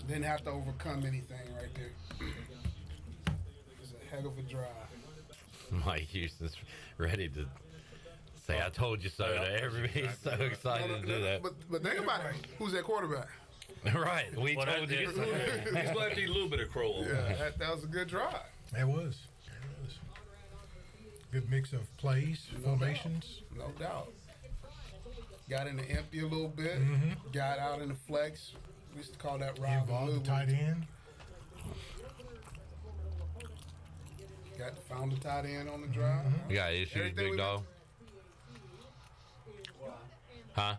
Didn't have to overcome anything right there. It was a heck of a drive. Mike Houston's ready to say, I told you so to everybody. He's so excited to do that. But think about it. Who's that quarterback? Right. We told you. He's going to have to eat a little bit of crow. Yeah, that was a good drive. It was. Good mix of plays, formations. No doubt. Got in the empty a little bit. Got out in the flex. We used to call that Rob. Involved the tight end. Found the tight end on the drive. You got issues, Everything big dog? Huh?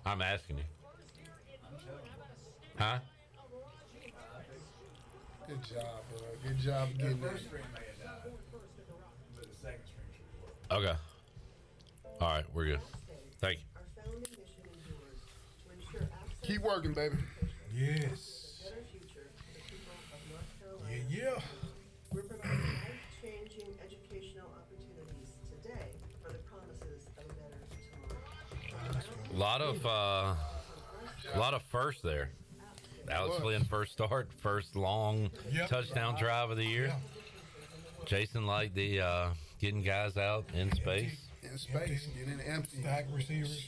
I'm asking you. Huh? Good job, bro. Good job getting First it. string may have died, but the second string should work. Okay. All right, we're good. Thank you. Our founding mission endures to ensure access Keep working, baby. Yes. to a better future for the people of North Carolina. Yeah. We're providing life-changing educational opportunities today for the promises of a better tomorrow. A lot of first there. Alex Flynn first start, first long touchdown drive of the year. Yeah. Jason liked the getting guys out in space. In space, getting empty. Stack receivers.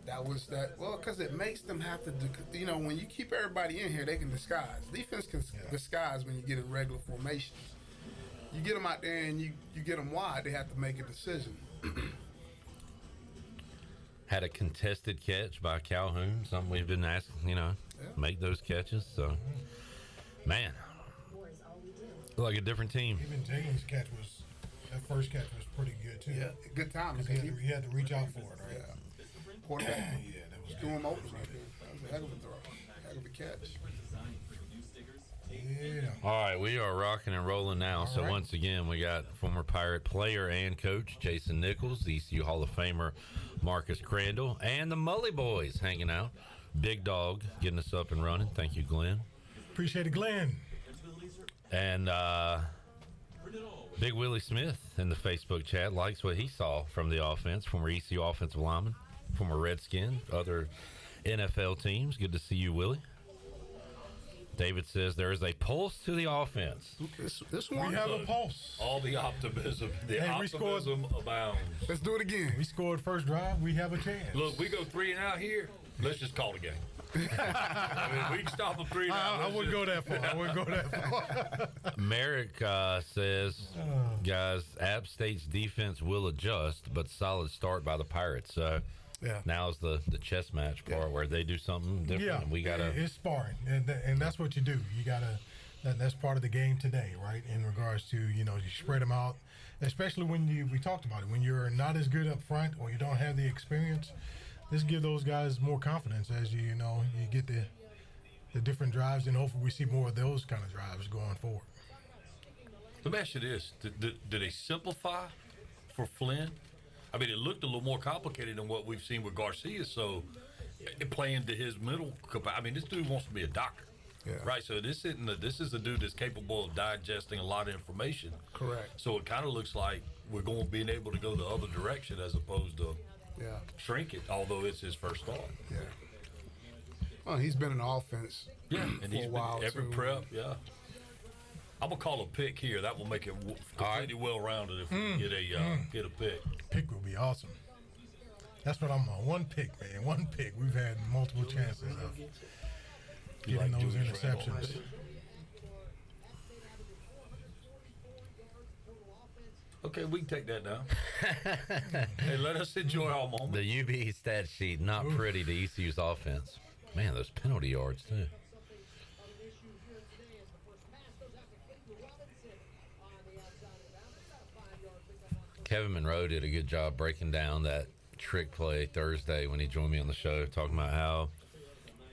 That was that. Well, because it makes them have to, when you keep everybody in here, they can disguise. Defense can disguise when you get in regular formations. You get them out there and you get them wide, they have to make a decision. Had a contested catch by Calhoun, something we've been asking, make those catches. So, man, like a different team. Even Jalen's that first catch was pretty good too. Yeah, good time. Because he had to reach out for it, right? Yeah. Quarterback. Yeah, that was threw him open right there. That was a heck of a throw. Heck of a catch. Yeah. All right, we are rocking and rolling now. So once again, we got former Pirate player and coach Jason Nichols, the ECU Hall of Famer Marcus Crandall, and the Mully Boys hanging out. Big Dog getting us up and running. Thank you, Glenn. Appreciate it, Glenn. And Big Willie Smith in the Facebook chat likes what he saw from the offense, former ECU offensive lineman, former Redskin, other NFL teams. Good to see you, Willie. David says there is a pulse to the offense. This one, we have a pulse. All the optimism, abounds. Let's do it again. We scored first drive. We have a chance. Look, we go 3 and out here. Let's just call the game. I mean, we can stop them 3 and out. I wouldn't go that far. Merrick says, guys, App State's defense will adjust, but solid start by the Pirates. So now's the chess match part where they do something different. Yeah, And we gotta. It's sparring, and that's what you do. You gotta. That's part of the game today, right? In regards to you spread them out, especially when we talked about it when you're not as good up front or you don't have the experience. Let's give those guys more confidence as you get the different drives, and hopefully we see more of those kind of drives going forward. Let me ask you this: Did they simplify for Flynn? I mean, it looked a little more complicated than what we've seen with Garcia. So, playing to his middle, I mean, this dude wants to be a doctor, right? So this is a dude that's capable of digesting a lot of information. Correct. So it kind of looks like we're going to be able to go the other direction as opposed to shrink it. Although it's his first start. Yeah. Well, he's been in offense. And for he's a while been every too. prep. Yeah. I'm gonna call a pick here. That will make it completely well-rounded if we get a pick. Pick will be awesome. That's what I'm on. One pick, man. One pick. We've had multiple chances of getting those interceptions. Okay, we can take that down. Hey, let us enjoy our moment. The UB stat sheet, not pretty to ECU's offense. Man, those penalty yards, too. Kevin Monroe did a good job breaking down that trick play Thursday when he joined me on the show, talking about how,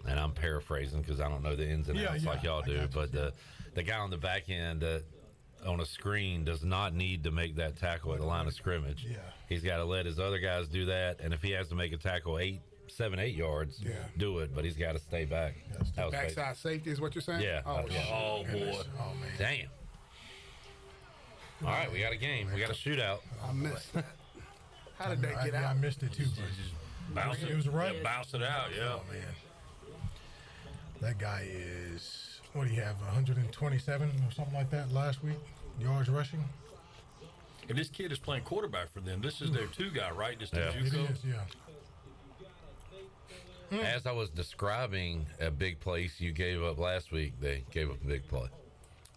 and I'm paraphrasing because I don't know the ins and outs like y'all do, but the guy on the back end on a screen does not need to make that tackle at the line of scrimmage. Yeah. He's got to let his other guys do that, and if he has to make a tackle 7, 8 yards, do it, but he's got to stay back. Backside safety is what you're saying? Yeah. Oh, boy. Oh, man. Damn. All right, we got a game. We got a shootout. I missed that. How did that get out? I missed it too. Bounce it. It was right. Bounce it out, Oh, man. That guy is, what do you have, 127 or something like that last week, yards rushing? And this kid is playing quarterback for them. This is their 2 guy, right? This Yeah. It JUCO? is, yeah. As I was describing a big place you gave up last week, they gave up a big play.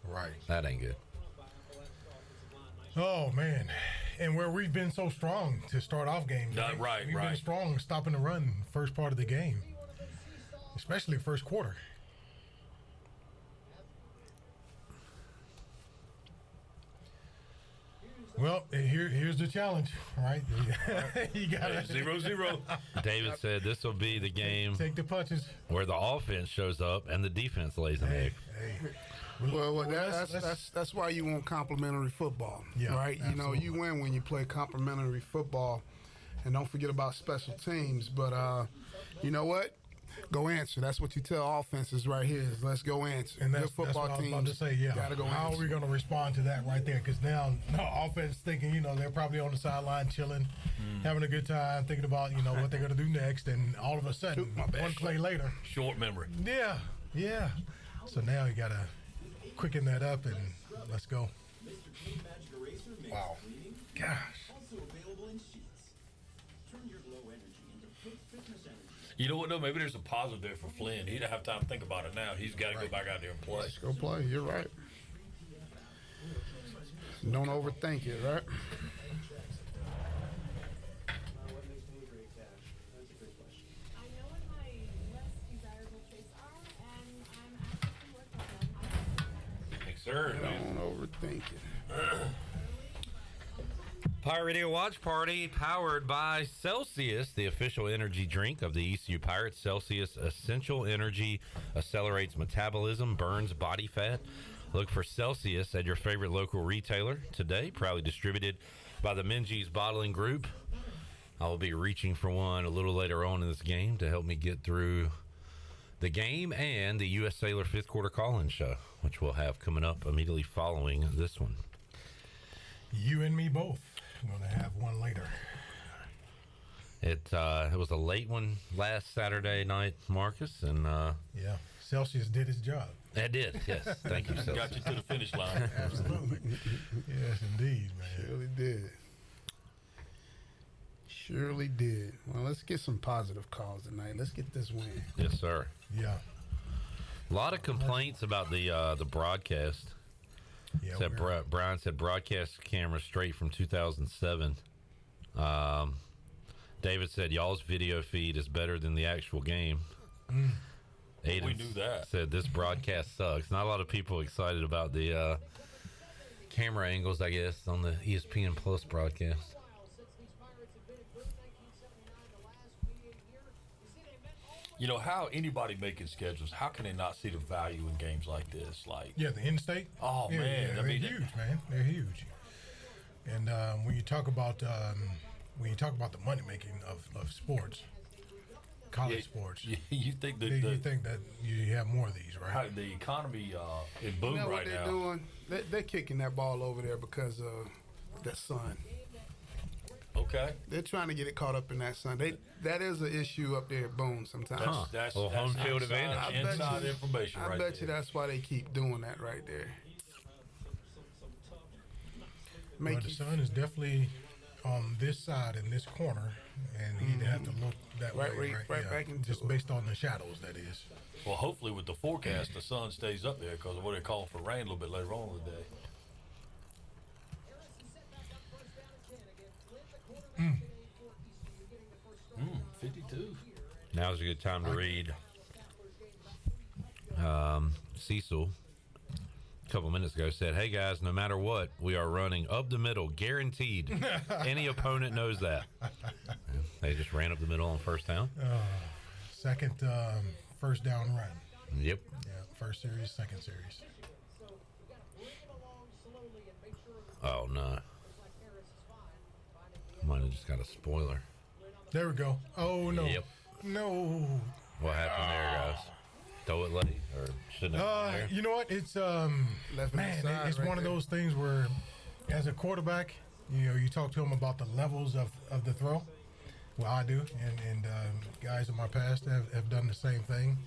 Right. That ain't good. Oh, man. And where we've been so strong to start off games. Right, We've right. been strong stopping the run first part of the game, especially first quarter. Well, here's the challenge, right? You gotta 0-0. David said this will be the game take the punches. where the offense shows up and the defense lays an egg. Hey. Well, let's- that's why you want complimentary football, Yeah, right? You know, absolutely. you win when you play complimentary football, and don't forget about special teams. But you know what? Go answer. That's what you tell offenses right here. Is let's go answer. And Good that's football what I was teams about to say. Yeah, gotta go how answer. are we going to respond to that right there? Because now, offense thinking, they're probably on the sideline chilling, having a good time, thinking about what they're going to do next, and all of a sudden, My bad. one play later, Short memory. yeah. So now you got to quicken that up and let's go. Wow, gosh. You know what, though? Maybe there's a positive there for Flynn. He don't have time to think about it now. He's got to go back out there and play. Let's go play. You're right. Don't overthink it, right? I know what my less desirable traits are, and I'm actively working on them. Yes, sir. Don't overthink it. Pirate Radio Watch Party powered by Celsius, the official energy drink of the ECU Pirates. Celsius Essential Energy accelerates metabolism, burns body fat. Look for Celsius at your favorite local retailer today. Proudly distributed by the Minges Bottling Group. I will be reaching for one a little later on in this game to help me get through the game and the U.S. Sailor 5th quarter call-in show, which we'll have coming up immediately following this one. You and me both. I'm going to have one later. It was a late one last Saturday night, Marcus, and Yeah, Celsius did his job. it did. Yes, thank you, Celsius. Got you to the finish line. Absolutely. Yes, indeed, man. Surely did. Surely did. Well, let's get some positive calls tonight. Let's get this win. Yes, sir. Yeah. A lot of complaints about the broadcast. Yeah. Said Brian said broadcast camera straight from 2007. David said y'all's video feed is better than the actual game. Aiden We knew that. said this broadcast sucks. Not a lot of people excited about the camera angles, I guess, on the ESPN Plus broadcast. You know, how anybody making schedules, how can they not see the value in games like this? Like, Yeah, the in-state. Oh, Yeah, man, yeah, I they're mean, huge, man. They're huge. And when you talk about the money making of sports, college sports, you think that you think that you have more of these, right? the economy is boom You know right what they're now. doing? They're kicking that ball over there because of that sun. Okay, They're trying to get it caught up in that sun. That is an issue up there at Boone sometimes. that's Well, home field inside- advantage. I bet Inside you- information, I right bet you there. that's why they keep doing that right there. But Make the you, sun is definitely on this side in this corner, and he'd have to look that Right, way, right, right? right back into just it. based on the shadows, that is. Well, hopefully with the forecast, the sun stays up there because of what they're calling for rain a little bit later on in the day. 52. Now's a good time to read. Cecil, a couple minutes ago, said, "Hey guys, no matter what, we are running up the middle, guaranteed. Any opponent knows that." And they just ran up the middle on first down. Second first down run. Yep. Yeah, first series, second series. Oh no. Might have just got a spoiler. There we go. Oh no. Yep. No. What happened there, guys? Throw it late or shouldn't have gone there? You know what? It's Left man, inside it's right one of there. those things where, as a quarterback, you talk to him about the levels of the throw. Well, I do, and guys in my past have done the same thing.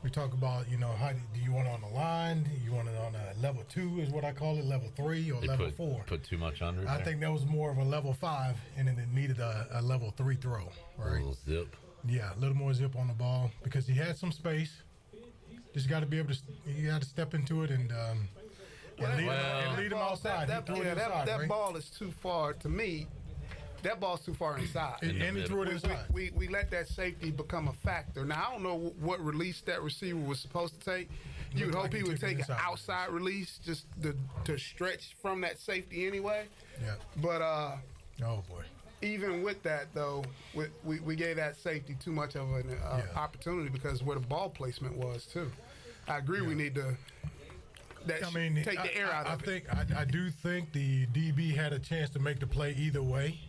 We talk about, how do you want it on the line? Do you want it on a level 2 is what I call it, level 3 or They level 4? Put too much under it I there? think that was more of a level 5, and then it needed a level 3 throw, A right? little zip. Yeah, a little more zip on the ball because he had some space. Just got to be able to, you got to step into it and lead him outside. That, He threw it that, inside, that right? ball is too far to me. That ball's too far inside. And he threw it inside. We let that safety become a factor. Now I don't know what release that receiver was supposed to take. You would Looked hope like he he would took an take an inside outside release just to stretch from that safety anyway. Yeah. But Oh boy. even with that though, we gave that safety too much of an opportunity because where the ball placement was too. I agree. We need to. Take the air out of it. I do think the DB had a chance to make the play either way.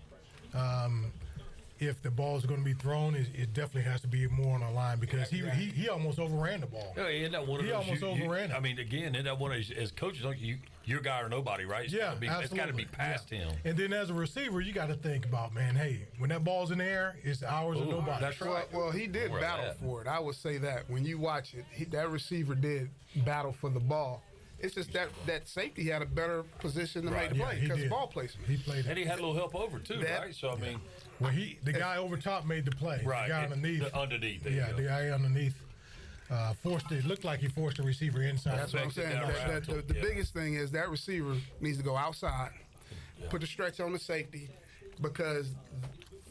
If the ball is going to be thrown, it definitely has to be more on the line because he almost overran the ball. Yeah, isn't that one of He those? almost overran it. I mean, again, isn't that one of those, as coaches, like you're guy or nobody, right? Yeah, It's absolutely. got to be past him. And then as a receiver, you got to think about, man, hey, when that ball's in the air, it's ours or Ooh, nobody. that's right. Well, he did Where battle at? for it. I would say that when you watch it, that receiver did battle for the ball. It's just that safety had a better position to make the play he because did. ball placement. He played And it. he had a little help over too, right? So I mean, Well, the guy over top made the play. right? The guy underneath. Underneath. There you Yeah, go. the guy underneath forced it. Looked like he forced the receiver inside. That's what I'm saying. Down around to The him, biggest thing is that receiver needs to go outside, put the stretch on the safety, because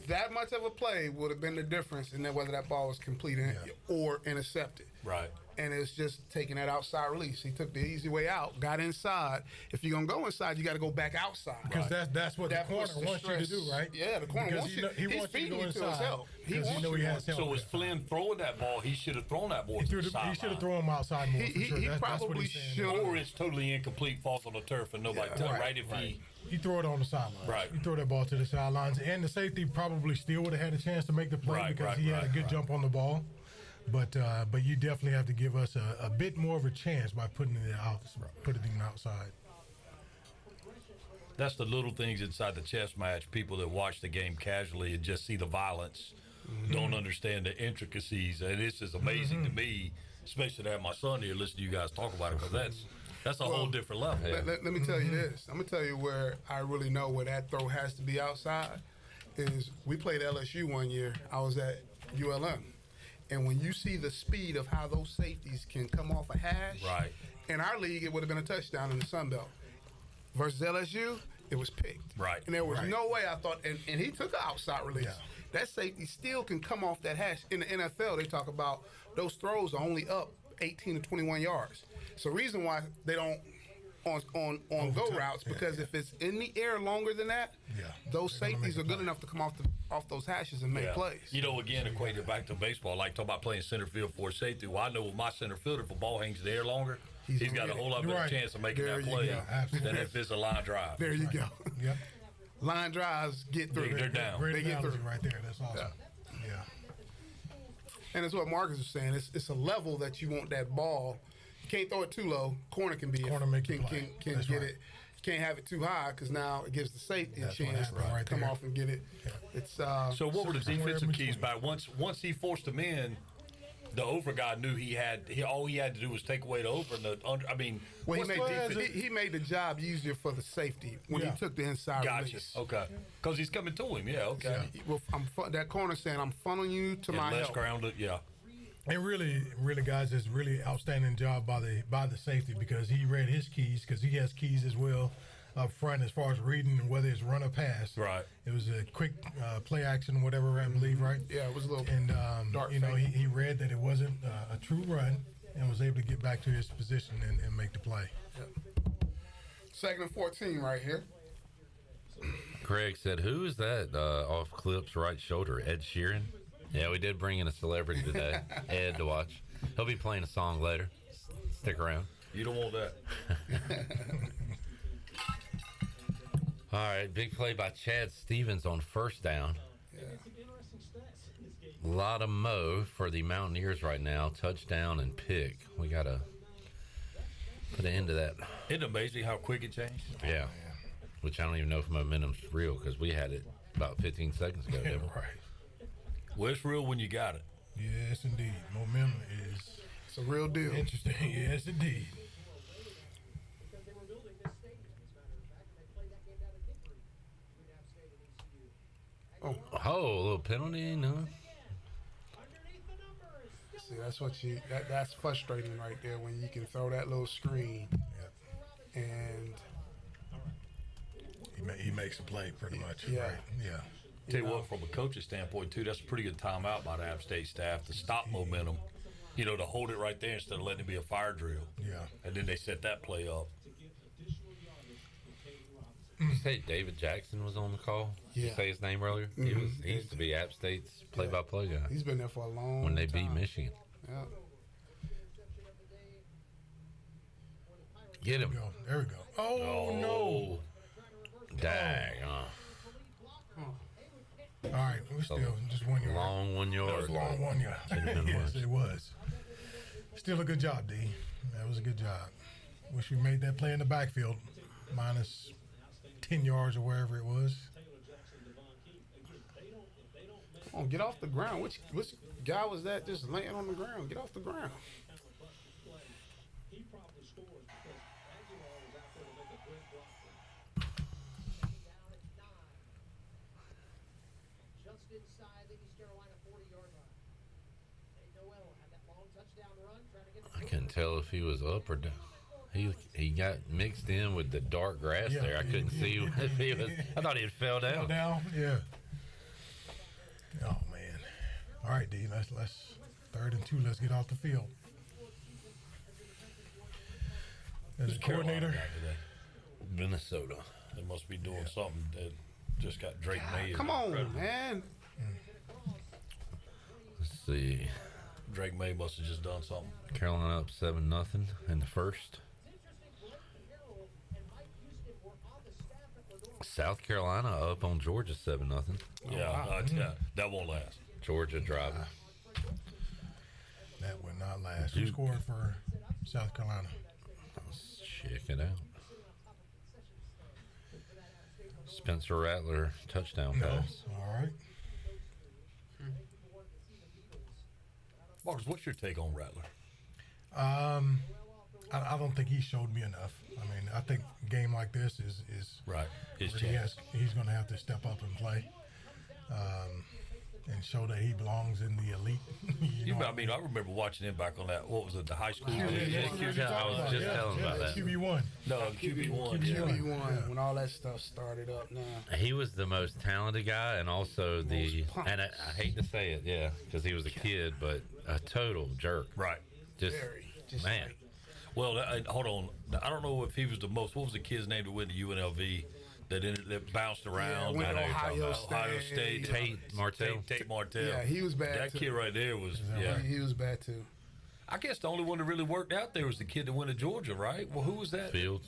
that much of a play would have been the difference in whether that ball was completed or intercepted. Right. And it's just taking that outside release. He took the easy way out, got inside. If you're gonna go inside, you got to go back outside. Because that's what That the corner puts the wants you to stress. do, right? Yeah, the corner Because wants he you. know- he He's wants you to feeding go you to his inside. help. He Because wants know you he to has help. So was Flynn throwing that ball? He should have thrown that more He to the should have sideline. thrown him outside more. for sure. he That's what probably he's saying. should. Or it's totally incomplete, falls on the turf, and nobody touched. Right. If he. He threw it on the sidelines. Right. He threw that ball to the sidelines, and the safety probably still would have had a chance to make the play because he had a good jump on the ball. But you definitely have to give us a bit more of a chance by putting it outside. That's the little things inside the chess match. People that watch the game casually and just see the violence don't understand the intricacies. And this is amazing to me, especially to have my son here listen to you guys talk about it, because that's a whole different level. Let me tell you this. I'm gonna tell you where I really know where that throw has to be outside. Is we played LSU one year. I was at ULM, and when you see the speed of how those safeties can come off a hash, Right. in our league it would have been a touchdown in the Sun Belt. Versus LSU, it was picked. Right. And there was no way I thought, and he took an outside release. Yeah. That safety still can come off that hash. In the NFL, they talk about those throws are only up 18 to 21 yards. So reason why they don't on go routes, because if it's in the air longer than that, those they're gonna safeties make are a good enough to come off those hashes and make plays. You know, again, equate it back to baseball, like talk about playing center field for a safety. Well, I know with my center fielder, if a ball hangs in the air longer, he's got a whole lot better Right. chance of making There that you play go. Absolutely. than if it's a line drive. There you go. Yep. Line drives get through. They're down. Great They get analogy through. right there. That's awesome. Yeah. And it's what Marcus was saying. It's a level that you want that ball. You can't throw it too low. Corner can be Corner make the play. can That's get right. it. You can't have it too high because now it gives the safety That's a what chance happened to right come there. off and get it. It's So what were the somewhere defensive in keys between. back? Once he forced him in, the over guy knew all he had to do was take away the over and the under. I mean, well, what's the defense? he made the job easier for the safety when he took the inside Gotcha. release. Okay. Because he's coming to him. Yeah. Okay. Well, that corner saying I'm funneling you to And my less help. grounded. Yeah. And really, guys, it's really outstanding job by the safety because he read his keys because he has keys as well up front as far as reading whether it's run or pass. Right. It was a quick play action, whatever I believe, right? Yeah, it was a little And dark you know, fade. he read that it wasn't a true run and was able to get back to his position and make the play. Second and 14 right here. Craig said, "Who is that off Clip's right shoulder? Ed Sheeran." Yeah, we did bring in a celebrity today, Ed, to watch. He'll be playing a song later. Stick around. You don't want that. All right, big play by Chad Stevens on first down. A lot of mo for the Mountaineers right now. Touchdown and pick. We got to put an end to that. Isn't it amazing how quick it changed? Yeah. Which I don't even know if momentum's real because we had it about 15 seconds ago. didn't we? Right. Well, it's real when you got it. Yes, indeed. Momentum is. It's a real deal. Interesting. Yes, indeed. Because they were building this stadium, as a matter of fact, and they played that game down at Hickory between App State and ECU. Oh, a little penalty, no? Underneath the numbers, still See, that's what that's frustrating right there when you can throw that little screen and He makes a play pretty much. Yeah. Right? Yeah. Tell you what, from a coach's standpoint too, that's a pretty good timeout by the App State staff to stop momentum. You know, to hold it right there instead of letting it be a fire drill. Yeah. And then they set that play up. Did you say David Jackson was on the call? Did you Yeah. say his name earlier? He used to be App State's play-by-play guy he's been there for a long when they time. beat Michigan. Yeah. Get him. There we go. Oh, no. Dang. All right. We're still just 1 yard. Long 1 yard. That was a long 1 yard. Could've been Yes, worse. it was. Still a good job, D. That was a good job. Wish we made that play in the backfield, minus 10 yards or wherever it was. Come on, get off the ground. Which guy was that just laying on the ground? Get off the ground. he probably scores because Aguilar was out there to make a great block for him. Down at 9. Just inside the East Carolina 40-yard line. Nate Noel had that long touchdown run trying to get I couldn't tell if he was up or down. He got mixed in with the dark grass Yeah, there. I couldn't see if he was. I thought he had fell down. Down, yeah. Oh man. All right, D. Let's 3rd and 2. Let's get off the field. As a Who's Carolina coordinator, got today? Minnesota. They must be doing something that just got Drake May. Come on, man. Let's see. Drake May must have just done something. Carolina up 7-0 in the first. South Carolina up on Georgia 7-0. Yeah, that won't last. Georgia driving. that would not last. Who scored for South Carolina? Let's check it out. Spencer Rattler touchdown No. pass. All right. Marcus, what's your take on Rattler? I don't think he showed me enough. I mean, I think a game like this is Right, his really chance. he's going to have to step up and play, and show that he belongs in the elite. I mean, I remember watching him back on that. What was it? The high school. I was just telling about that. QB1. No, QB1. QB1 when all that stuff started up now. He was the most talented guy, and also and I hate to say it, yeah, because he was a kid, but a total jerk. Right. Just man. Well, hold on. I don't know if he was the most. What was the kid's name that went to UNLV that bounced around? went to I know you're talking Ohio about Ohio State. State. Tate Martell. Tate Martell. Yeah, he was bad That too. kid right there was. Yeah. He was bad too. I guess the only one that really worked out there was the kid that went to Georgia, right? Well, who was that? Fields.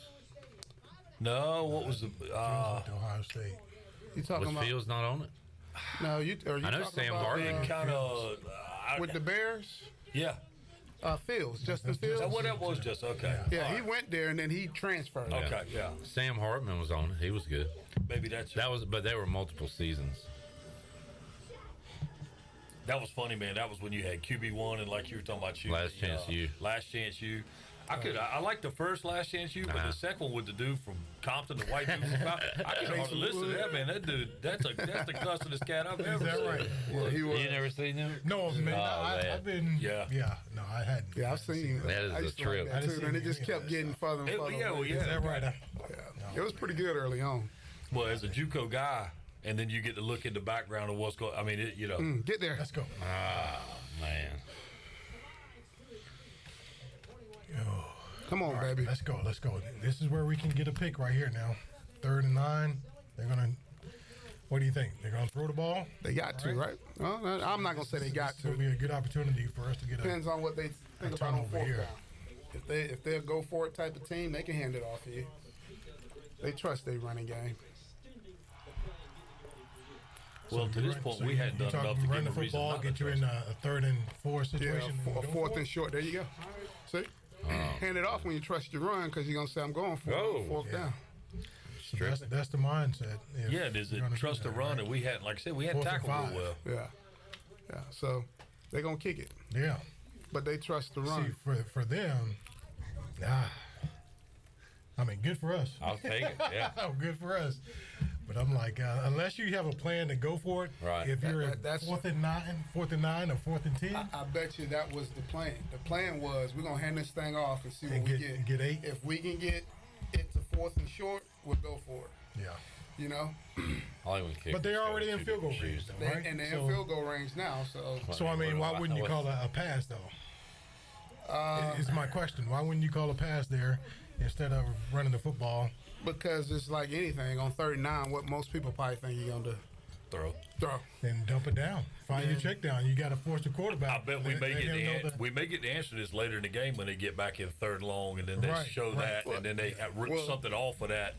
No, what was the? To Ohio State. You talking Was about? Fields not on it? No, you. Are you I know talking Sam about, Hartman Kind of. with the Bears. Yeah. Fields, Justin Fields. Well, that was just okay. Yeah, he went there and then he transferred. Okay, yeah. Sam Hartman was on it. He was good. Maybe that's But they were multiple seasons. That was funny, man. That was when you had QB1 and like you were talking about shooting. Last Chance U. Last Chance U. I like the first Last Chance U, but the second one with the dude from Compton, the white dude from Compton, I can hardly listen to that, man. That dude, that's the cussingest cat I've ever Is that seen. right? Yeah, he was. You never seen him? No, man. man. I've been. Yeah. No, I hadn't. Yeah, I've seen. That is I a used to trip. Like that I too, didn't and it see just any kept of getting that further and further. Yeah, well, away. yeah. Is that right? It was pretty good early on. Well, as a JUCO guy, and then you get to look in the background of what's going. I mean, Get there. Let's go. Man. Come on, baby. Let's go. Let's go. This is where we can get a pick right here now. 3rd and 9. They're gonna. What do you think? They're gonna throw the ball. They got to, right? Well, I'm not gonna say they got It's to. gonna be a good opportunity for us to get a. Depends on what they think about on turnover 4th here. down. If they're go for it type of team, they can hand it off to you. They trust their running game. Well, to this point, we hadn't done enough to give run them the a reason football, not to get you trust in them. a 3rd and 4 Yeah, situation. a and go 4th for and it. short. There you go. See, hand it off when you trust your run because you're gonna say I'm going for Oh, 4th down. So that's the mindset. If Yeah, there's you're a gonna do trust the that, run, right? and we hadn't, like I said, we hadn't 4th and tackled real 5. well. Yeah. So they're gonna kick it. Yeah. But they trust the run. See, for them, I mean, good for us. I'll take it. Yeah. Good for us. But I'm like, unless you have a plan to go for it, Right. if you're That's- at 4th and 9, or 4th and 10, I bet you that was the plan. The plan was we're gonna hand this thing off and see what and we get. get 8. If we can get it to 4th and short, we'll go for it. Yeah. You know, But they're already in field goal range, though, right? and they're in field goal range now. So I mean, why wouldn't you call a pass, though? Is my question. Why wouldn't you call a pass there instead of running the football? because it's like anything on 39, what most people probably think you're gonna do. Throw. Then dump it down. Find your check down. You got to force the quarterback. I bet we Let may him know get that- we may get the answer to this later in the game when they get back in 3rd and long, and then they Right, show right. that, and then they rip Well- something off of that.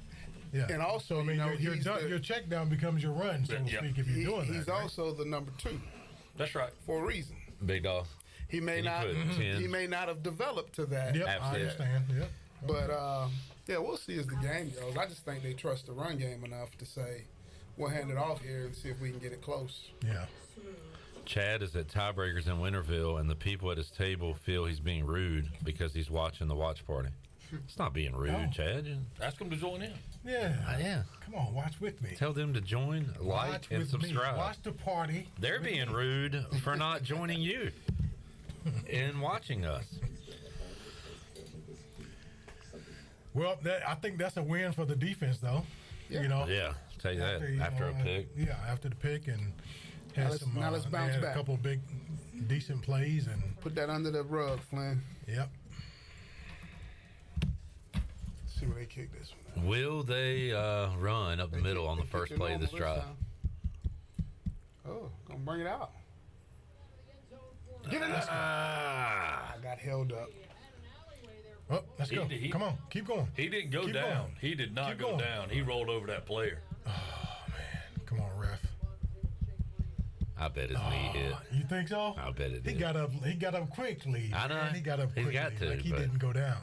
Yeah. And also, I mean, you know, your he's the- check down becomes your run, so to Yeah. speak, if you're doing that. He's right? also the number 2 That's right. for a reason. Big dog. He may Can you not. put 10? He may not have developed to that. Yep, I Absolutely. understand. Yep. But yeah, we'll see as the game goes. I just think they trust the run game enough to say we'll hand it off here and see if we can get it close. Yeah. Chad is at Tiebreakers in Winterville, and the people at his table feel he's being rude because he's watching the watch party. It's not being rude, Oh. Chad. Ask them to join in. Yeah. Yeah. Come on, watch with me. Tell them to join, like, Watch and with me. subscribe. Watch the party. They're being rude for not joining you and watching us. Well, I think that's a win for the defense, though. Yeah. You know. Yeah, tell you that you after know, a pick. Yeah, after the pick, and had let's- some. now let's they bounce had back. a couple big, decent plays, and Put that under the rug, Flynn. yep. See where they kick this one. Will they run up the middle on the They first kicked it play of this normal drive? time. Oh, gonna bring it out. Get in this one. I got held up. Oh, let's go. He- Come on, keep going. He didn't go Keep down. going. He did not Keep go going. down. He rolled over that player. Come on, ref. I bet his knee hit. You think so? I bet it He did. got up. He got up quickly. I know. Man. He got up He's quickly. got to, like he but- didn't go down.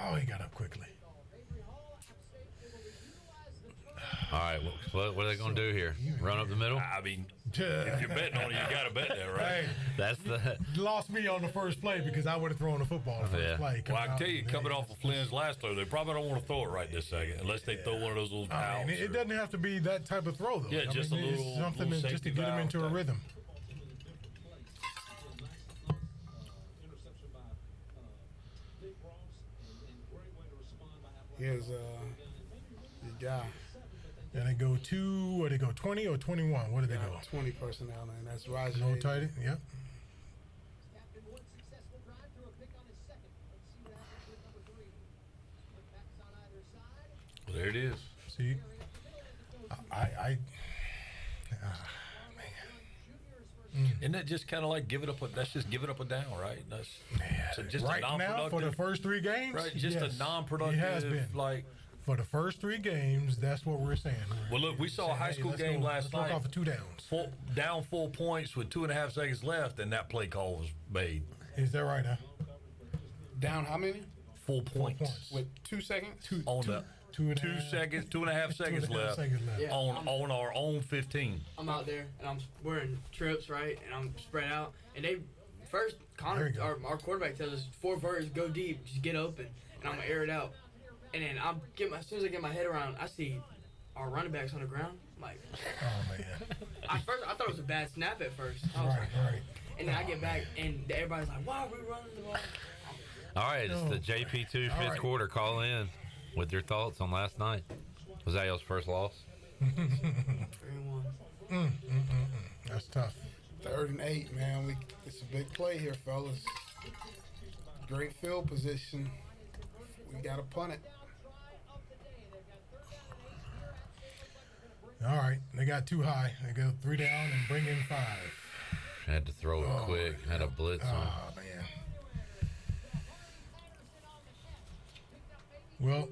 Oh, he got up quickly. All right, what are they going to do here? Run up the middle? I mean, if you're betting on it, you got to bet that, right? Hey, That's the. lost me on the first play because I would have thrown the football the first Yeah. play. Well, I can tell you, coming off of Flynn's last throw, they probably don't want to throw it right this second, unless they throw one of those little I valves. mean, it doesn't have to be that type of throw, though. Yeah, I just mean, a it's little- something little just to safety get him valve into a type. rhythm. Interception by Big Ross, and great way to respond by halfway. Here's the guy. And they go what they go 20 or 21? What did they go? 20 personnel, and that's Rajay. No tight end. Yep. Captain one successful drive through a pick on his second. Let's see what happens with number 3. Split backs on either side. Well, there it is. See, I Isn't that just kind of like give it up? That's just give it up or down, right? That's so just right a now for the non-productive, first 3 games, right? Just yes, a non-productive, It has been like. for the first 3 games. That's what we're saying. Well, look, we saw a high school let's game last let's night. Work off of 2 downs. Down 4 points with 2.5 seconds left, and that play call was made. Is that right? Huh? Down how many? 4 points. points. With 2 seconds? On the 2.5 2 seconds, 2.5 seconds 2.5 left seconds left. Yeah. on our own 15. I'm out there and we're in trips, right? And I'm spread out. And they first There Connor, you go. our quarterback tells us 4 verts, go deep, just get open, and I'm gonna air it out. And then as soon as I get my head around, I see our running backs on the ground. I'm like, Oh man. I thought it was a bad snap at first. I was Right, like, right. and then I get back and everybody's like, why are we running the ball? All right, it's the Oh. JP2 All fifth right. quarter. Call in with your thoughts on last night. Was that y'all's first loss? 3-1. That's tough. 3rd and 8, man. It's a big play here, fellas. Great field position. We got to punt it. All right, they got too high. They go 3 down and bring in 5. Had to throw it quick. Had a blitz on. Oh man. Well,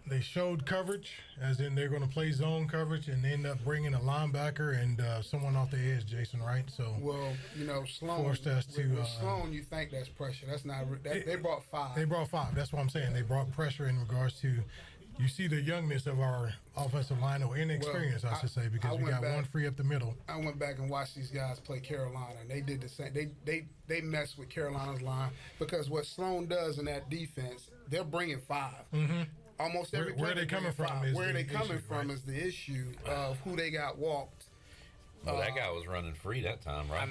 they showed coverage, as in they're going to play zone coverage, and end up bringing a linebacker and someone off the edge, Jason, right? So Well, you know, Sloan. Forced us to, with Sloan, you think that's pressure. That's not. They brought 5. they brought 5. That's what I'm saying. They brought pressure in regards to you see the youngness of our offensive line, or inexperience, I should say, because we got one free up the middle. I went back and watched these guys play Carolina, and they did the same. They messed with Carolina's line, because what Sloan does in that defense, they're bringing 5. Mm-hmm. Almost every Where they coming from is where the they coming issue, from right? is the issue of who they got walked. Well, that guy was running free that time, right?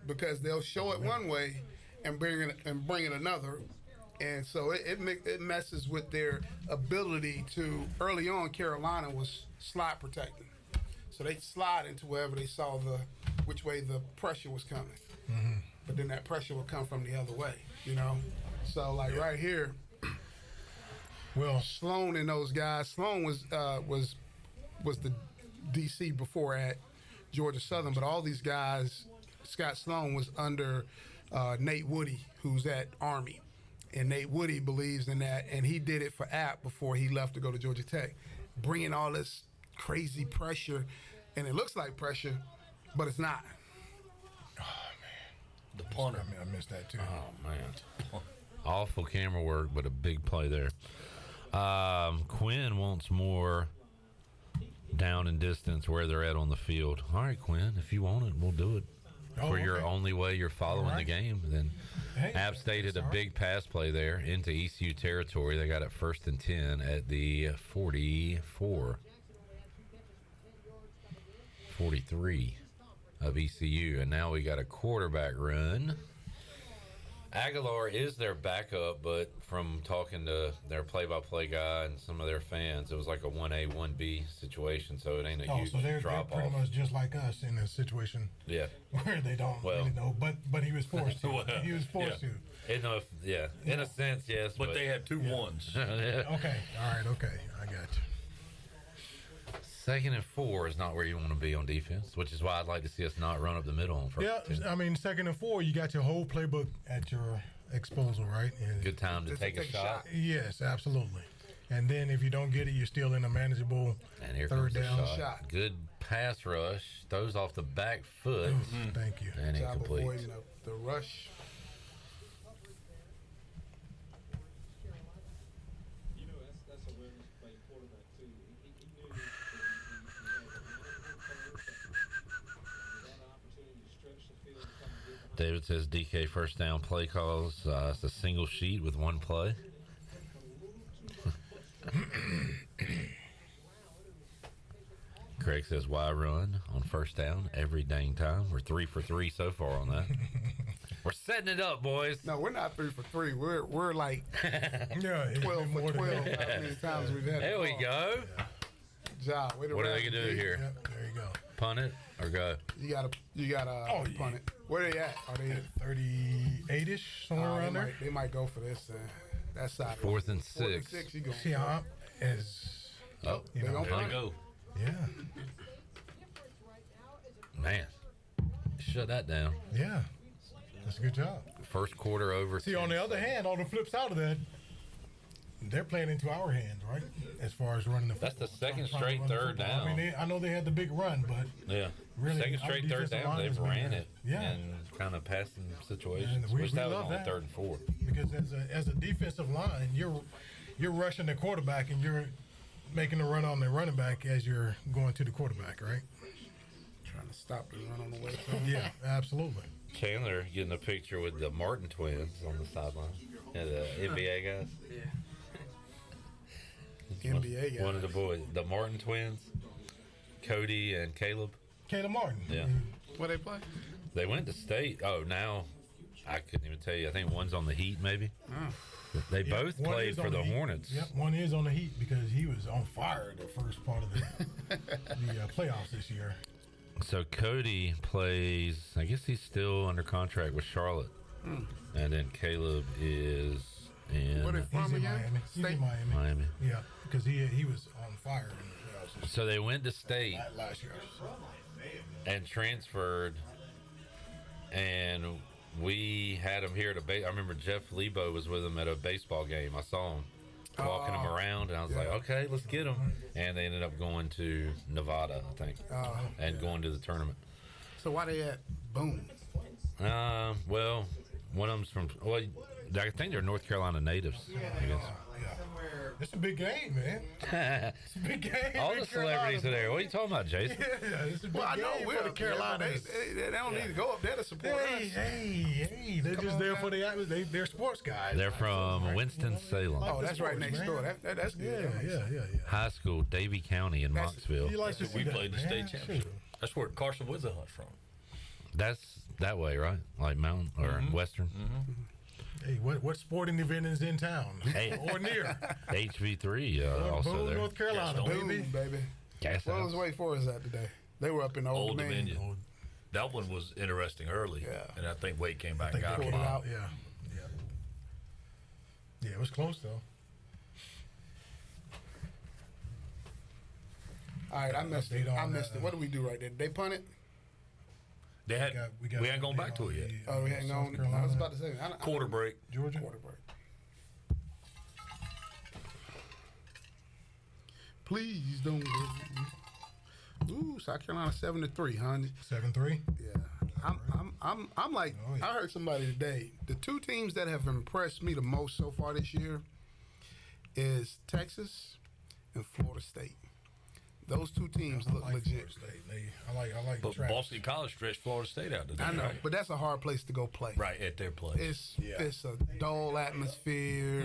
Because they'll show it one way and bring it another, and so it messes with their ability to. Early on, Carolina was slide protecting, so they slide into wherever they saw which way the pressure was coming. Mm-hmm. But then that pressure would come from the other way, you know. So like right here, Well, Sloan and those guys. Sloan was the DC before at Georgia Southern, but all these guys, Scott Sloan was under Nate Woody, who's at Army, and Nate Woody believes in that, and he did it for App before he left to go to Georgia Tech, bringing all this crazy pressure, and it looks like pressure, but it's not. The punter. I missed that too. Oh man, awful camera work, but a big play there. Quinn wants more down and distance where they're at on the field. All right, Quinn, if you want it, we'll do it. For your okay. only way you're following the right. game, then Hey, App State had a that's all big pass play there into ECU territory. They got it 1st and 10 at the 43 of ECU, and now we got a quarterback run. Aguilar is their backup, but from talking to their play-by-play guy and some of their fans, it was like a 1A, 1B situation, so it ain't a huge so they're drop pretty off. much just like us in a situation Yeah. where they don't Well. really know, but he was forced to. Well, He was forced yeah. In a sense, yes. But they had 2 ones. to. Okay, all right, okay, I got you. 2nd and 4 is not where you want to be on defense, which is why I'd like to see us not run up the middle on 1st Yeah, and 10. I mean, 2nd and 4, you got your whole playbook at your disposal, right? And Good time to take a shot. yes, absolutely. And then if you don't get it, you're still in a manageable And here third comes the down. shot. Good pass rush. Throws off the back foot. Thank you. And Job incomplete. avoiding the rush. You know, that's a awareness play quarterback too. He knew that he had an opportunity to stretch the field, come and get behind. David says DK first down play calls. It's a single sheet with one play. Craig says, why run on 1st down every dang time? We're 3 for 3 so far on that. We're setting it up, boys. No, we're not 3 for 3. We're like Yeah, it's 12 been for more than 12. that. How many times we've had? There we go. Job. Way to What are they run, going to do D. here? Yep, there you go. Punt it or go? You gotta Oh, punt it. Where they at? Are they? 38-ish, somewhere around there. They might go for this. That side. 4th and 4th and 6. 6. You go. See, as Oh, you They know, gonna There punt you it. go. yeah, man. Shut that down. yeah, that's a good job. First quarter over. See, on the other hand, on the flip side of that, they're playing into our hands, right? As far as running the That's the football. second Trying to straight run the third football. down. I mean, I know they had the big run, but Yeah. Really, Second our straight third defensive down, line they've has been ran good. it. Yeah. And kind of passing situations. And we Wish that was love only that. 3rd and 4. because as a defensive line, you're rushing the quarterback and you're making a run on the running back as you're going to the quarterback, right? Trying to stop the run on the way. So. Yeah, absolutely. Chandler getting a picture with the Martin twins on the sideline. Yeah, the NBA guys. Yeah. NBA guys. One of the boys. The Martin twins. Cody and Caleb. Caleb Martin. Yeah. Where they play? They went to state. Oh, now I couldn't even tell you. I think one's on the Heat, maybe. They Yeah, both one played is for on the Heat. Hornets. Yep, one is on the Heat because he was on fire the first part of the playoffs this year. So Cody plays. I guess he's still under contract with Charlotte, and then Caleb is in Where they from He's in again? Miami. He's State? in Miami. Miami. Yeah, because he was on fire in the playoffs So they went to state last year. and transferred, and we had him here at I remember Jeff Lebo was with him at a baseball game. I saw him walking him around, and I was like, okay, let's get him. And they ended up going to Nevada, I think, and going to the tournament. So why they at Boone? Well, one of them's from, I think they're North Carolina natives, I guess. Somewhere It's a big game, man. It's a big game. All in the celebrities are Carolina, there. What are you talking about, Jason? Yeah, it's a big Well, I know game we're for the up there, but Carolinas. They don't need to go up there to support us. Hey, they're just on, there man. for the atmosphere. They're sports guys. They're from Winston-Salem. Oh, the that's right sports, next man. door. That's good. Yeah. High School, Davie County in That's- Monksville. You like to That's see we that, played the man. state championship. Shoot. That's where Carson Witherhunt's from. That's that way, right? Like Mountain or Western. Hey, what sporting event is in town? Hey. Or near? HV3 also Boone, there. North Carolina, Gaston. baby. Boom, baby. Gas What House. was Wake Forest at today? They were up in Old Old Dominion. Dominion. That one was interesting early. Yeah. And I think Wade came back I think and got they him pulled it out. out. Yeah, it was close though. All right, I missed it. Update I on, missed it. What did we do right there? Did they punt it? They had, We got ain't gone back to it yet. Oh, we hadn't South gone. I was Carolina, about to say. Quarter break. Georgia. Quarter break. Please don't go. Ooh, South Carolina 7-3, honey. 7-3. Yeah, I'm like, Oh, yeah. I heard somebody today. The two teams that have impressed me the most so far this year is Texas and Florida State. Those two teams look I like legit. Florida State. I like But Travis. Boston College stretched Florida State out today. I know, Right? but that's a hard place to go play. Right at their place. It's a dull atmosphere.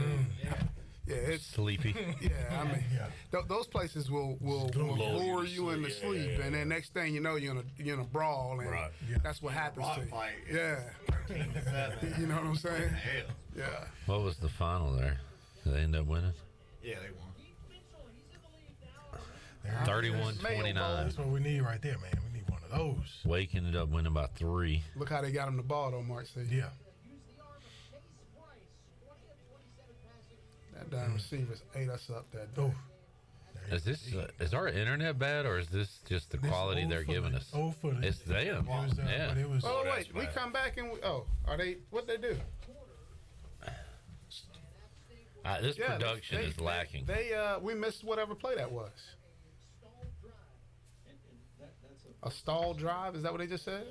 Yeah, it's Sleepy. yeah. I mean, Yeah. those places will lure you into sleep, and then next thing you know, you're in a brawl, and Right. Yeah. that's what happens to you. fight. Yeah, you know what I'm saying? Hell. Yeah. What was the final there? Did they end up winning? Yeah, they won. 31-29. That's what we need right there, man. We need one of those. Wake ended up winning by 3. Look how they got him the ball, though, Mark. See, Yeah. that damn receivers ate us up that day. Oh. Is our internet bad, or is this just the This quality old they're giving footage. us? Old footage. It's them. It was, Yeah. but it was. Oh that's wait, we bad. come back and are they? What they do? This Yeah, production is lacking. We missed whatever play that was. A stall drive? Is that what they just said?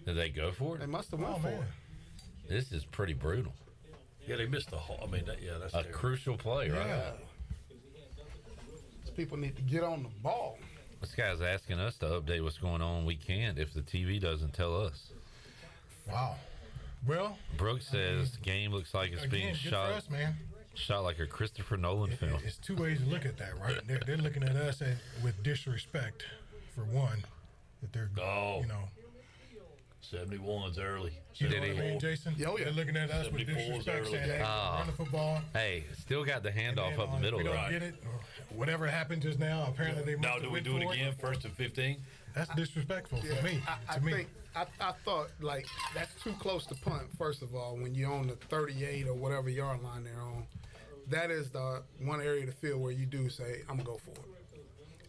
Did they go for They it? must have went Oh for man. it. This is pretty brutal. Yeah, they missed the whole. I mean, that's A terrible. crucial play, right? Yeah. These people need to get on the ball. This guy's asking us to update what's going on. We can't if the TV doesn't tell us. Wow. Well, Brooks says game looks like it's being again, good for shot us, man. like a Christopher Nolan film. It's two ways to look at that, right? They're looking at us with disrespect, for one, that they're, Oh. you know, 71's early. you know what I 74. mean, Jason? Oh, yeah. They're looking at us with 74 is disrespect, early. saying, hey, Oh. run the football. Hey, still got the And handoff then, up the if middle, we don't though. get it, or whatever happened just now, apparently they must Now, have do we went do it for again? First and 15? That's disrespectful Yeah, for me. I to me. think I thought like that's too close to punt. First of all, when you're on the 38 or whatever yard line they're on, that is the one area of the field where you do say I'm gonna go for it,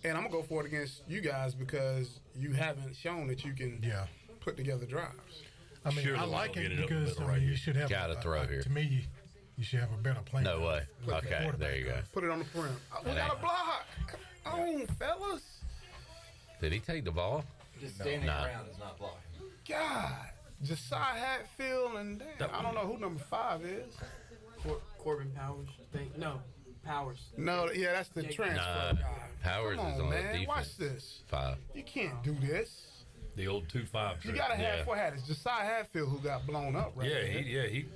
and I'm gonna go for it against you guys because you haven't shown that you can Yeah. put together drives. I mean, Surely I we like don't it get it up the because middle I right mean, here. you should have Gotta throw here. To me, you should have a better plan. No way. with the Okay, quarterback. there you go. Put it on the perimeter. We got a block. Come on, fellas. Did he take the ball? Just standing Nah. around is not blocking. God, Josiah Hatfield and damn, I don't know who number 5 is. Corbin Powers. No, Powers. No, yeah, that's the transfer Nah, guy. Powers Come is on, on the man. defense. Watch this. 5. You can't do this. The old 2-5 You trick. gotta have Yeah. what had it. Josiah Hatfield who got blown up right Yeah, there. he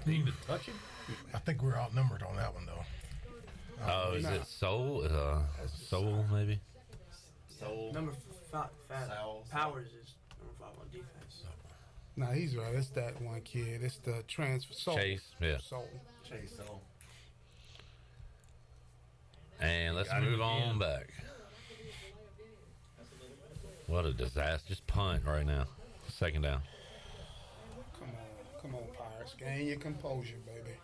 even touch him. I think we're outnumbered on that one, though. Oh, is Nah. it Soul? Soul, maybe? So Number 5. Sowell. Powers is number 5 on defense. Nah, he's right. It's that one kid. It's the transfer. Soul. Chase, yeah. Soul. Chase Hill. And let's Got him move on again. back. What a disaster. Just punt right now. Second down. Come on, Pirates. Gain your composure, baby.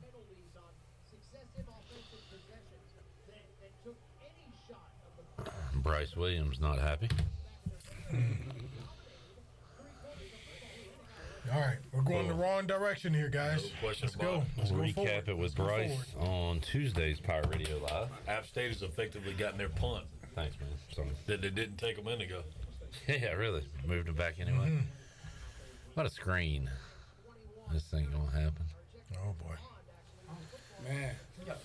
Penalties on successive offensive possessions that took any shot of the Bryce Williams not happy. All right, we're going the wrong direction here, guys. No question Let's about go. it. Let's We'll go recap forward. it with Let's go Bryce forward. on Tuesday's Pirate Radio Live. App State has effectively gotten their punt Thanks, man. Sorry. that they didn't take a minute ago. Yeah, really. Moved him back anyway. What a screen. This ain't gonna happen. Oh boy. Man,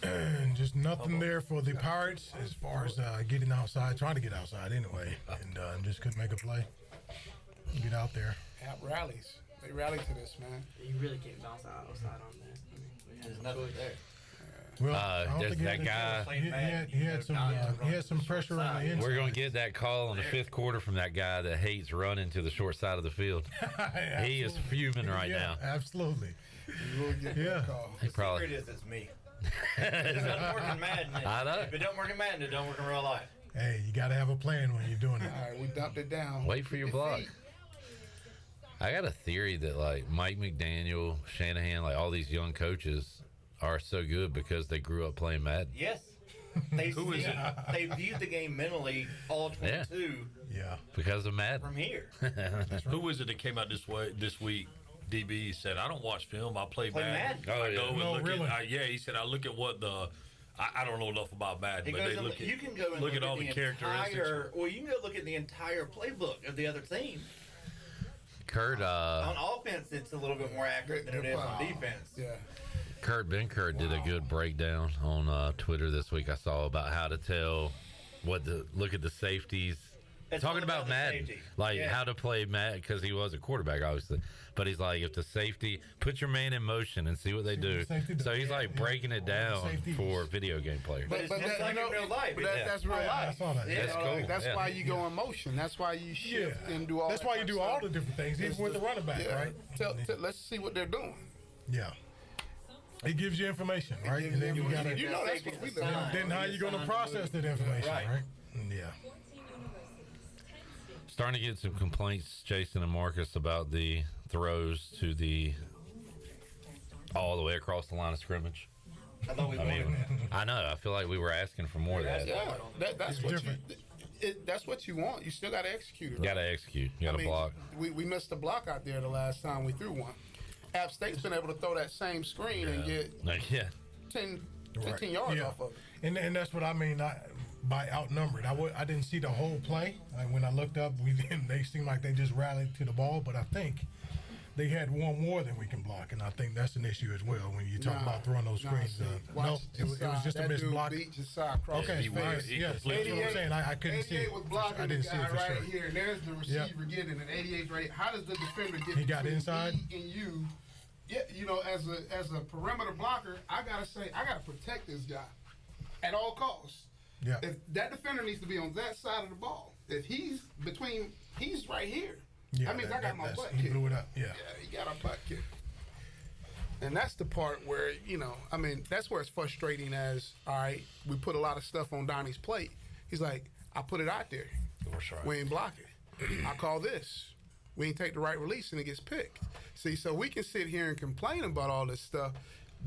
And just nothing there for the Pirates as far as getting outside, trying to get outside anyway, and just couldn't make a play. Get out there. app rallies. They rally to this, man. You really can't bounce outside on that. I mean, we have There's no nothing choice. there. Well, I don't just think he that had guy. he had some pressure on the inside. We're going to get that call in the fifth quarter from that guy that hates running to the short side of the field. He is fuming right Yeah, now. Absolutely. You will get Yeah. that call. He The probably. secret is it's me. It doesn't work in Madden. I know. If it don't work in Madden, it don't work in real life. Hey, you got to have a plan when you're doing it. All right, we dumped it down. Wait for your block. I got a theory that like Mike McDaniel, Shanahan, like all these young coaches are so good because they grew up playing Madden. Yes. They Who is see- it? They viewed the game mentally, all 22, Yeah. Because of Madden. from here. Who is it that came out this week? DB said, "I don't watch film. I play Play Madden. Madden? Oh, I yeah. go and No, look really? at. Yeah, he said I look at what the. I don't know enough about Madden, He but goes they and look at. you can go and look at all the characteristics. Well, you can go look at the entire playbook of the other team. Kurt On offense, it's a little bit more accurate than it is on defense. Yeah. Kurt Benkert did a good breakdown on Twitter this week. I saw about how to tell look at the safeties. It's Talking all about the Madden, safety. like Yeah. how to play Madden because he was a quarterback, obviously. But he's like, if the safety, put your man in motion and see what they See what do. the safety does. So he's like Yeah. breaking it down Safeties. for video game players. But it's just that, like you know, in real life. But that's real Yeah, I life. saw that. Yeah. That's cool. That's yeah. why you go in motion. That's why you shift and do all. That's that why you kind of do all stuff. the different things, even with the running back, Yeah. right? Let's see what they're doing. Yeah. It gives you information, right? And then you got to. You know that's what we live in. Then how you going to process that information, Right. right? Yeah. Starting to get some complaints, Jason and Marcus, about the throws to the all the way across the line of scrimmage. I thought we I wanted mean, I know. I feel like we were asking for more of that. Yeah, that's It's what different. that's what you want. You still got to execute it. Got to execute. You got to block. We missed a block out there the last time we threw one. App State's been able to throw that same screen and get Like, yeah. 10, Right. 15 yards Yeah. off of it. And that's what I mean by outnumbered. I didn't see the whole play. Like when I looked up, they seemed like they just rallied to the ball, but I think they had one more than we can block, and I think that's an issue as well when you talk about throwing those screens. see, No, watch it was just a that missed dude block. beat Josiah Crawford. Okay, he was. fine. He Yes, that's what I'm completely- saying. I couldn't see 88 it. was blocking I didn't the see guy it for right sure. here, and there's the Yep. receiver getting an 88 rate. How does the defender get He got between inside? me and you? Yeah, you know, as a perimeter blocker, I gotta protect this guy at all costs. Yeah. If that defender needs to be on that side of the ball, if he's right here. Yeah, that means I got my butt he kicked. blew it up. Yeah. Yeah, he got a butt kick. And that's the part where, that's where it's frustrating as, all right, we put a lot of stuff on Donnie's plate. He's like, I put it out there. That's right. We ain't block it. I call this. We ain't take the right release and it gets picked. See, so we can sit here and complain about all this stuff.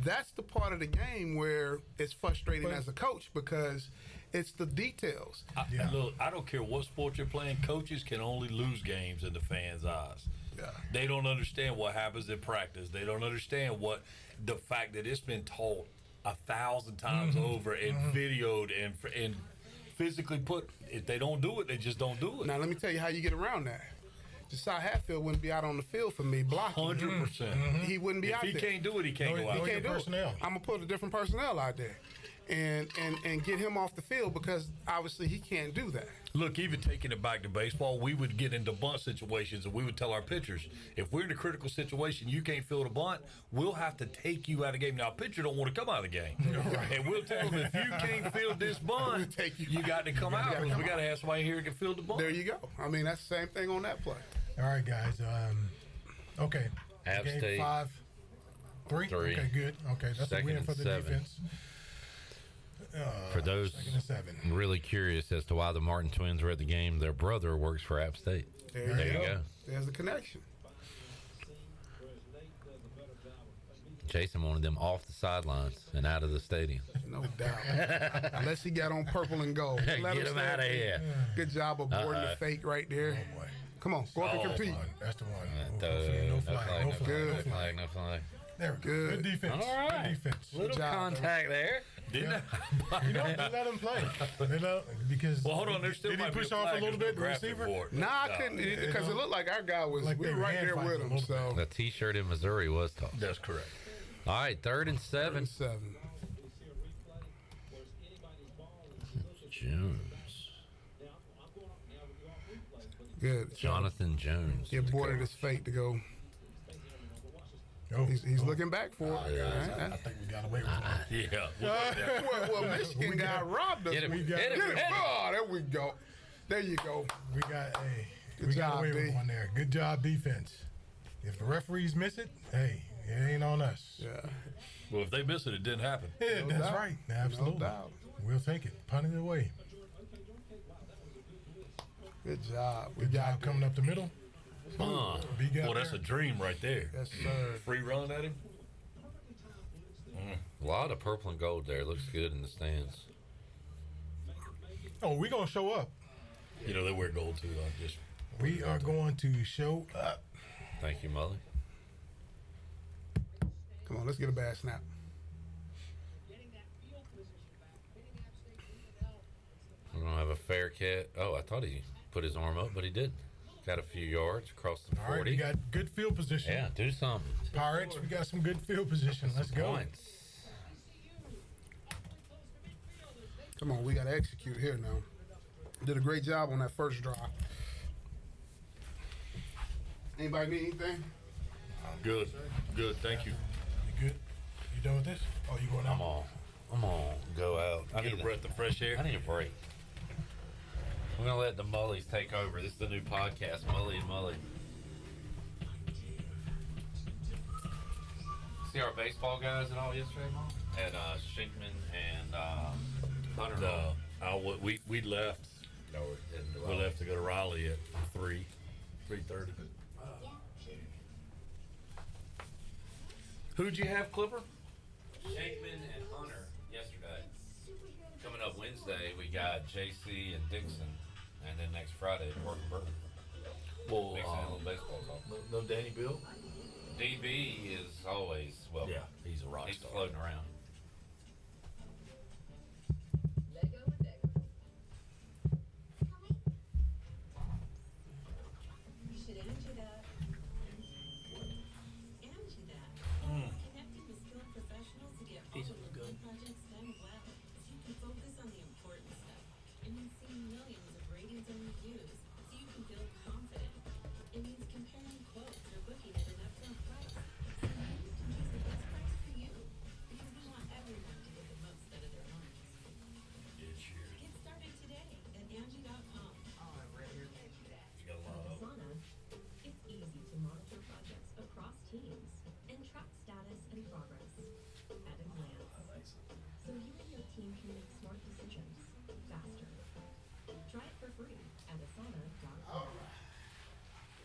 That's the part of the game where it's frustrating as a coach because it's the details. Look, I don't care what sport you're playing. Coaches can only lose games in the fans' eyes. Yeah. They don't understand what happens in practice. They don't understand the fact that it's been taught 1,000 times over and videoed and physically put. If they don't do it, they just don't do it. Now, let me tell you how you get around that. Josiah Hatfield wouldn't be out on the field for me blocking. 100%. He wouldn't be If out he there. can't do it, he can't No, go out. no, He can't do personnel. it. I'm gonna put a different personnel out there, and get him off the field because obviously he can't do that. Look, even taking it back to baseball, we would get into bunt situations and we would tell our pitchers, if we're in a critical situation, you can't field a bunt, we'll have to take you out of the game. Now, a pitcher don't want to come out of the game. And we'll tell them, if you can't field this bunt, We'll take you you got to come out gotta because come we got to have somebody here who can field the bunt. There you go. I mean, that's the same thing on that play. All right, guys. Okay. App Game State. 5-3. Three. Okay, good. Okay, that's Second a win and for the 7. defense. For those Second and 7. really curious as to why the Martin twins were at the game, their brother works for App State. There you go. There's a connection. Jason wanted them off the sidelines and out of the stadium. No doubt. Unless he got on purple and gold. Get Let him stay out of there. here. Good job aborting the fake right there. Oh, boy. Come on, go up and compete. That's the one. No No flag. flag, No no flag. flag, No no flag. flag, no flag. There we go. Good. Good defense. All right. Good defense. Little job, contact there. Didn't You know, they let him play. Because Well, hold on. There's still did he might be push a off a flag little that's bit, the grafted receiver? for it. Nah, I couldn't because it looked like our guy was. Like We they were were right hand there fighting with a him. little So The T-shirt in Missouri was tough. That's correct. All right, 3rd and 7. 7. Jones. Good. Jonathan Jones. He aborted his fate to go. Oh, He's looking back for it. I think we got away with it. Yeah. Well, Michigan got robbed us. Get him. We Hit him. Get him. Hit him. Oh, there we go. There you go. We got Good job, away with D. one there. Good job, defense. If the referees miss it, hey, it ain't on us. Yeah. Well, if they miss it, it didn't happen. Yeah, No that's doubt. right. Absolutely. No doubt. We'll take it. Punt it away. Good job. We Good got job coming up the middle. Big Well, out that's a there. dream right there. Yes, sir. Free run at him. A lot of purple and gold there. Looks good in the stands. Oh, we're going to show up. You know, they wear gold too. Just We are going to show up. Thank you, Mully. Come on, let's get a bad snap. We're going to have a fair catch. Oh, I thought he put his arm up, but he didn't. Got a few yards across the 40. All right, we got good field position. Yeah, do something. Pirates, we got some good field position. Let's go. Points. Come on, we got to execute here now. Did a great job on that first drive. Anybody need anything? good. Good. Thank you. You good? You done with this? Oh, you going out? I'm on. Go out. I Get a breath of fresh air. I need a break. We're gonna let the Mullies take over. This is the new podcast, Mully and Mully. See our baseball guys at all yesterday, Mom? At Shinkman and Hunter. No, we left. No, we didn't. We left to go to Raleigh at 3:30. Who'd you have, Clipper? Shankman and Hunter yesterday. Coming up Wednesday, we got JC and Dixon, and then next Friday, Morgan Burton. Well, Mixing in a little baseball talk. no Danny Bill. DB is always welcome. Yeah, he's a rock He's star. floating around. You should answer that. Answer that. Connecting with skilled professionals to get all of the projects done well, so you can focus on the important stuff. It means seeing millions of ratings and reviews, so you can feel confident. It means comparing quotes or booking at an upfront price, so you can choose the best price for you. Because we want everyone to get the most out of their homes. Get started today at Angie.com. Asana, it's easy to monitor projects across teams and track status and progress at a glance. So you and your team can make smart decisions faster. Try it for free at Asana.com.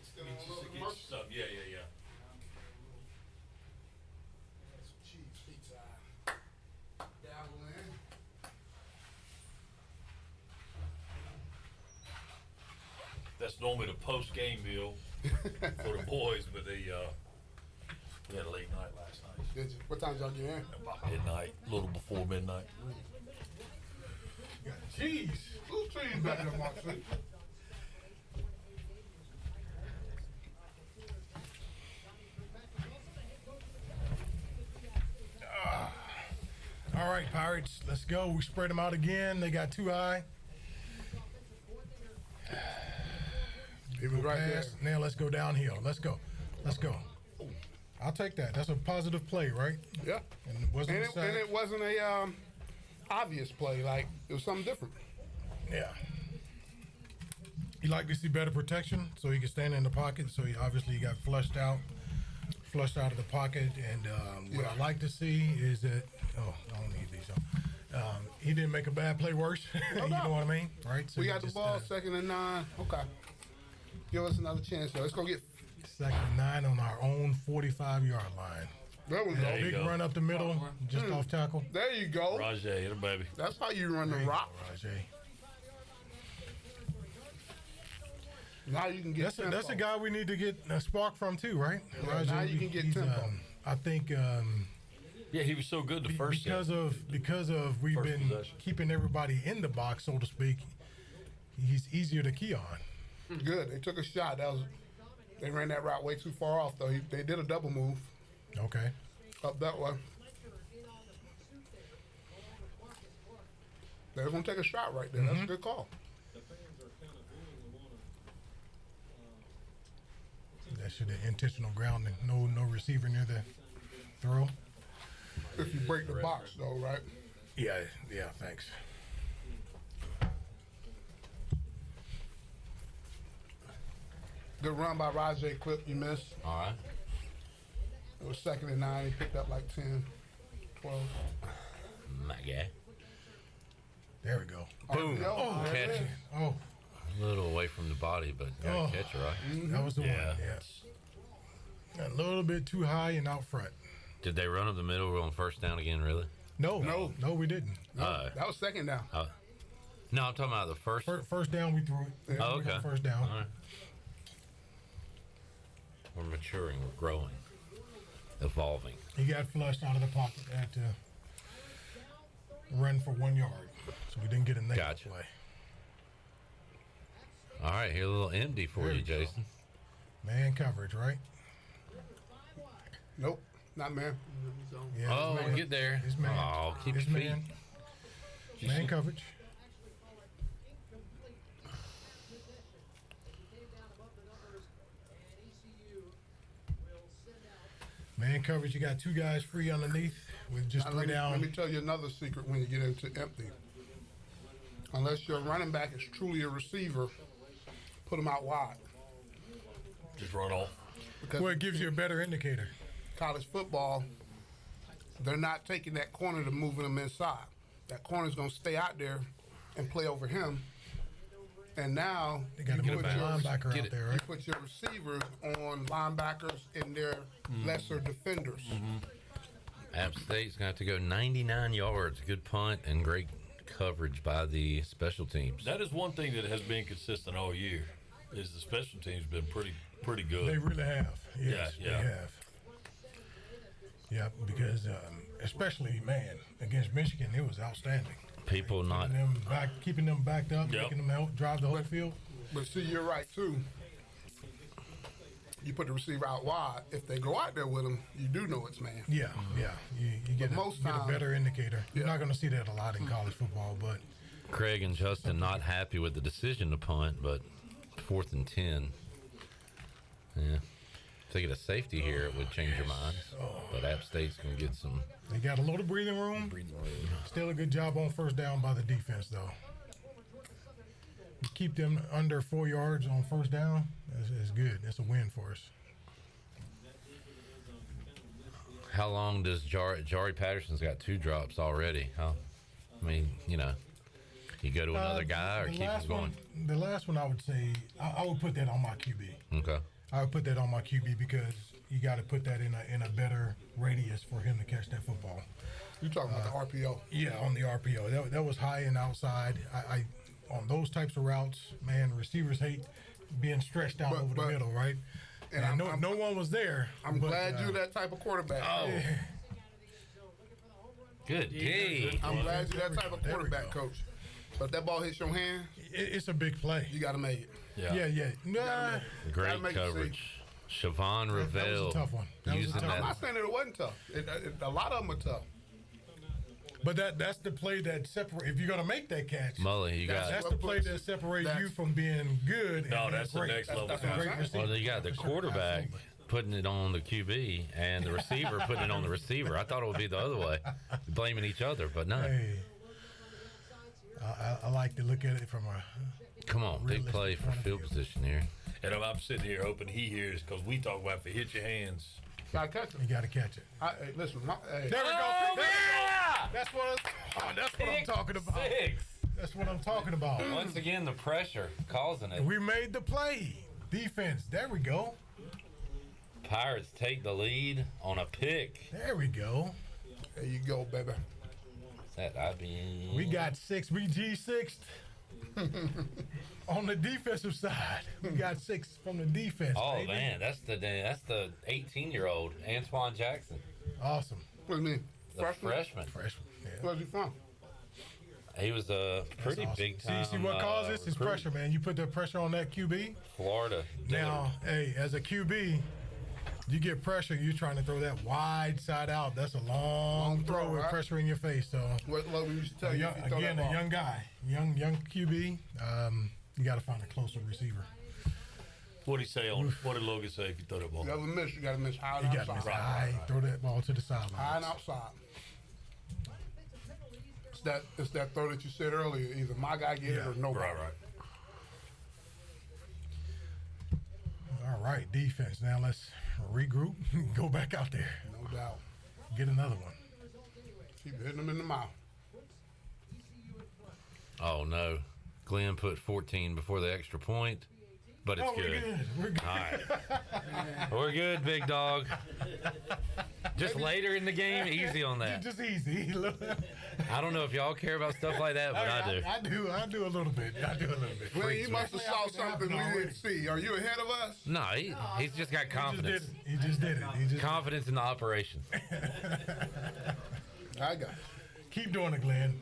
Still on a little commercial. Yeah. Some cheese pizza. Dabble in. That's normally the post-game meal for the boys, but they had a late night last night. Did you? What time did y'all get in? About midnight, a little before midnight. You got cheese. Who's cheese back there, Mark? All right, Pirates, let's go. We spread them out again. They got too high. He was right there. Pass. Now let's go downhill. Let's go. I'll take that. That's a positive play, right? Yeah. And it wasn't And a sack. it wasn't a obvious play. Like, it was something different. Yeah. He like to see better protection, so he could stand in the pocket. So he obviously got flushed out of the pocket. And what I like to see is that I don't need these. He didn't make a bad play worse. You know what I mean, right? So We he got the just, ball, 2nd and 9. Okay. Give us another chance, though. Let's go get. 2nd and 9 on our own 45-yard line. There we go. There you Big go. run up the middle, just off tackle. There you go. Rajay, hit him, baby. That's how you run the rock. Rajay. Now you can get That's tempo. a guy we need to get a spark from too, right? Yeah, now you can get he's, tempo. I think Yeah, he was so good the first because set. of we've First been possession. keeping everybody in the box, so to speak. He's easier to key on. Good. They took a shot. They ran that route way too far off, though. They did a double move. Okay. Up that way. They're going to take a shot right there. That's a good call. That should have intentional grounding. No receiver near the throw. If you break the box, though, right? Yeah, thanks. Good run by Rajay Clip. You missed. All right. It was 2nd and 9. He picked up like 10, 12. My guy. There we go. Boom. Oh, there it Catch. is. Oh, A little away from the body, but got to catch it right. that was the Yeah. one. Yeah. A little bit too high and out front. Did they run up the middle on first down again, really? No, we didn't. That was 2nd down. No, I'm talking about the first. First down, we threw it. Oh, We got okay. First down. All right. We're maturing. We're growing. Evolving. He got flushed out of the pocket. Had to run for 1 yard, so we didn't get a negative Gotcha. play. All right, here a little empty for There you, we go. Jason. Man coverage, right? Nope, not man. Yeah, Oh, his man. we'll get there. His man. Oh, keep His your feet. man. Man coverage. Man coverage. You got 2 guys free underneath with just Now, 3 down. let me tell you another secret when you get into empty. Unless your running back is truly a receiver, put him out wide. Just run off. Because Well, it gives you a better indicator. college football, they're not taking that corner to moving him inside. That corner's going to stay out there and play over him. And now They got to you move put the your- linebacker Get out it. there, you right? put your receivers on linebackers and their lesser defenders. App State's going to have to go 99 yards. Good punt and great coverage by the special teams. That is one thing that has been consistent all year. Is the special teams been pretty good. They really have. Yes, Yeah. they have. Yeah, because especially, man, against Michigan, it was outstanding. People not. Keeping them backed up, Yep. making them help drive the whole field. But see, you're right, too. You put the receiver out wide. If they go out there with him, you do know it's man. Yeah, yeah. You get, most get a times- better indicator. You're Yeah. not going to see that a lot in college football, but Craig and Justin not happy with the decision to punt, but 4th and 10. Yeah. If they get a safety here, it would change your mind. But App State's going to get some. they got a little breathing room. Still a good job on first down by the defense, though. Keep them under 4 yards on first down. It's good. It's a win for us. How long does Jari Patterson's got 2 drops already? I mean, you go to another guy or The keep him last going? one, the last one, I would say, I would put that on my QB. Okay. I would put that on my QB because you got to put that in a better radius for him to catch that football. You're talking about the RPO. Yeah, on the RPO, that was high and outside. I on those types of routes, man, receivers hate being stretched out over the middle, right? And And no one was there. I'm but, glad you're that type of quarterback. Oh. Good D. I'm glad you're that type of There we quarterback, go. coach. But if that ball hits your hand, It's a big play. you got to make it. Yeah. Nah, Great Gotta make it coverage. Siobhan that was Ravel a tough one. That was a using tough I'm that. not saying that it wasn't tough. A lot of them are tough. but that's the play that separates. If you're gonna make that catch, Mully, you got. that's the play that separates you from being good. No, and that's the great. next level. That's A what great I'm receiver. Well, you got the For sure. quarterback Absolutely. putting it on the QB and the receiver putting it on the receiver. I thought it would be the other way, blaming each other, but no. Hey, I like to look at it from a. Come on, big Realistic play for point of field view. position here. And I'm sitting here hoping he hears because we talk about if it hit your hands. Got to catch You him. got to catch it. Hey, listen. Hey, There we go. Oh, There we yeah! go. That's what I'm talking about. That's what I'm talking about. Once again, the pressure causing it. We made the play. Defense. There we go. Pirates take the lead on a pick. There we go. there you go, baby. That IB. We got 6. We G6'd. On the defensive side, we got 6 from the defense. Oh baby. man, that's the 18-year-old Antoine Jackson, Awesome. What do you mean? the freshman. Freshman. Yeah. Where's he from? He was a pretty Awesome. big time. See what causes this? It's recruit. pressure, man. You put the pressure on that QB. Florida. Now, hey, as a QB, You get pressure, you're trying to throw that wide side out. That's a long throw with right? pressure in your face. So, What we used to tell you, if you throw again, that a ball. young guy, young QB, you got to find a closer receiver. What did he say on? What did Logan say if you throw that ball? You gotta miss. You gotta miss high and You got to miss outside. high, throw that ball to the sideline. High and outside. It's that throw that you said earlier. Either my guy get it or nobody. Right. All right, defense. Now let's regroup, go back out there, No doubt. get another one. Keep hitting them in the mouth. Oh no, Glenn put 14 before the extra point, but it's Oh, we're good. good. We're good. All right, we're good, big dog. Just later in the game, easy on that. Just easy. I don't know if y'all care about stuff like that, but I do. I do a little bit. Well, you must have saw Freaks, man. something we Already. didn't see. Are you ahead of us? No, he's just got confidence. He just did it. Confidence in the operation. I got it. Keep doing it, Glenn.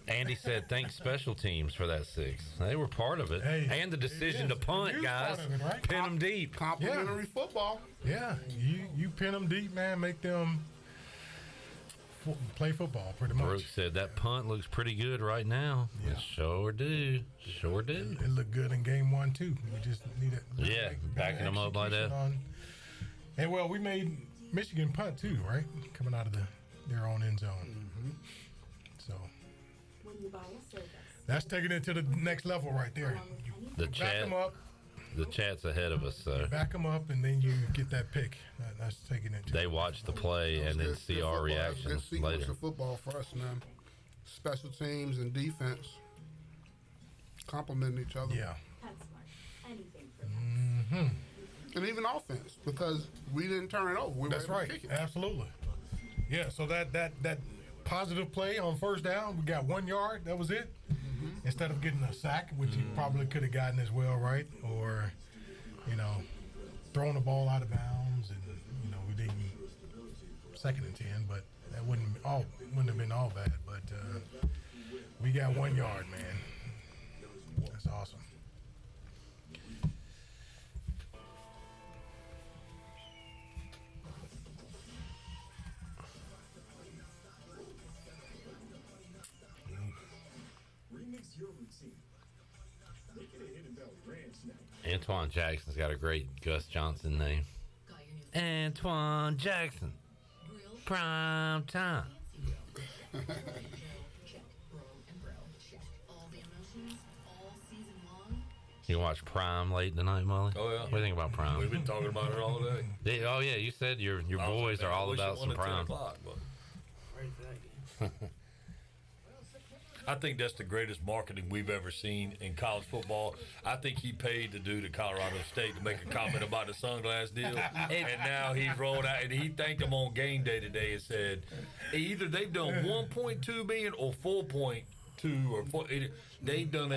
Andy said, thanks special teams for that 6. They were part of it. Hey, and the decision to yes, punt, you was guys. part of it, right? Pin them deep. Complimentary football. Yeah, you pin them deep, man. Make them play football pretty much. Brooks said, that punt looks pretty good right now. Yeah. It sure do. Sure do. It looked good in game 1 too. We just need it. Yeah, backing them up like that. And well, we made Michigan punt too, right? Coming out of their own end zone. Mm-hmm. So When you buy a service, that's taking it to the next level right there. You The back chat, them up, the chat's ahead of us, so back them up, and then you get that pick. That's taking it to they watch the play and then Good- see good our football. That's a reactions good sequence later. of football for us, man. Special teams and defense complement each other. Yeah. PetSmart, anything for pets. And even offense, because we didn't turn it over. We were That's able to right. kick it. Absolutely. Yeah. So that positive play on first down, we got 1 yard. That was it. Instead of getting a sack, which he probably could have gotten as well, right? Or, throwing the ball out of bounds, and we didn't 2nd and 10, but that wouldn't have been all bad. But we got 1 yard, man. That's awesome. Antoine Jackson's got a great Gus Johnson name. Antoine Jackson. Prime time. You watch Prime late tonight, Molly? Oh, yeah. What do you think about Prime? We've been talking about it all day. Oh yeah, you said your I was boys like, are man, I all wish it about some wasn't at 10 Prime. o'clock, but Ready for that game. I think that's the greatest marketing we've ever seen in college football. I think he paid the dude at Colorado State to make a comment about the sunglass deal, and now he's rolled out and he thanked them on game day today and said either they've done 1.2 million or 4.2 or 4. They've done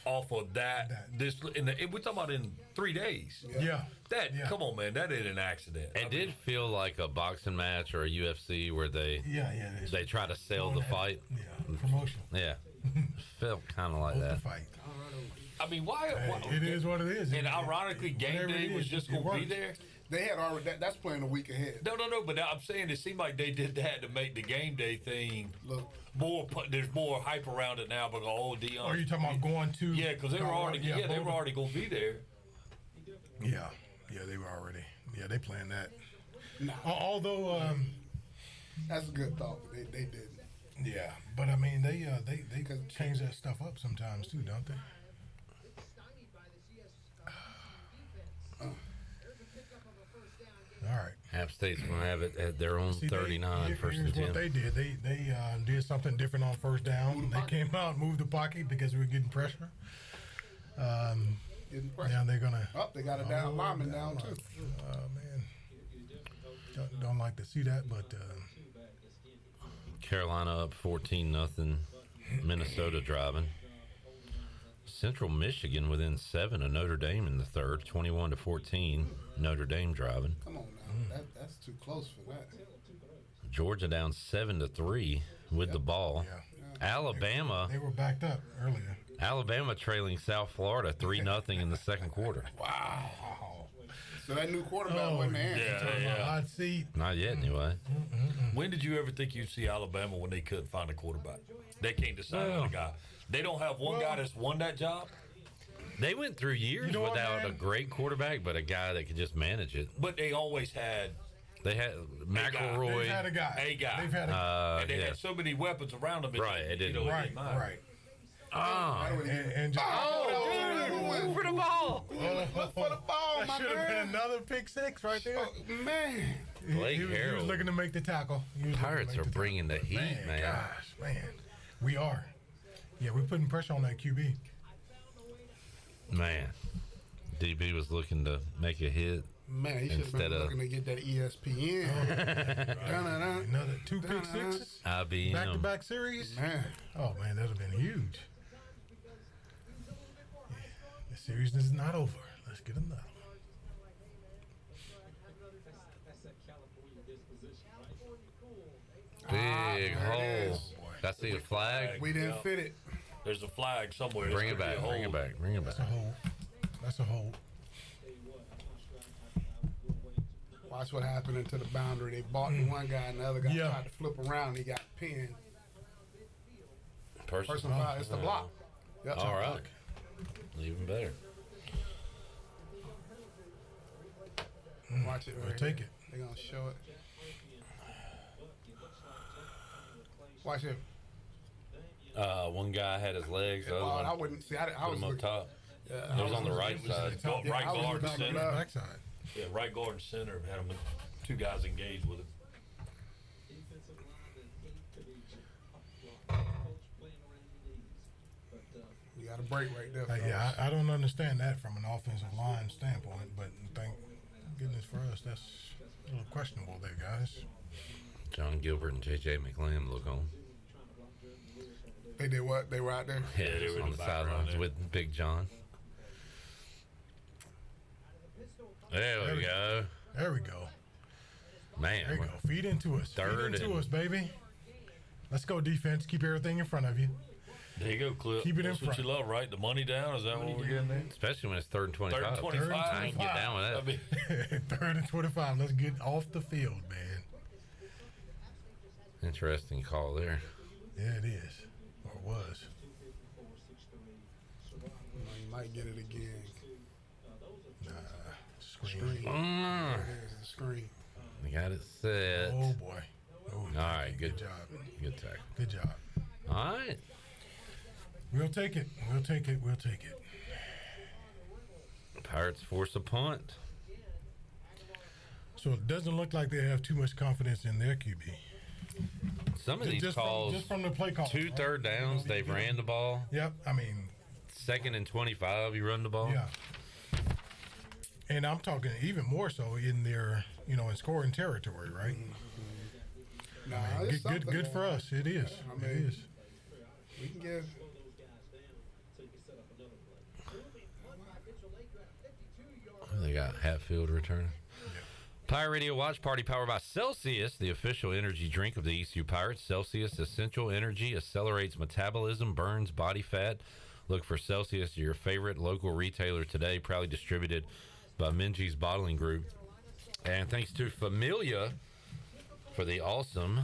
off of that. This and we're talking about in 3 days. Yeah. Come on, man, that ain't an accident. It did feel like a boxing match or a UFC where they try to sell the fight. Yeah, promotional. Yeah, felt kind of like The that. fight. I mean, why? It is what it is. And ironically, game whatever day it was is, just it going to be works. there. They had already. That's playing a week ahead. No, but I'm saying it seemed like they did that to make the game day thing Look, more. There's more hype around it now because Dion. Are you talking about going to? Yeah, because they were already. Yeah, they were Boulder. already going to be there. Yeah, they were already. Yeah, they planned that. nah, Although, that's a good thought. But they didn't. yeah, but I mean, they change that stuff up sometimes too, don't they? Stymied by the CS defense. There's a pickup of a first down. All right. App State's going to have it at their own See, 39 first and here's 10. what they did. They did something different on first down. They came out, moved the pocket because we were getting pressure. Getting pressure. Now they're gonna. Oh, they got a down lineman down too. Man, don't like to see that, but Carolina up 14-0. Minnesota driving. Central Michigan within 7 of Notre Dame in the third, 21-14. Notre Dame driving. Come on now, that's too close for that. Georgia down 7-3 with the ball. Alabama they were backed up earlier. Alabama trailing South Florida 3-0 in the second quarter. Wow. So that new quarterback wasn't the answer. Yeah. Hot seat. Not yet, anyway. When did you ever think you'd see Alabama when they couldn't find a quarterback? They can't decide on a guy. They don't have one guy that's won that job. They went through years You know what, without man? a great quarterback, but a guy that could just manage it. But they always had They had McElroy. They've had a guy. a guy. They've had a and they yeah. had so many weapons around them. Right, it didn't- right, matter. right. Ah, And just, move for the ball. Look for the ball, that my should have man. been another pick six right there. Man. Blake he was Harrell. looking to make the tackle. He was looking to Pirates make are the tackle. bringing the heat, man. Gosh, man. We are. Yeah, we're putting pressure on that QB. Man, DB was looking to make a hit. Man, he should have Instead been of- looking to get that ESPN. Dun-dun-dun. Another 2 pick sixes. IBM. Back-to-back series. Man. Oh, man, that would have been huge. Yeah, the series is not over. Let's get another one. Big there it hole. is. Did I see a flag? We didn't fit it. There's a flag somewhere. Bring There's it gonna back. be a Bring it hole. back. Bring it back. That's a hole. That's a hole. Watch what happened into the boundary. They bought the one guy and the other guy Yeah. tried to flip around. And he got pinned. Personal Personal foul. It's the block. Yep. All right. Even better. Watch it. We'll Right take here. it. They're going to show it. Watch it. One guy had his legs. The other Well, I one wouldn't see. I put was him up looking. top. Yeah, It was on the right side. Go, right I was guard and looking center. up. Backside. Yeah, right guard and center had them. Two guys engaged with him. You got a break right there. Yeah, fellas. I don't understand that from an offensive line standpoint, but thank goodness for us, that's a little questionable there, guys. John Gilbert and J.J. McLean look on. They did what? They were out there? Yeah, they were in on the the background sidelines there. with Big John. There we go. There we go. Man, There you go. Feed into us. Third Feed into and- us, baby. Let's go defense. Keep everything in front of you. There you go, Clip. Keep it in That's what front. you love, right? The money down. Is that what we're getting there? especially when it's 3rd and 25. 3rd and 25. I ain't get down with that. I mean, 3rd and 25. Let's get off the field, man. Interesting call there. Yeah, it is. Or it was. You might get it again. Nah. Screen. Screen. Mm, There it is, the screen. we got it set. Oh, boy. Oh, All right, good job. Good tackle. Good job. All right. We'll take it. We'll take it. We'll take it. Pirates force a punt. So it doesn't look like they have too much confidence in their QB. Some of these calls, just from the play call. 2 third downs, they've ran the ball. Yep. I mean, 2nd and 25, you run the ball. yeah. And I'm talking even more so in their, in scoring territory, right? Nah, I mean, it's good something for going us. It is. I It mean- is. We can give. They got Hatfield returning. Pirate Radio Watch Party powered by Celsius, the official energy drink of the ECU Pirates. Celsius Essential Energy accelerates metabolism, burns body fat. Look for Celsius, your favorite local retailer today, proudly distributed by Minji's Bottling Group. And thanks to Familia for the awesome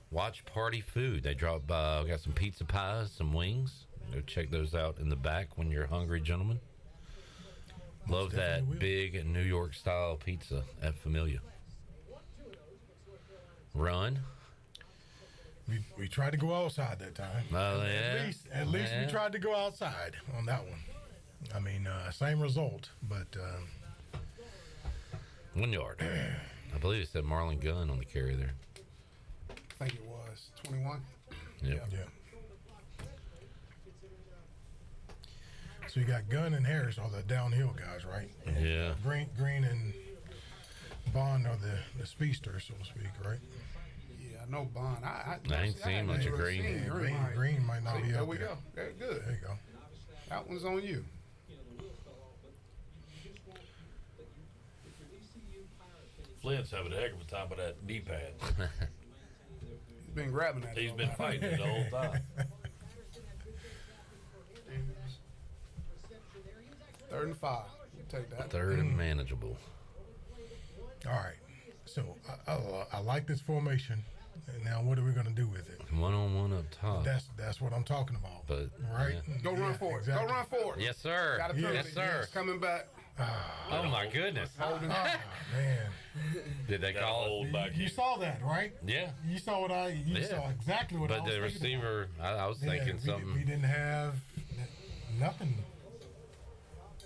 Watch Party food. They got some pizza pies, some wings. Go check those out in the back when you're hungry, gentlemen. Love that definitely will. big New York style pizza at Familia. Run. We tried to go outside that time. Oh, yeah. At least Yeah. we tried to go outside on that one. I mean, same result, but 1 yard. I believe it said Marlon Gunn on the carry there. I think it was 21. Yep. yeah. So you got Gunn and Harris are the downhill guys, right? Yeah. Green and Bond are the speedsters, so to speak, right? Yeah, I know Bond. I ain't seen much of Green. Green might not be There up we there. go. Very good. There you go. That one's on you. Flint's having a heck of a time with that knee pad. He's been grabbing that. He's all been night. fighting it the whole time. 3rd and 5. take that. Third and manageable. All right. So I like this formation. And now what are we going to do with it? 1-on-1 up top. That's what I'm talking about. But right. yeah. Go run for it. Exactly. Go run for it. Yes, sir. Got a Yes, penalty. sir. Coming back. Oh my goodness. Holding. Oh, man. Did they call it? Hold back You in. saw that, right? Yeah. You saw what you Yeah. saw exactly what I But was the thinking receiver, I was about. thinking we something. We didn't have nothing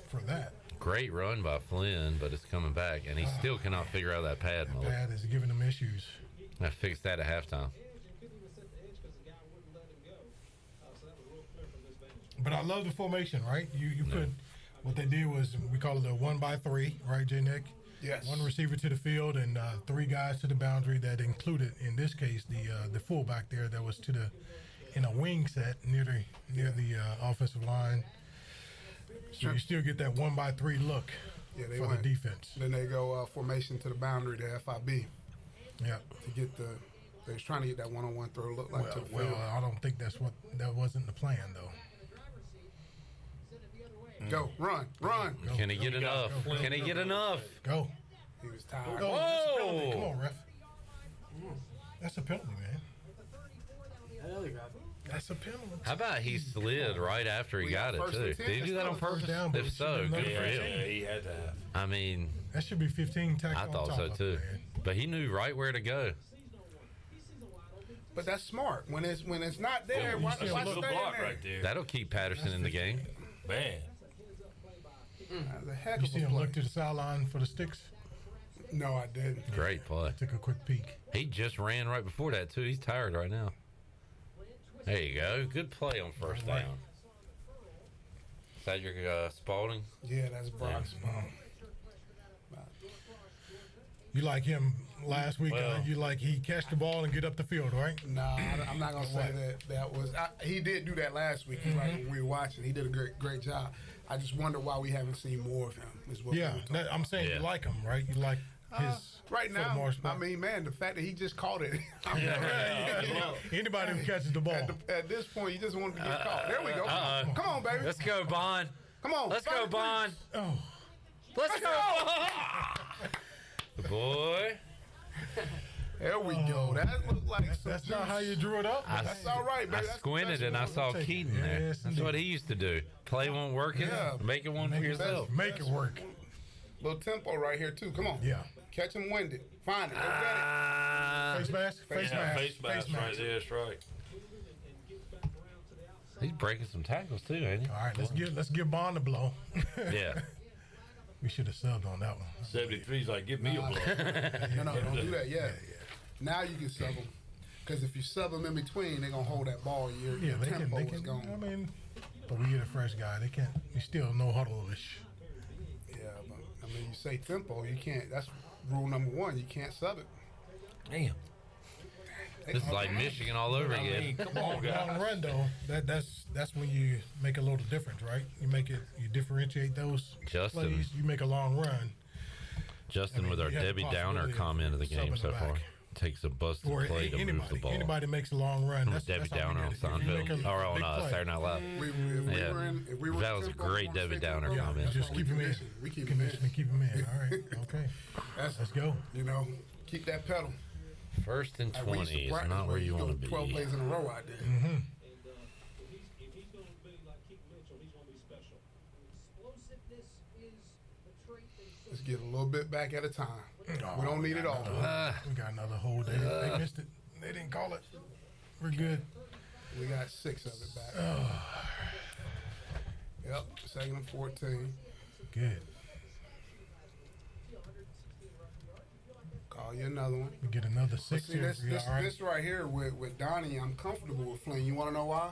for that. Great run by Flynn, but it's coming back, and he still cannot figure out that pad mode. Pad is giving them issues. I fixed that at halftime. But I love the formation, right? You put what they did was we call it a 1-by-3, right, J Nick? Yes. One receiver to the field and 3 guys to the boundary. That included, in this case, the fullback there that was in a wing set near the offensive line. So you still get that 1-by-3 look They for went. the defense. Then they go formation to the boundary, the FIB, Yeah. to get the. They was trying to get that one-on-one throw look like to the Well, field. I don't think that wasn't the plan though. Go, run. Can he get enough? Can he get enough? Go. He was tired. Oh, that's a penalty. Whoa. Come on, ref. That's a penalty, man. That's a penalty. How about he slid right after he We got got it, first too? and 10. Did he do that on That's not a purpose? first down, but If it so, should've good been for another him. Yeah, he had to have. I mean, That should be 15 tacked I on thought top so, of it, too. man. But he knew right where to go. But that's smart. When it's not there, why That's a stay good in block there? right there. That'll keep Patterson in the game. Man. That's a heck You of see a him play. look to the sideline for the sticks? No, I didn't. Great play. Took a quick peek. He just ran right before that, too. He's tired right now. There you go. Good play on first down. Cedric Spalding. Yeah, that's Brock's ball. You like him last week? Well- You like he catch the ball and get up the field, right? Nah, I'm not gonna say that was. He did do that last week. Right when we were watching, he did a great job. I just wonder why we haven't seen more of him. Is what Yeah, we were talking I'm saying Yeah. you like him, right? You like his right for the now. most I part. mean, man, the fact that he just caught it. Anybody who catches the ball. At this point, you just want him to get caught. There we go. Uh-oh. Come on, baby. Let's go, Bond. Come on. Let's go, Find the Bond. Oh, Let's go. The boy. There we go. That looked like some that's not juice. how you drew it up. but That's all right, baby. I That's squinted and I saw Take it. Keaton there. Yes, That's what he used to do. Play won't work it. Yeah. Make it one for yourself. Make it work. little tempo right here too. Come on. Yeah. Catch him winded. Find it. Go get Face mask. Face Yeah, mask. face mask right there. That's right. He's breaking some tackles too, ain't he? All right, let's give Bond a blow. Yeah. We should have subbed on that one. 73's like, give me a blow. it. No, don't do that yet. Now you can sub them. Because if you sub them in between, they're going to hold that ball. Your Yeah, they tempo can. is gone. I mean, but we get a fresh guy. They can't. We still no huddle-ish. Yeah, but I mean, you say tempo, you can't. That's rule number one. You can't sub it. Damn. This is like Michigan all over I again. mean, come on, Long guys. run though, that's when you make a little difference, right? You differentiate those Justin. plays. You make a long run, Justin I mean, with our you have the Debbie Downer possibility of comment of the game subbing so the far. back. Takes a busted or play to move the ball. anybody makes a long run. I'm That's with Debbie that's how we Downer on get it. If you make Seinfeld. a Or on big play, Saturday Night Live. If we Yeah. were in, if we were That was a tempo, great we Debbie stick Downer with- comment. that's just what keep we him in. condition. We keep him Condition in. to keep him in. All right, okay, That's, let's go. you know, keep that pedal. First and Like, we used 20 to is practice not where you go want to 12 be. plays in a row out there. Mm-hmm. Explosiveness is the trait that Let's get a little bit back at a time. We don't need it all. We got another hold. They missed it. They didn't call it. We're good. We got 6 of it back. Yep, 2nd and 14. Good. Call you another one. We get another 6 See, here. this, We this, all right? this right here with Donnie, I'm comfortable with Flynn. You want to know why?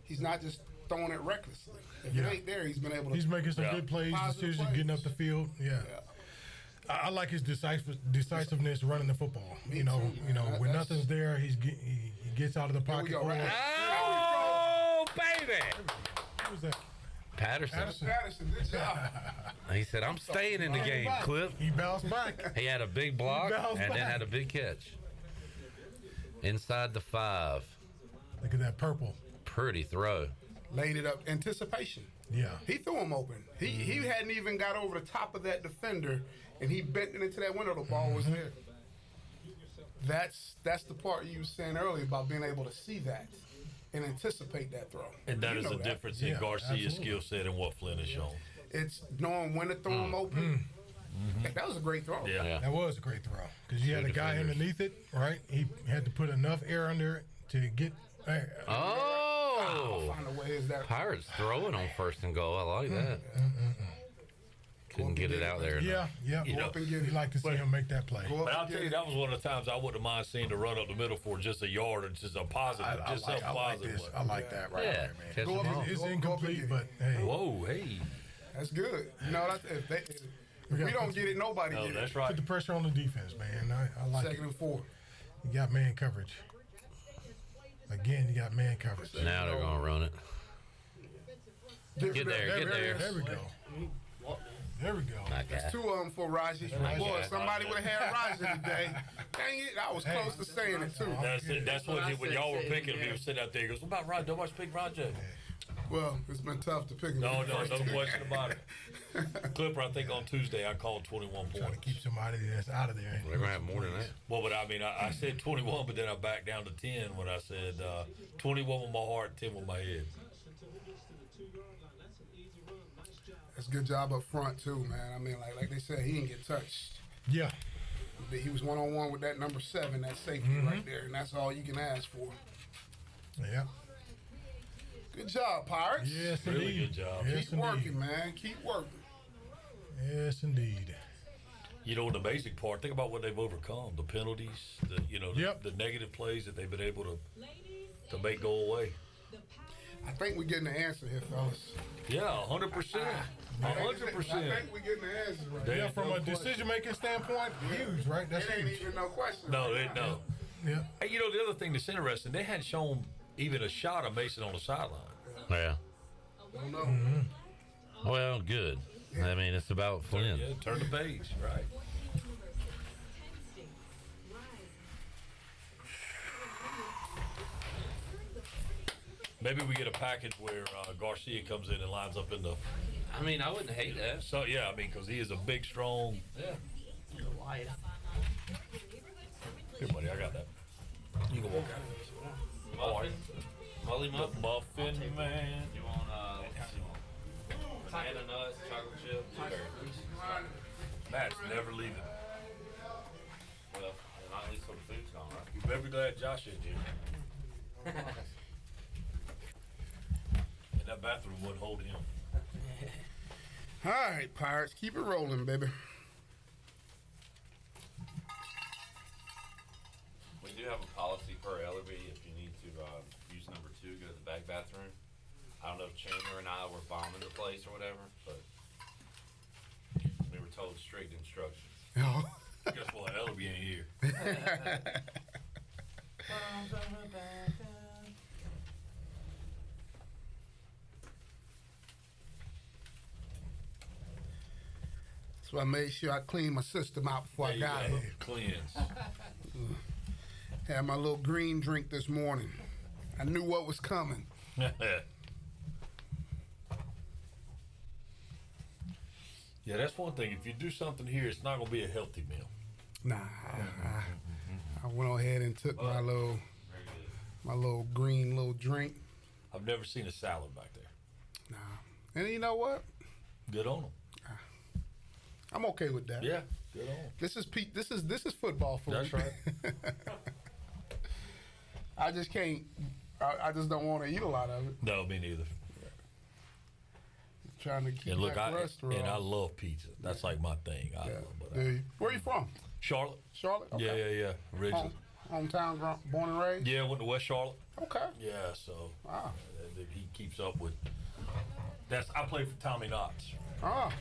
He's not just throwing it recklessly. If Yeah. it ain't there, he's been able to. He's making some Yeah. good plays, Positive decisions, plays. getting up the field. Yeah. I like his decisiveness running the football. Me you know, too, man. when That's- nothing's there, he gets out of the Here we pocket. go. Or- Right. Oh, baby! Who was that? Patterson. Patterson, good job. He said, I'm staying in the game, Back. Clip. He bounced back. He had a big block bounced and then back. had a big catch. Inside the 5. Look at that purple. Pretty throw. Laid it up. Anticipation. Yeah. He threw him open. He hadn't even got over the top of that defender, and he bent it into that window. The ball was there. That's the part you were saying earlier about being able to see that and anticipate that throw. And that You is know the that. difference in Yeah, Garcia's absolutely. skill set and what Flynn has shown. It's knowing when to throw him open. That was a great throw. Yeah. Yeah. That was a great throw because you had a guy defenders. underneath it, right? He had to put enough air under it to get. Oh, Find a way is that. Pirates throwing on 1st and goal. I like that. Couldn't get it out there. Yeah, yeah. You know, up and get You it. like to see him make that play. Go up But I'll and tell get you, it. that was one of the times I wouldn't mind seeing the run up the middle for just a yard or just a positive, just something I like positive. this. I like that right Yeah. there, man. Catch Go them up all. and- It's Go up incomplete, and but get hey, Whoa, hey. That's good. You know, if we don't get it, nobody No, get that's it. right. put the pressure on the defense, man. I like it. 2nd and 4. You got man coverage. Again, you got man coverage. Now they're gonna run it. Get there, get there. There we go. There we go. My God. 2 of them for Raji. Boy, somebody would have had Raji today. Dang it, I was close to saying it too. That's what when y'all were picking him, he was sitting out there. He goes, "What about Rod? Nobody's picked Roger." Well, it's been tough to pick him. No, in the no, first no two. question about it. Clipper, I think on Tuesday I called 21 Trying to points. keep somebody that's out of there. They're gonna have more than that. Well, but I mean, I said 21, but then I backed down to 10 when I said 21 with my heart, 10 with my head. That's a good job up front too, man. I mean, like they said, he didn't get touched. Yeah. But he was 1-on-1 with that number 7, that safety right there, and that's all you can ask for. Yeah. Good job, Pirates. Yes, Really indeed. good job. Yes, Keep indeed. working, man. Keep working. Yes, indeed. You know, the basic part, think about what they've overcome. The penalties, the negative plays that they've been able to make go away. I think we're getting the answer here, fellas. Yeah, 100%. I 100%. think we're getting the answer right They- now. Yeah, from a decision-making standpoint, huge, right? That's It ain't huge. even no question. No, right now. no. Yeah. Hey, you know, the other thing that's interesting, they hadn't shown even a shot of Mason on the sideline. Yeah. Don't know. Well, good. I mean, it's about Flynn. Yeah, turn the page, right? Maybe we get a package where Garcia comes in and lines up in the. I mean, I wouldn't hate that. So yeah, I mean, because he is a big, strong. Yeah. Here, buddy, I got that. You can walk out. Muffin? Molly The muffin? muffin man. You want banana nuts, chocolate chip, blueberry? Matt's never leaving. Well, not at least till the food's gone, right? You better be glad Josh is here. And that bathroom wouldn't hold him. All right, Pirates, keep it rolling, baby. We do have a policy per Ellerby. If you need to use number 2, go to the back bathroom. I don't know if Chandler and I were bombing the place or whatever, but we were told strict instructions. Guess what? Ellerby ain't here. So I made sure I cleaned my system out before I got There you here. go. Cleanse. Had my little green drink this morning. I knew what was coming. Yeah, that's one thing. If you do something here, it's not gonna be a healthy meal. Nah, I went ahead and took my little green little drink. I've never seen a salad back there. Nah, and you know what? Good on them. I'm okay with that. Yeah, good on 'em. This is football food. That's right. I just can't. I just don't want to eat a lot of it. No, me neither. Trying to keep And look, that I cholesterol. love pizza. That's like my thing. I love it. Do you? Where you from? Charlotte. Charlotte. Okay. Yeah. Originally. Hometown, born and raised. Yeah, went to West Charlotte. Okay. Yeah, so Wow. he keeps up with. I played for Tommy Knotts. Ah,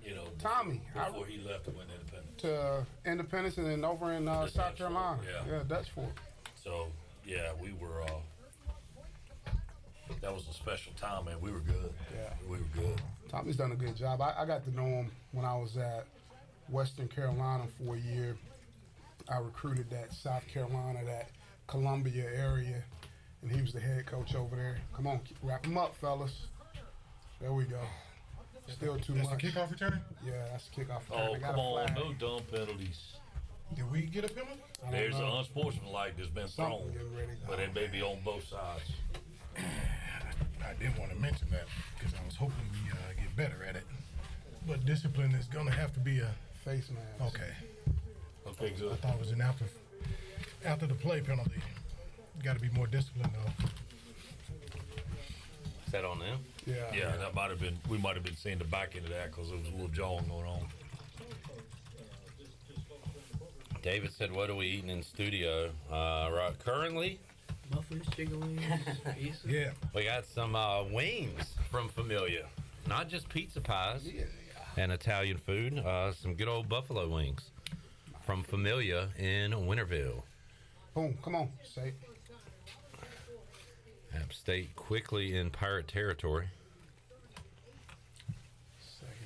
You know, Tommy. before he left and went independent. To Independence and then over in South Dutch Carolina. Fork, Yeah, Dutch Fork. So yeah, we were. That was a special time, man. We were good. Yeah. We were good. Tommy's done a good job. I got to know him when I was at Western Carolina for a year. I recruited that South Carolina, that Columbia area, and he was the head coach over there. Come on, wrap him up, fellas. There we go. Still too That's much. the kickoff return? Yeah, that's the kickoff. Oh, They got come a on. flag. No dumb penalties. Did we get a penalty? I don't There's an know. unsportsmanlike that's been Something thrown, getting ready. but it may be on both sides. I did want to mention that because I was hoping we get better at it. But discipline is going to have to be a Face mask. okay. Okay, I good. thought it was an after the play penalty. Got to be more disciplined though. Is that on them? Yeah. Yeah, that might have been. We might have been seeing the back end of that because there was a little jawing going on. David said, "What are we eating in studio?" Right, currently Muffins, chicken wings, pizza. Yeah. we got some wings from Familia, not just pizza pies and Italian food. Some good old buffalo wings from Familia in Winterville. Boom. Come on. Safe. App State quickly in Pirate territory,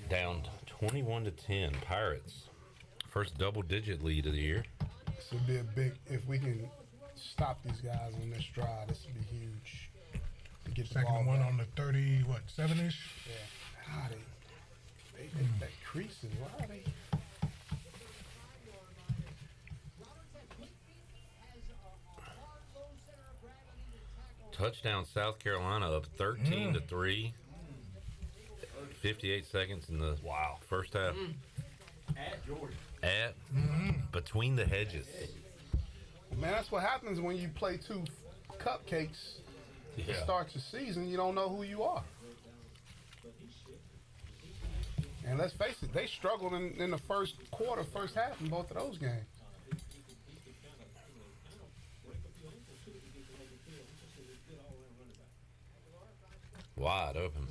down 21-10. Pirates, first double-digit lead of the year. This would be a big. If we can stop these guys on this drive, this would be huge. To get the ball Second one back. on the 7-ish. Yeah. God, they that creases. Why are they? Touchdown South Carolina up 13-3. 58 seconds in the first half. At Georgia. At between the hedges. Man, that's what happens when you play two cupcakes to Yeah. start your season. You don't know who you are. And let's face it, they struggled in the first quarter, first half in both of those games. Wide open.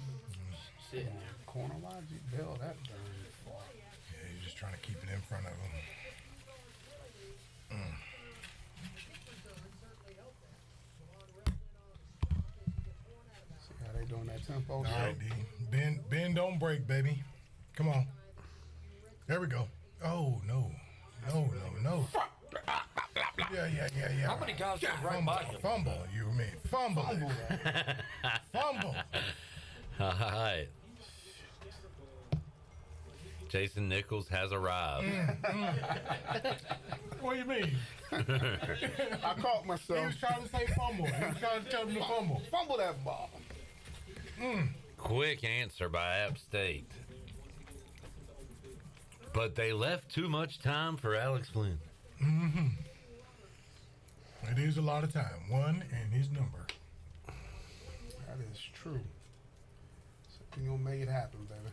Sitting there. Corner, why'd you bail that darn far? Yeah, you're just trying to keep it in front of them. See how they doing that tempo? All right, D. Bend, don't break, baby. Come on. There we go. Oh, no. No. Yeah. How many guys got right by him? Fumble, you mean. Fumble. Fumble. All right. Jason Nichols has arrived. What do you mean? I caught He myself. was trying to say fumble. He was trying to tell him to fumble. Fumble that ball. Quick answer by App State. But they left too much time for Alex Flynn. It is a lot of time. 1 and his number. That is true. So we gonna make it happen, baby.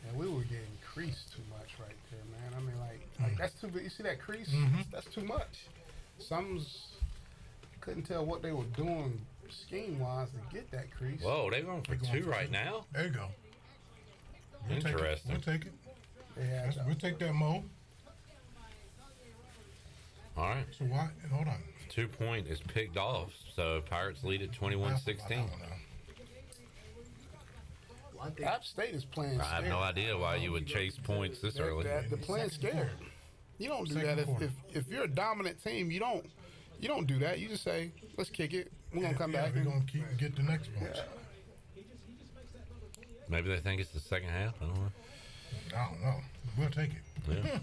Yeah, we were getting creased too much right there, man. I mean, like that's too big. You see that crease? That's too much. Something's couldn't tell what they were doing scheme wise to get that crease. Whoa, they're going for They're going two for right two. now? There you go. We'll take it. Interesting. We'll take it. They had We'll take that, Mo. All right. So why? Hold on. 2 point is picked off, so Pirates lead at I 21-16. don't know. Well, I think App State is playing. I have scared. no idea why you would chase points this early. They're playing scared. You don't do Second that quarter. if you're a dominant team. You don't do that. You just say, let's kick it. We're gonna come back. We're And, gonna get the next one. Maybe they think it's the second half. I don't know. I don't know. We'll take it. Yeah.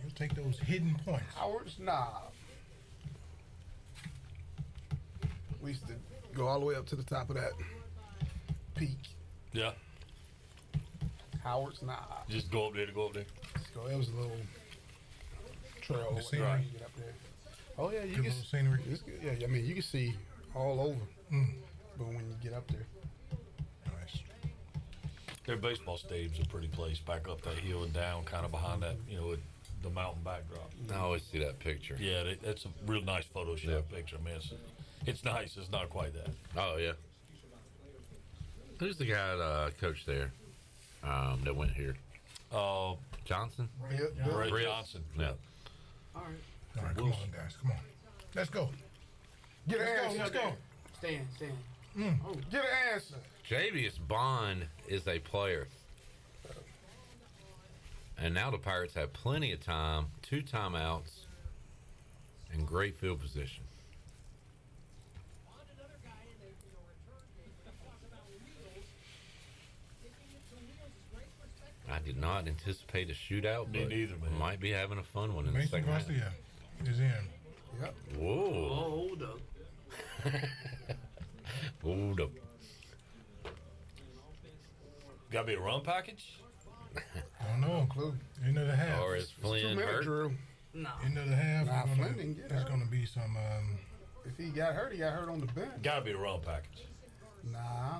We'll take those hidden points. Howard's Knob. We used to go all the way up to the top of that peak. Yeah. Howard's Knob. Just go up there to go up there. So it was a little trail. The scenery. Right. Get up there. Oh yeah, you Good can. little scenery. It's good. Yeah, I mean you can see all over. But when you get up there, Nice. Their baseball stadium's a pretty place, back up that hill and down, kind of behind that, the mountain backdrop. I always see that picture. Yeah, that's a real nice Photoshop picture, man. It's nice. It's not quite that. Oh, yeah. Who's the guy that coached there that went here? Johnson? Ray Britt. Johnson. Yeah. all right. All right, come on, guys. Come on. Let's go. get an answer. Let's go. Stand. Get an answer. Javius Bond is a player. And now the Pirates have plenty of time, 2 timeouts, and great field position. I did not anticipate a shootout, Me but neither, man. might be having a fun one in the Mason second half. Garcia is in. Yep. Whoa. Hold up. Hold up. Got to be a run package? I don't know. Clue. End of the half. Or is It's Flynn 2 minute hurt? drill. No. End of the half. Nah, Flynn didn't get there's hurt. going to be some. If he got hurt on the bench. Got to be a run package. Nah,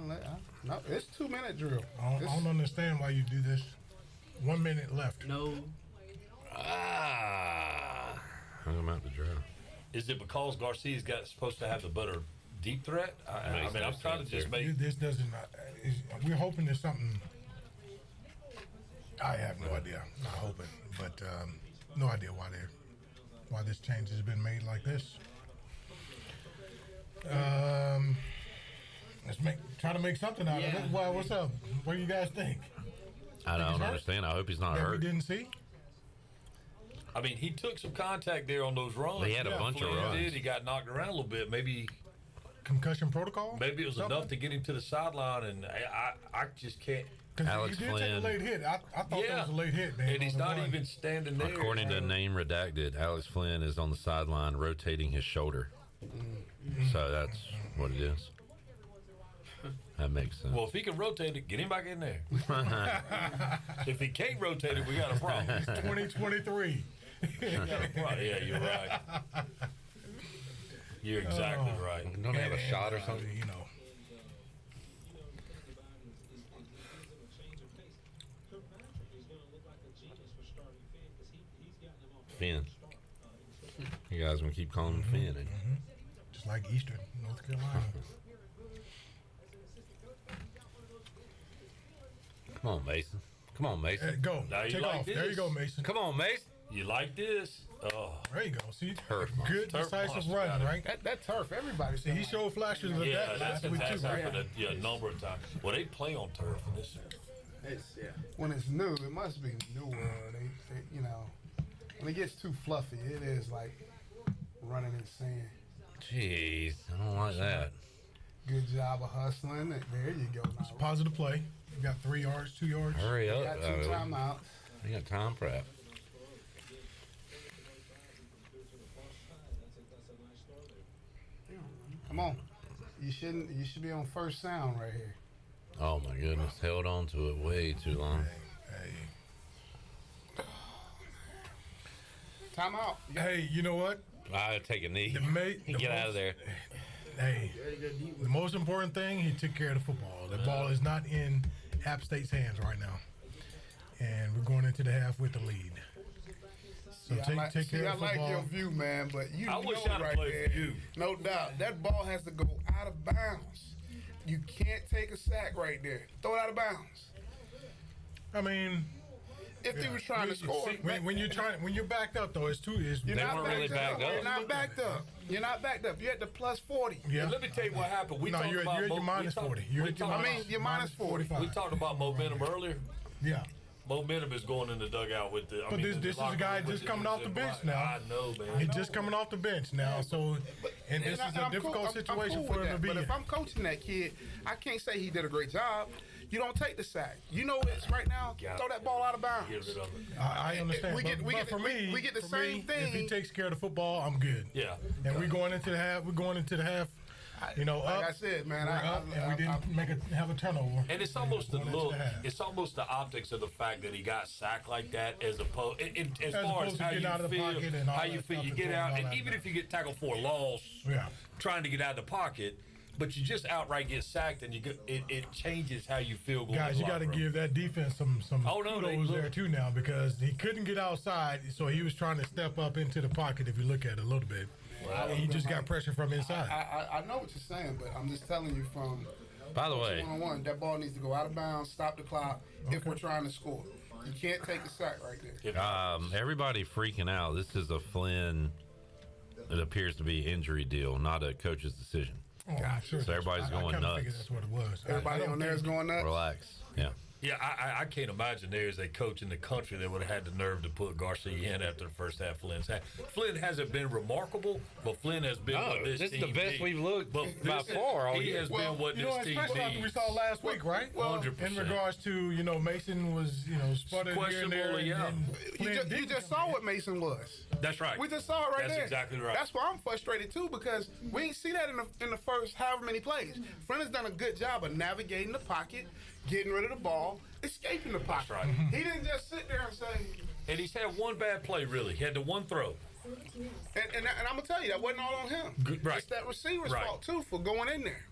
no, it's 2 minute drill. I don't understand why you do this. 1 minute left. No. I'm out the draw. Is it because Garcia's supposed to have the better deep threat? I Makes mean, no I'm trying to sense just here. make. This doesn't. We're hoping there's something. I have no idea. Not hoping, but no idea why this change has been made like this. Let's try to make something out of it. Well, what's up? What do you guys think? I he's don't hurt? understand. I hope he's not That we hurt. didn't see. I mean, he took some contact there on those runs. He had a bunch of Flynn runs. did. He got knocked around a little bit. Maybe Concussion protocol. it was Something? enough to get him to the sideline, and I just can't. Because Alex he did take Flynn. a late hit. I thought that Yeah. was a late hit, man. And he's on the not run. even standing there. According to name redacted, Alex Flynn is on the sideline rotating his shoulder. So that's what it is. That makes sense. Well, if he can rotate it, get him back in there. If he can't rotate it, we got a problem. 2023. Yeah, you're right. You're exactly right. Don't they have a shot or something? You know. Finn. You guys gonna keep calling him Finn? Eh? Just like Eastern, North Carolina. Come on, Mason. Come on, Mason. Hey, go. Now you Take like off. this. There you go, Mason. Come on, Mason. You like this? Oh, There you go. See, Turf good Turf decisive monster run, got it. right? That turf, everybody. See, he showed flashes of yeah, that that's last week too, right? happened a number of times. Well, they play on turf in this. When it's new, it must be newer. They, you know, when it gets too fluffy, it is like running in sand. Jeez, I don't like that. Good job of hustling. There you go. It's a positive play. You got 3 yards, 2 yards. Hurry up. Got 2 timeouts. I got time for that. Come on. You should be on first sound right here. Oh my goodness, held on to it way too long. Hey, Timeout. hey, you know what? I take a knee. The Get out of there. Hey, the most important thing, he took care of the football. The ball is not in App State's hands right now, and we're going into the half with the lead. So take care of the I football. like your view, man, but you I know wish I'd right played there, for you. no doubt. That ball has to go out of bounds. You can't take a sack right there. Throw it out of bounds. I mean, If he was trying to score, when you're backed up though, it's too. you're They not weren't really backed up. You're not backed up. You're not backed up. You're at the plus 40. Yeah. And let me tell you what happened. We No, talked you're about at your minus 40. You're at your I mean, you're minus 40. 45. we talked about momentum earlier. Yeah. Momentum is going in the dugout with the. But this is a guy just coming off the bench now. I know, man. He's just coming off the bench now, so and this is a I'm difficult cool- I'm situation cool for with him to that. be But in. if I'm coaching that kid, I can't say he did a great job. You don't take the sack. You know it's right now. Throw that ball out of bounds. Get rid of it. I understand. We get- but, we but get- for me, we get the for same me, thing. If he takes care of the football, I'm good. Yeah. And we're going into the half. We're going into the half. You know, Like up. I said, man, we're up, and we didn't have a turnover. And it's almost the Going into look. the half. It's almost the optics of the fact that he got sacked like that, as opposed as far opposed as to how getting you out of the feel, pocket and all how that you feel. stuff You and get throwing out, all and that even stuff. if you get tackled for a loss, Yeah. trying to get out of the pocket, but you just outright get sacked, and it changes how you feel. Going Guys, to you the got to locker room. give that defense some Oh, no, they kudos look- there too now, because he couldn't get outside, so he was trying to step up into the pocket. If you look at it a little bit, and he just got pressure from inside. I know what you're saying, but I'm just telling you from By the way, one-on-one, that ball needs to go out of bounds, stop the clock if we're trying to score. You can't take a sack right there. everybody freaking out. This is a Flynn. It appears to be injury deal, not a coach's decision. Oh, I'm sure So everybody's I going kinda nuts. figured that's what it was. Everybody I don't on there is think- going nuts. Relax. Yeah. Yeah, I can't imagine there's a coach in the country that would have had the nerve to put Garcia in after the first half. Flynn hasn't been remarkable, but Flynn has been what this is team the best needs. we've looked by far all He year. has been what You this know, team especially after we needs. saw last week, right? 100%. In regards to, Mason was, sputtered here and there. Questionable, yeah. And then You just saw what Mason was. That's right. We just saw it right That's there. exactly right. That's why I'm frustrated too, because we didn't see that in the first however many plays. Flynn has done a good job of navigating the pocket, getting rid of the ball, escaping the pocket. right. He didn't just sit there and say. And he's had one bad play, really. He had the one throw. And I'm gonna tell you that wasn't all on him. Right. It's that receiver's Right. fault too for going in there.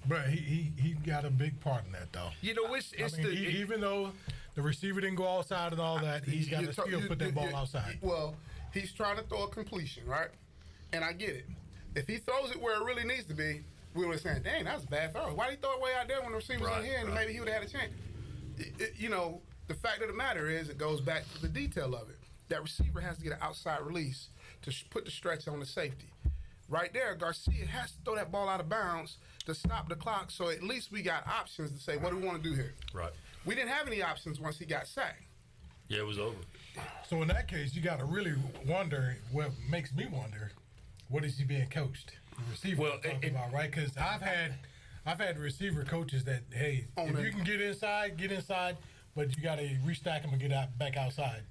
But he got a big part in that, though. You know, it's Even though the receiver didn't go outside and all that, he's got to still put that ball outside. Well, he's trying to throw a completion, right? And I get it. If he throws it where it really needs to be, we would have said, dang, that's a bad throw. Why did he throw it way out there when the receiver's in here and maybe he would have had a chance? The fact of the matter is it goes back to the detail of it. That receiver has to get an outside release to put the stretch on the safety. Right there, Garcia has to throw that ball out of bounds to stop the clock, so at least we got options to say, what do we want to do here? Right. We didn't have any options once he got sacked. Yeah, it was over. So in that case, you got to really wonder. What makes me wonder, what is he being coached? The receiver Well, I'm talking about, right? Because I've had receiver coaches that, hey, if you can get inside, but you got to restack them and get back outside.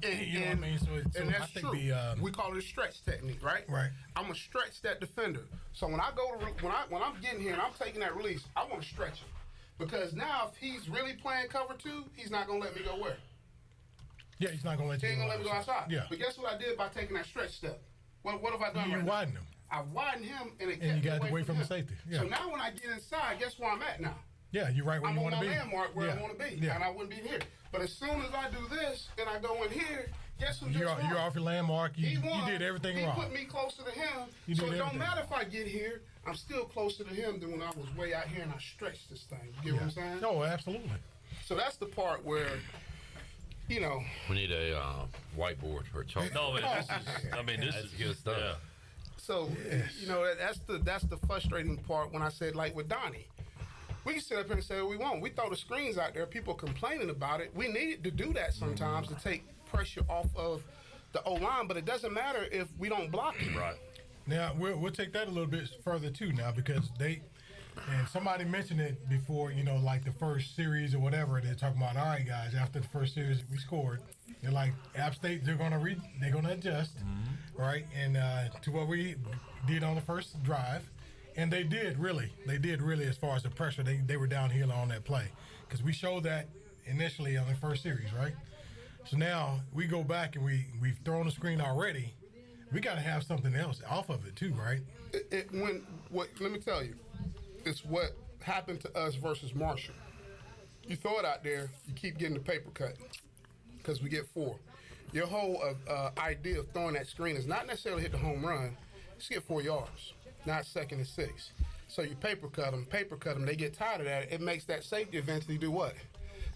You know what I mean? So and that's I think true. We call it a stretch technique, right? Right. I'm gonna stretch that defender. So when I go to when I'm getting here and I'm taking that release, I want to stretch him because now if he's really playing cover two, he's not gonna let me go where? Yeah, he's not gonna let He you. ain't gonna let me go outside. Yeah. But guess what I did by taking that stretch step? What have I done? You right now? widen him. I widened him and it And you kept got away from the him. safety. Yeah. So now when I get inside, guess where I'm at now? Yeah, you're right where I'm you on want my to be. landmark where yeah. I want to be, Yeah. and I wouldn't be here. But as soon as I do this and I go in here, guess who You're just won? off your landmark. You He won. did everything he wrong. Put me closer to him. You So did it don't everything. matter if I get here. I'm still closer to him than when I was way out here and I stretched this thing. You get what I'm saying? No, absolutely. So that's the part where, We need a whiteboard or a chalkboard. No, man, this is good stuff. Yeah. So that's the frustrating part when I said like with Donnie. We can sit up here and say what we want. We throw the screens out there, people complaining about it. We needed to do that sometimes to take pressure off of the O-line, but it doesn't matter if we don't block it. Right. Now we'll take that a little bit further too now because and somebody mentioned it before, like the first series or whatever. They're talking about, all right, guys, after the first series we scored, they're like App State, they're gonna adjust, right, and to what we did on the first drive, and they did really as far as the pressure. They were downhill on that play because we showed that initially on the first series, right? So now we go back and we've thrown the screen already. We got to have something else off of it too, right? Let me tell you, it's what happened to us versus Marshall. You throw it out there, you keep getting the paper cut because we get 4. Your whole idea of throwing that screen is not necessarily hit the home run. Just get 4 yards, not 2nd and 6. So you paper cut them. They get tired of that. It makes that safety eventually do what?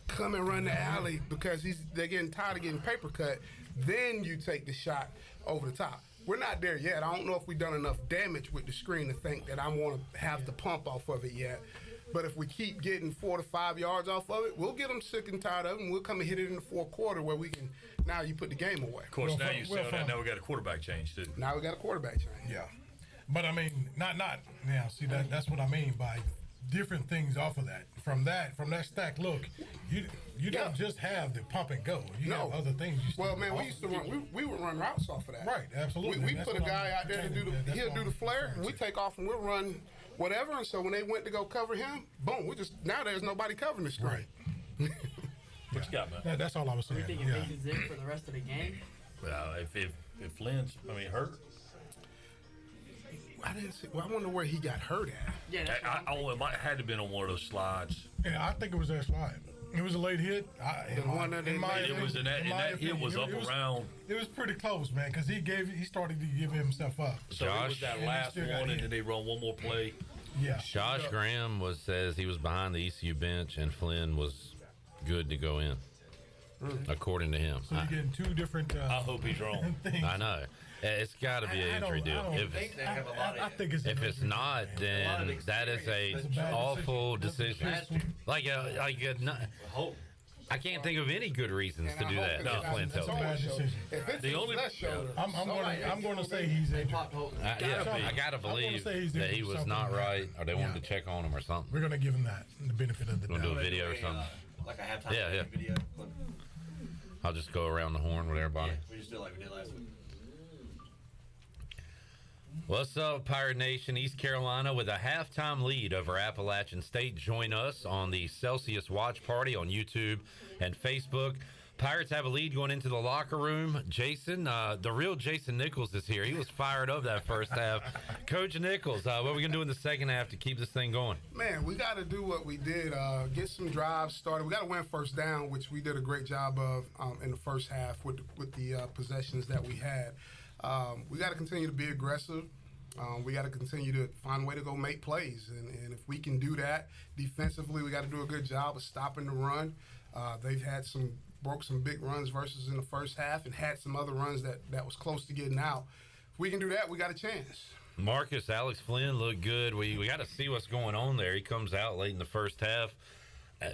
Come and run the alley because they're getting tired of getting paper cut. Then you take the shot over the top. We're not there yet. I don't know if we've done enough damage with the screen to think that I want to have the pump off of it yet. But if we keep getting 4 to 5 yards off of it, we'll get them sick and tired of it, and we'll come and hit it in the fourth quarter where we can, now you put the game away. Of course, now you sell that. Now we got a quarterback change, too. Now we got a quarterback change. Yeah. But I mean, not now. See that's what I mean by different things off of that. From that stack look, you don't just have the pump and go. You have other things. Well, man, we used to run. We would run routes off of that. Right, absolutely. We put a guy out there to do he'll do the flare, and we take off and we'll run whatever. And so when they went to go cover him, boom, now there's nobody covering the screen. Right. What you got, man? That's all I was saying. You think Mason's in for the rest of the game? Well, if Flynn's, hurt. I didn't see. Well, I wonder where he got hurt at. Yeah, that's what I'm It might had to been on one of those slides. Yeah, I think it was that slide. It was a late hit. It was in that hit was up around. It was pretty close, man, because he started to give himself up. So it was that last one, and then they run one more play. Yeah. Josh Graham says he was behind the ECU bench, and Flynn was good to go in. according to him. So you're getting two different. I hope he's wrong. things. I know. It's got to be an injury deal. I think it's. If it's not, then that is a awful decision. Like I can't think of any good reasons to do that. No, Flint that's tells a me. bad decision. If it's The only- left shoulder, I'm going to say he's injured. I gotta believe say he's that injured he or was something not like that. right, or they wanted to check on him or something. We're going to give him that the benefit of the We'll do a doubt. video or something. Like a halftime Yeah. video clip. I'll just go around the horn with everybody. We just do it like we did last week. What's up, Pirate Nation? East Carolina with a halftime lead over Appalachian State. Join us on the Celsius Watch Party on YouTube and Facebook. Pirates have a lead going into the locker room. Jason, the real Jason Nichols is here. He was fired up that first half. Coach Nichols, what are we going to do in the second half to keep this thing going? man, we got to do what we did. Get some drives started. We got to win first down, which we did a great job of in the first half with the possessions that we had. We got to continue to be aggressive. We got to continue to find a way to go make plays. And if we can do that defensively, we got to do a good job of stopping the run. They've had broke some big runs versus in the first half and had some other runs that was close to getting out. If we can do that, we got a chance. Marcus, Alex Flynn looked good. We got to see what's going on there. He comes out late in the first half.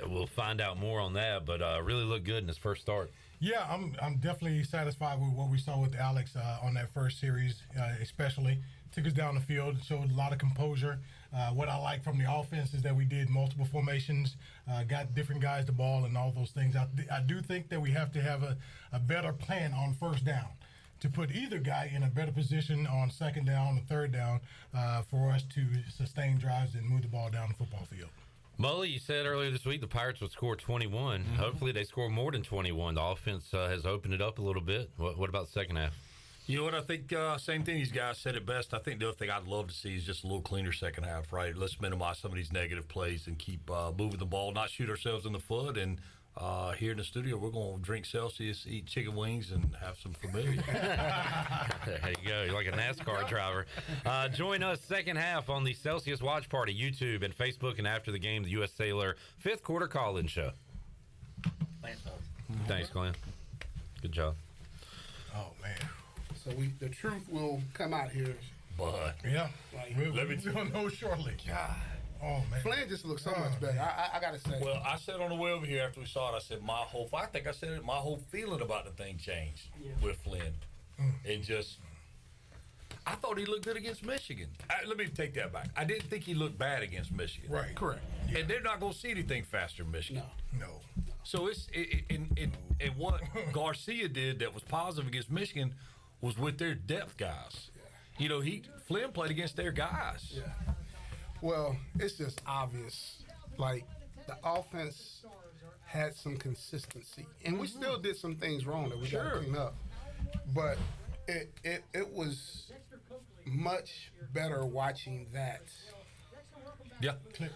We'll find out more on that, but really looked good in his first start. Yeah, I'm definitely satisfied with what we saw with Alex on that first series, especially. Took us down the field, showed a lot of composure. What I like from the offense is that we did multiple formations, got different guys the ball and all those things. I do think that we have to have a better plan on first down to put either guy in a better position on second down or third down for us to sustain drives and move the ball down the football field. Mully, you said earlier this week the Pirates would score 21. Mm-hmm. Hopefully they score more than 21. The offense has opened it up a little bit. What about the second half? You know what I think? Same thing. These guys said it best. I think the other thing I'd love to see is just a little cleaner second half. Right? Let's minimize some of these negative plays and keep moving the ball, not shoot ourselves in the foot. And here in the studio, we're going to drink Celsius, eat chicken wings, and have some familiar. There you go. You're like a NASCAR driver. Join us second half on the Celsius Watch Party, YouTube and Facebook, and after the game, the U.S. Sailor fifth quarter call-in show. Thanks, fellas. Thanks, Glenn. Good job. Oh, man. So the truth will come out here. But Yeah. Let me We'll know shortly. God. Oh, man. Flynn just looks so much better. I got to say. well, I said on the way over here after we saw it, I said my whole feeling about the thing changed with Flynn. It just, I thought he looked good against Michigan. Let me take that back. I didn't think he looked bad against Michigan. Right. Correct. And they're not going to see anything faster than Michigan. No. No. So and what Garcia did that was positive against Michigan was with their depth guys. You know, Flynn played against their guys. Yeah. Well, it's just obvious. Like, the offense had some consistency. And we still did some things wrong that we got to clean up. But it was much better watching that. Yeah.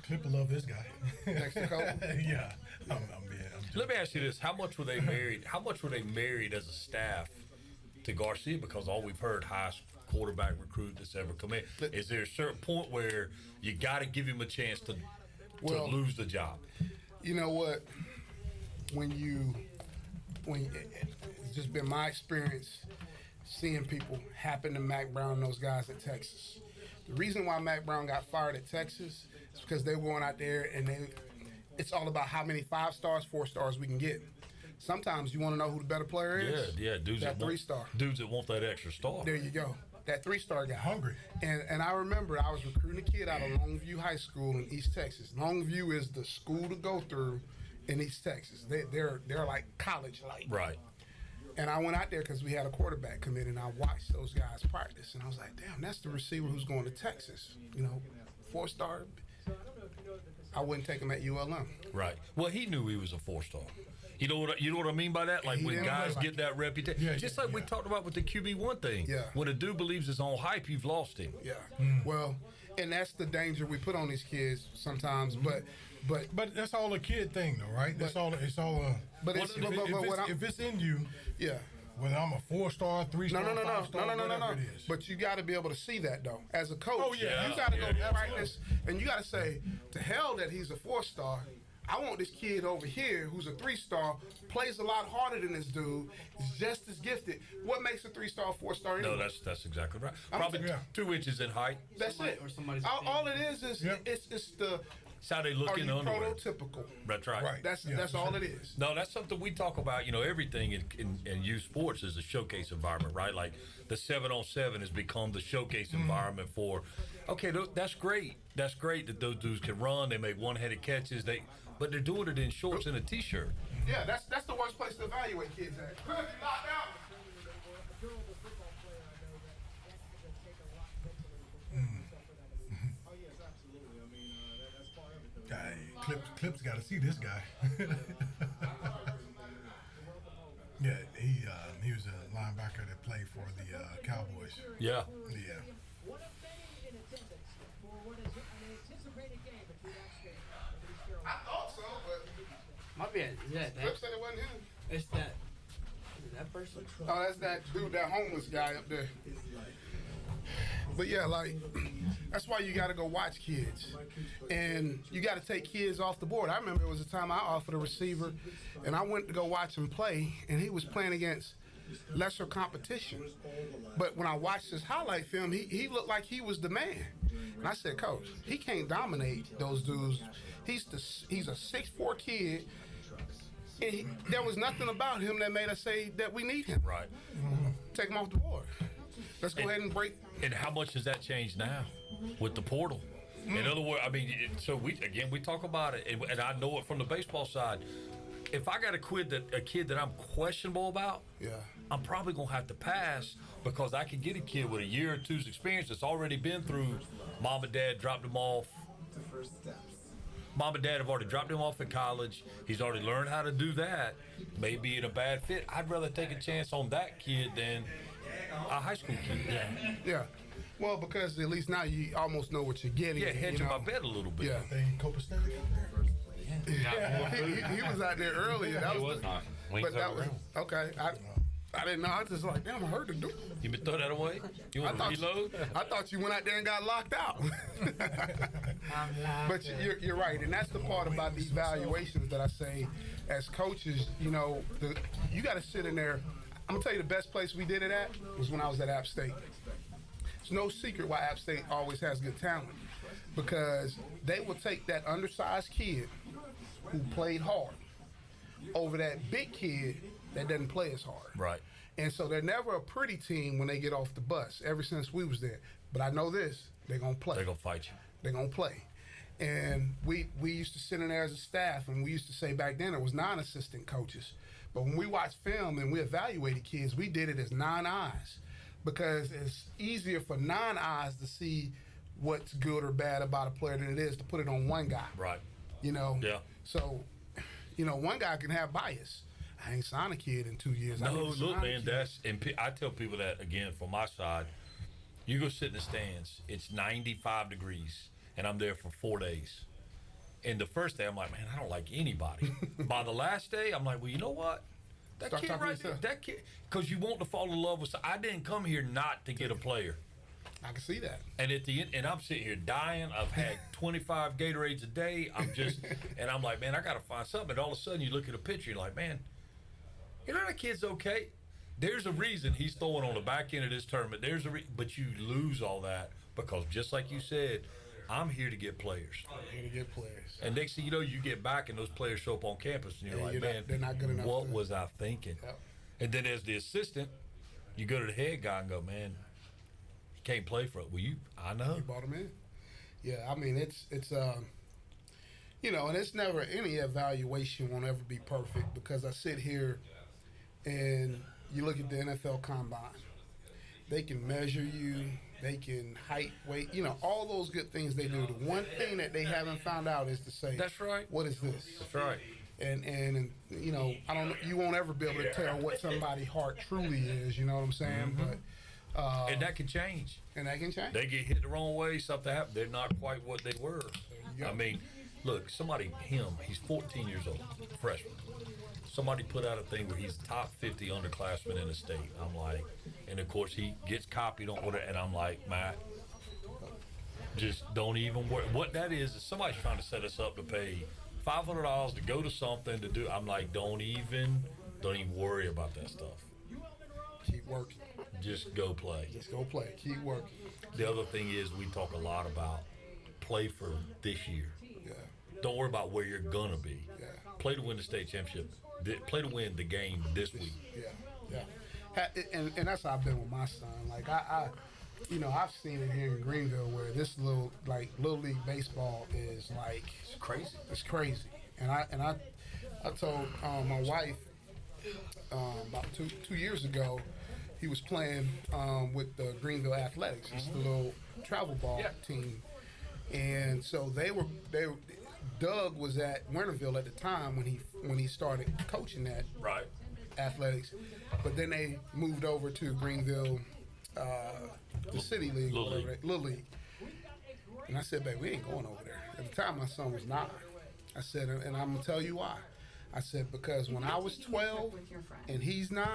Clipper love this guy. Next to Cole? Yeah. Let me ask you this: How much were they married? How much were they married as a staff to Garcia? Because all we've heard, highest quarterback recruit that's ever come in. Is there a certain point where you got to give him a chance to lose the job? You know what? It's just been my experience seeing people happen to Mac Brown and those guys at Texas. The reason why Mac Brown got fired at Texas is because they were going out there and it's all about how many 5 stars, 4 stars we can get. Sometimes you want to know who the better player is. Yeah, dudes that 3-star. Dudes that want that extra star. There you go. That 3-star guy. Hungry. And I remember I was recruiting a kid out of Longview High School in East Texas. Longview is the school to go through in East Texas. They're like college-like. Right. And I went out there because we had a quarterback come in, and I watched those guys practice. And I was like, damn, that's the receiver who's going to Texas. 4-star. I wouldn't take him at ULM. Right. Well, he knew he was a 4-star. You know what I mean by that? Like when guys get that reputation, just like we talked about with the QB1 thing. Yeah. When a dude believes his own hype, you've lost him. Yeah. Well, and that's the danger we put on these kids sometimes. But that's all a kid thing, though, right? It's all a. But if it's in you, yeah. Whether I'm a 4-star, 3-star, 5-star, whatever it is. But you got to be able to see that though, as a coach. Oh yeah. You got to go practice, and you got to say, to hell that he's a 4-star. I want this kid over here who's a 3-star, plays a lot harder than this dude, is just as gifted. What makes a 3-star, 4-star anyway? No, that's exactly right. Probably 2 inches in height. That's it. Or somebody's All it is it's the. It's how they look Are in you the underwear. prototypical? That's right. Right. That's all it is. No, that's something we talk about. You know, everything in youth sports is a showcase environment, right? Like the 7-on-7 has become the showcase environment for. Okay, that's great. That's great that those dudes can run. They make one-headed catches. But they're doing it in shorts and a t-shirt. Yeah, that's the worst place to evaluate kids at. Cliff, you knocked out. Clip's got to see this guy. Yeah, he was a linebacker that played for the Cowboys. Yeah. Yeah. One of many in attendance for what is an anticipated game between App State and East Carolina. I thought so, but Might be is that Cliff said it wasn't him. it's that is it that person? Oh, that's that dude, that homeless guy up there. But yeah, like, that's why you got to go watch kids. And you got to take kids off the board. I remember it was a time I offered a receiver, and I went to go watch him play, and he was playing against lesser competition. But when I watched his highlight film, he looked like he was the man. And I said, Coach, he can't dominate those dudes. He's a 6'4" kid, and there was nothing about him that made us say that we need him. Right. Take him off the board. Let's go ahead and break. And how much has that changed now with the portal? In other words, I mean, so we talk about it, and I know it from the baseball side. If I got a kid that I'm questionable about, I'm probably gonna have to pass because I can get a kid with a year or two's experience that's already been through. Mom and dad dropped him off. Mom and dad have already dropped him off at college. He's already learned how to do that. Maybe in a bad fit. I'd rather take a chance on that kid than a high school kid. Yeah. Well, because at least now you almost know what you're getting. Yeah, hedging you know? my bet a little bit. Yeah. They copacetic out there. he was out there earlier. That He was was the, knocking. Wings but that over was him. okay. I didn't know. I was just like, damn, I heard the dude. You been throw that away? You want to reload? I thought you went out there and got locked out. But you're right, and that's the part about the evaluations that I say, as coaches, you know, you got to sit in there. I'm gonna tell you the best place we did it at was when I was at App State. It's no secret why App State always has good talent, because they will take that undersized kid who played hard over that big kid that doesn't play as hard. Right. And so they're never a pretty team when they get off the bus, ever since we was there. But I know this, they're going to play. They're going to fight you. They're going to play. And we used to sit in there as a staff, and we used to say back then it was 9 assistant coaches. But when we watched film and we evaluated kids, we did it as 9 eyes, because it's easier for 9 eyes to see what's good or bad about a player than it is to put it on one guy. Right. You know? Yeah. So, you know, one guy can have bias. I ain't signed a kid in 2 years. No, look, man, I tell people that, again, from my side, you go sit in the stands, it's 95 degrees, and I'm there for 4 days. And the first day, I'm like, man, I don't like anybody. By the last day, I'm like, well, you know what? That Start kid talking right to there, yourself. that kid, because you want to fall in love with. I didn't come here not to get a player. I can see that. And at the end, and I'm sitting here dying. I've had 25 Gatorades a day. And I'm like, man, I got to find something. And all of a sudden, you look at a picture, you're like, man, you know that kid's okay. There's a reason he's throwing on the back end of this tournament. But you lose all that because, just like you said, I'm here to get players. I'm here to get players. And next thing you know, you get back and those players show up on campus, and you're like, man, they're not good enough. what was I thinking? Yep. And then as the assistant, you go to the head guy and go, man, he can't play for it. Well, I know. You brought him in. Yeah, I mean, it's you know, and it's never, any evaluation won't ever be perfect, because I sit here and you look at the NFL Combine. They can measure you. They can height, weight, you know, all those good things they do. The one thing that they haven't found out is to say, That's right. what is this? That's right. And you know, you won't ever be able to tell what somebody's heart truly is, you know what I'm saying? Mm-hmm. But And that can change. and that can change. They get hit the wrong way, something happens. They're not quite what they were. you go. I mean, look, he's 14 years old, freshman. Somebody put out a thing where he's top 50 underclassmen in the state. I'm like, and of course he gets copied on order, and I'm like, Matt, just don't even worry. What that is somebody's trying to set us up to pay $500 to go to something to do. I'm like, don't even worry about that stuff. Keep working. Just go play. Just go play. Keep working. The other thing is we talk a lot about play for this year. Yeah. Don't worry about where you're gonna be. Yeah. Play to win the state championship. Play to win the game this week. Yeah. And that's how I've been with my son. Like I've seen it here in Greenville where this little league baseball is like It's crazy. it's crazy. And I told my wife about two years ago, he was playing with the Greenville Athletics. It's the little travel ball team. And so Doug was at Winterville at the time when he started coaching that Right. athletics, but then they moved over to Greenville, the City League, Little League. And I said, babe, we ain't going over there. At the time, my son was 9. I said, and I'm gonna tell you why. I said, because when I was 12 and he's 9,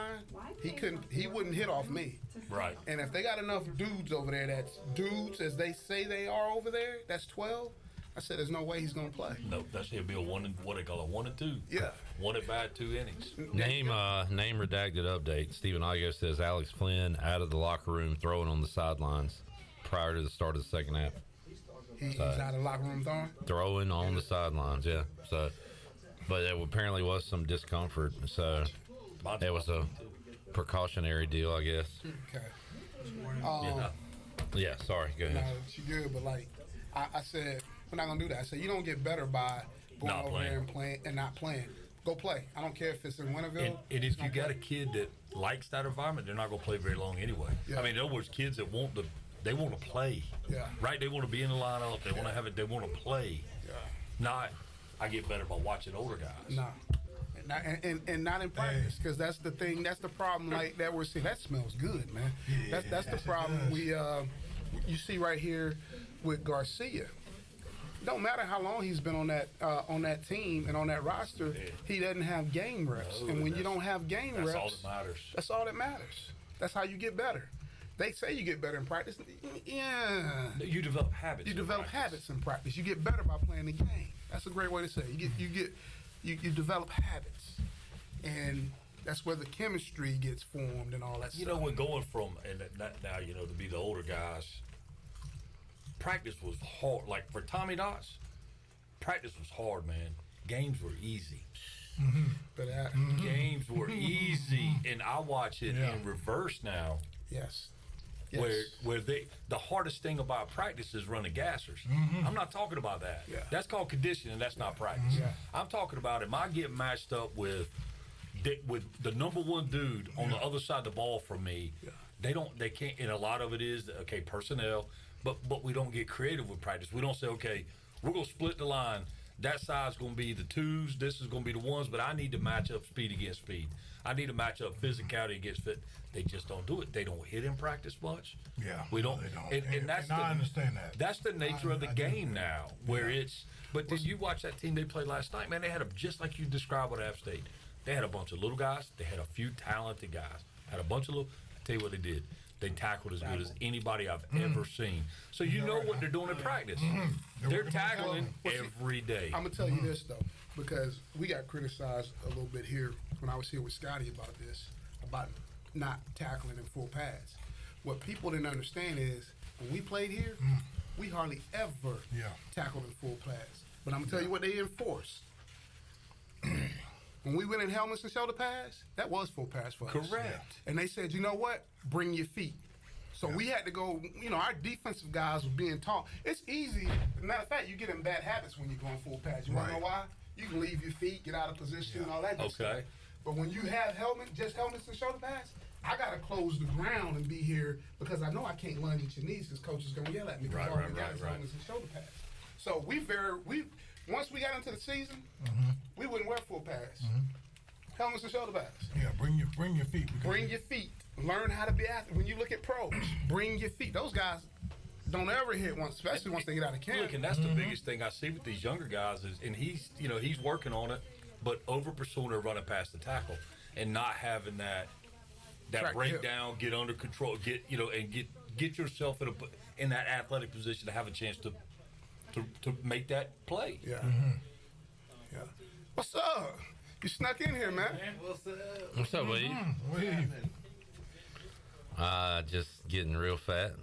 he wouldn't hit off me. Right. And if they got enough dudes over there that's dudes as they say they are over there, that's 12, I said, there's no way he's gonna play. Nope, that should be a 1 and 2. Yeah. 1 at bat, 2 innings. Name redacted update. Stephen Igo says Alex Flynn out of the locker room throwing on the sidelines prior to the start of the second half. He's out of the locker room throwing on the sidelines, yeah. So, but there apparently was some discomfort. So it was a precautionary deal, I guess. Okay. Yeah. Sorry. Go ahead. No, she good, but like I said, we're not gonna do that. I said you don't get better by going Not over playing. there and playing and not playing. Go play. I don't care if it's in Winterville. And if you got a kid that likes that environment, they're not going to play very long anyway. Yeah. I mean, in other words, kids that want to play. Yeah. Right? They want to be in the lineup. They want to have it. They want to play. Yeah. Not, I get better by watching older guys. No. And not in practice, because that's the thing. That's the problem. Like that we're seeing. That smells good, man. That's the problem. You see right here with Garcia. Don't matter how long he's been on that team and on that roster, he doesn't have game reps. And when you don't have game reps, That's all that matters. That's all that matters. That's how you get better. They say you get better in practice. Yeah. You develop habits. You develop habits in practice. You get better by playing the game. That's a great way to say it. You develop habits, and that's where the chemistry gets formed and all that stuff. You know, when going from and that now, to be the older guys, practice was hard. Like for Tommy Dots, practice was hard, man. Games were easy. But Games were easy, and I watch it in reverse now. Yes. Where the hardest thing about practice is running gassers. I'm not talking about that. Yeah. That's called conditioning. That's not practice. Yeah. I'm talking about am I getting matched up with the number one dude on the other side of the ball from me? Yeah. They can't. And a lot of it is personnel. But we don't get creative with practice. We don't say, okay, we're gonna split the line. That side's gonna be the 2s. This is gonna be the 1s. But I need to match up speed against speed. I need to match up physicality against fit. They just don't do it. They don't hit in practice much. Yeah, we don't. They don't. And that's I understand that. That's the nature of the game now, where Yeah. it's. But did you watch that team they played last night? Man, they had just like you described with App State. They had a bunch of little guys. They had a few talented guys. Had a bunch of little. I tell you what they did. They tackled as good as anybody I've ever seen. So you know what they're doing in practice. They're tackling every day. I'm gonna tell you this though, because we got criticized a little bit here when I was here with Scotty about this, about not tackling in full pads. What people didn't understand is when we played here, we hardly ever tackled in full pads. But I'm gonna tell you what they enforced. When we went in helmets and shoulder pads, that was full pads for us. Correct. And they said, you know what? Bring your feet. So we had to go, our defensive guys were being taught. It's easy. Matter of fact, you get in bad habits when you're going full pads. You want to know why? You can leave your feet, get out of position, and all that good stuff. But when you have just helmets and shoulder pads, I got to close the ground and be here because I know I can't lunge at your knees because coach is going to yell at me because all we got is helmets and shoulder pads. So once we got into the season, we wouldn't wear full pads. Helmets and shoulder pads. Yeah, bring your feet. Bring your feet. Learn how to be athlete. When you look at pros, bring your feet. Those guys don't ever hit one, especially once they get out of camp. Look, and that's the biggest thing I see with these younger guys is, and he's working on it, but over pursuing or running past the tackle and not having that breakdown, get under control, get yourself in that athletic position to have a chance to make that play. Yeah. Yeah. What's up? You snuck in here, man. What's up, Weave? Just getting real fat.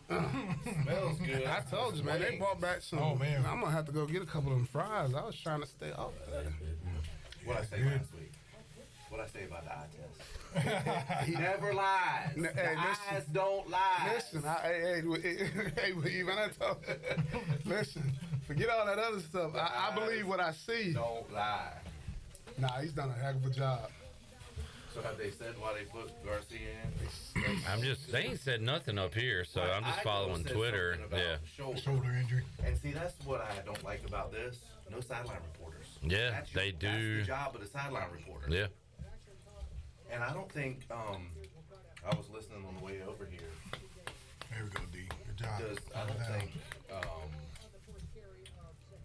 Smells good. I told you, man. They brought back some. Oh, man. I'm gonna have to go get a couple of them fries. I was trying to stay off that. What I say last week? What I say about the eye test? He never lies. Hey, The listen. eyes don't lie. Listen, hey, even I told. Listen, forget all that other stuff. I believe what I see. Don't lie. Nah, he's done a heck of a job. So have they said why they put Garcia in? They ain't said nothing up here, so I'm just I following said Twitter. something about Yeah. Shoulder injury. And see, that's what I don't like about this. No sideline reporters. Yeah, That's they That's do. the job of the sideline reporter. Yeah. And I don't think, I was listening on the way over here. There we go, D. Good job. Because I don't think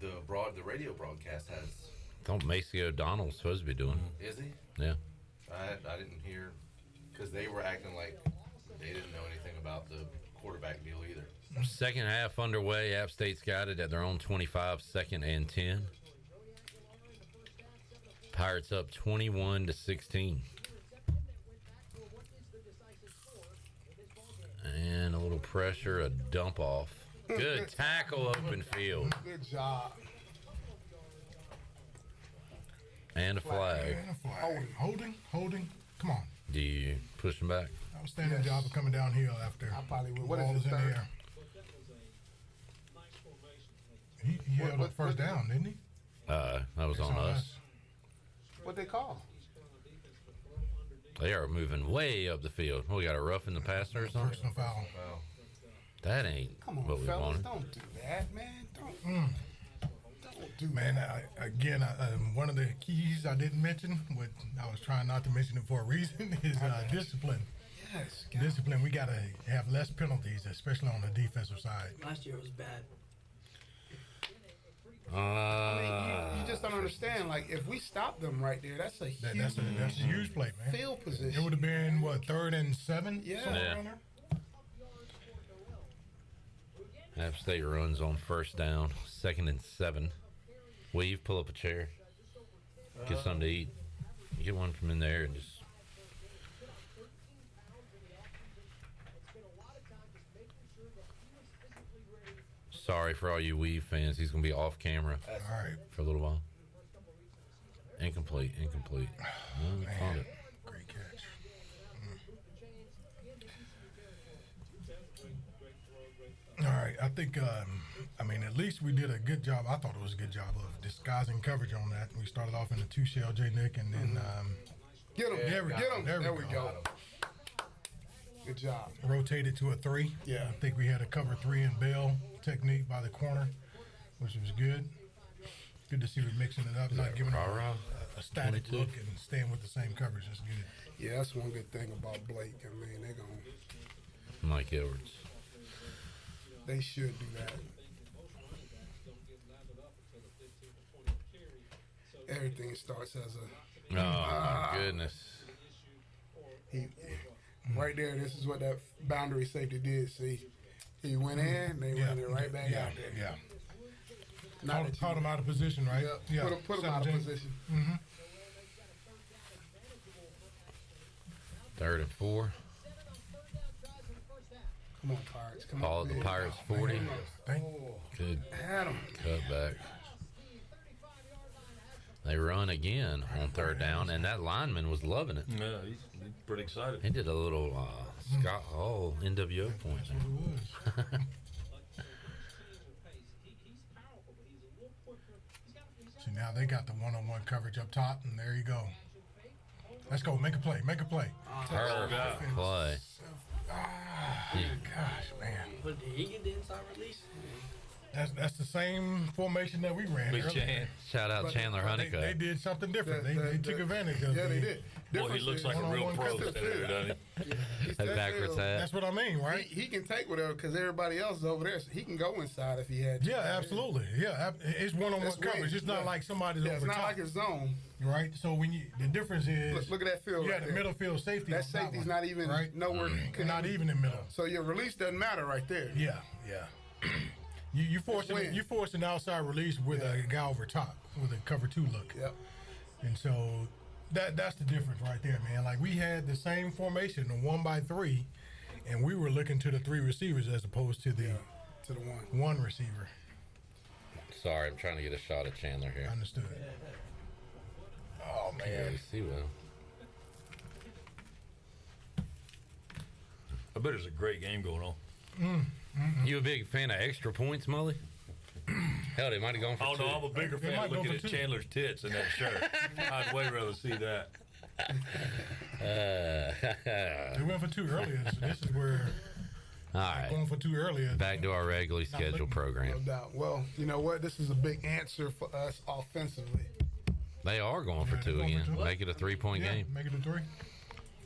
the radio broadcast has. I thought Macy O'Donnell's supposed to be doing. Is he? Yeah. I didn't hear, because they were acting like they didn't know anything about the quarterback deal either. Second half underway. App State's got it at their own 25, second and 10. Pirates up 21-16. And a little pressure, a dump off. Good tackle, open field. Good job. And a flag. And a flag. Holding. Come on. Do you push him back? Outstanding job of coming downhill after I probably would. the What ball is was it, in the third? air. He held up first down, didn't he? That was on us. What they call? They are moving way up the field. We got a rough in the passer or something? Personal foul. That ain't Come on, what we fellas, wanted. don't do that, man. Don't do Man, that. one of the keys I didn't mention, what I was trying not to mention it for a reason, is discipline. Yes, Discipline. We got to have less penalties, especially on the defensive side. Last year it was bad. I mean, you just don't understand. Like, if we stop them right there, that's a huge That's a huge play, man. field position. It would have been, what, 3rd and 7? Yeah. Somewhere Yeah. around there? App State runs on first down, 2nd and 7. Weave, pull up a chair. Get something to eat. Get one from in there and just. Sorry for all you Weave fans. He's going to be off camera All right. for a little while. Incomplete. No, found it. Great catch. All right, I think, at least we did a good job. I thought it was a good job of disguising coverage on that. We started off in the 2-shell, J-Nick, and then Get him. There we Get go. him. There we There we go. go. Good job. rotated to a 3. Yeah. I think we had a cover 3 and bail technique by the corner, which was good. Good to see we're mixing it up, not giving them a static 22? look and staying with the same coverage. That's good. Yeah, that's one good thing about Blake. I mean, Mike Edwards. they should do that. Everything starts as Oh, my goodness. he right there. This is what that boundary safety did. See, he went in, they ran it right back out there. Yeah. Not that Caught him out of position, right? Yeah, put him out of 17. position. 3rd and 4. Come on, Pirates. Come Ball on. at the big. Pirates 40. Good Adam. cutback. They run again on 3rd down, and that lineman was loving it. Yeah, he's pretty excited. He did a little Scott Hall NWO point there. See, now they got the one-on-one coverage up top, and there you go. Let's go. Make a play. Make a play. Perfect play. Gosh, man. But did he get the inside release? That's the same formation that we ran Big earlier. Chan. Shout out Chandler They Honeycutt. did something different. They took advantage of Yeah, it. they did. Boy, he Difference looks is like a real one-on-one pro coverage. standing there, doesn't he? That backwards hat. That's what I mean, right? He can take whatever because everybody else is over there. So he can go inside if he had to. Yeah, absolutely. Yeah, it's one-on-one That's coverage. wings, It's not yeah. like somebody's Yeah, over it's not top, like a zone. right? So when the difference is, Look at that field yeah, right the there. middle field safety. That on safety's one, not even right? nowhere. Not even in the middle. So your release doesn't matter right there. Yeah. You force It's you force an outside release with a guy over top with a cover 2 look. Yep. And so that's the difference right there, man. Like we had the same formation, the 1x3, and we were looking to the 3 receivers as opposed to the To the one. 1 receiver. Sorry, I'm trying to get a shot at Chandler here. Understood. Oh Can't really man. see well. I bet there's a great game going on. You a big fan of extra points, Mully? Hell, they might have gone for Oh two. no, I'm a bigger They fan might of go looking for at 2. Chandler's tits in that shirt. I'd way rather see that. They went for 2 earlier, so this is where All right, going for 2 earlier. back to our regularly scheduled No program. doubt. Well, you know what? This is a big answer for us offensively. They are going for Yeah, they're 2 going for again. 2. Make it a 3-point Yeah, game. make it a 3.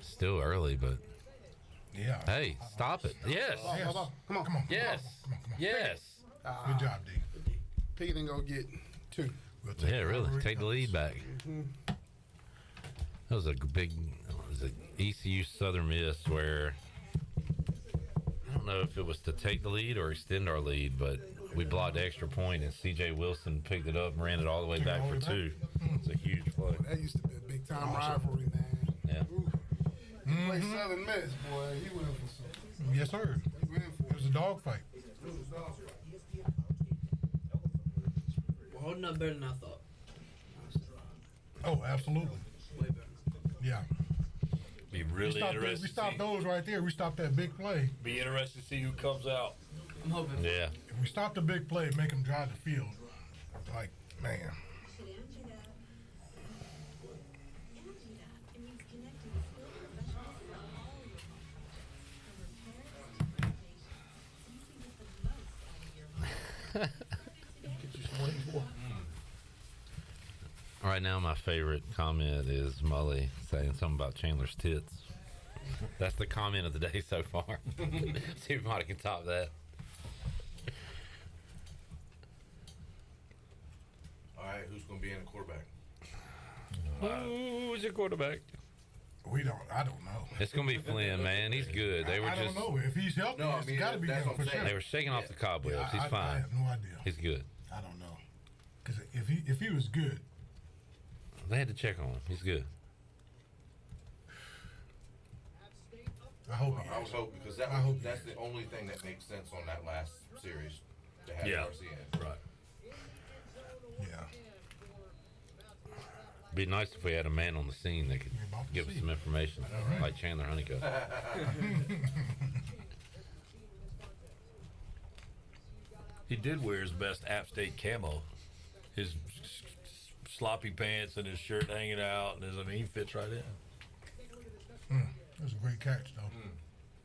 Still early, but Yeah. hey, stop it. Yes. Yes. Come on. Come on. Yes. Come on. Yes. Good job, D. Pete ain't gonna get 2. We'll take Yeah, it really. wherever it Take the comes. lead back. That was a big was it ECU Southern Miss where I don't know if it was to take the lead or extend our lead, but we blocked the extra point and CJ Wilson picked it up and ran it all the way Took it back all for the way 2. It's a huge play. That used to be a big time rivalry, man. Yeah. You play Southern Miss, boy. You went for some. Yes, sir. You went for It was a dogfight. We're holding up better than I thought. Oh, absolutely. Way better. Yeah. Be really interesting. We stopped those right there. We stopped that big play. Be interested to see who comes out. I'm hoping. Yeah. If we stop the big play, make them drive the field. Like, man. Should Angie that? Angie that. It means connecting with skilled professionals for all your home projects. From repairs to renovations, so you can get the most out of your home. Right now, my favorite comment is Mully saying something about Chandler's tits. That's the comment of the day so far. See if Monty can top that. All right, who's going to be in the quarterback? Who's your quarterback? I don't know. It's gonna be Flynn, man. He's good. They were I just don't know. If he's healthy, No, I it's mean, got to be that's him what I'm for saying. sure. they were shaking off the cobwebs. He's I fine. have no idea. He's good. I don't know. Because if he was good, They had to check on him. He's good. I hope he I would is. hope because I hope that's the only thing that makes sense on that last series to have Yeah. Garcia in. Right. Yeah. Be nice if we had a man on the scene that could We're about to give us see. some information, right. like Chandler Honeycutt. He did wear his best App State camo. His sloppy pants and his shirt hanging out, and he fits right in. That was a great catch, though.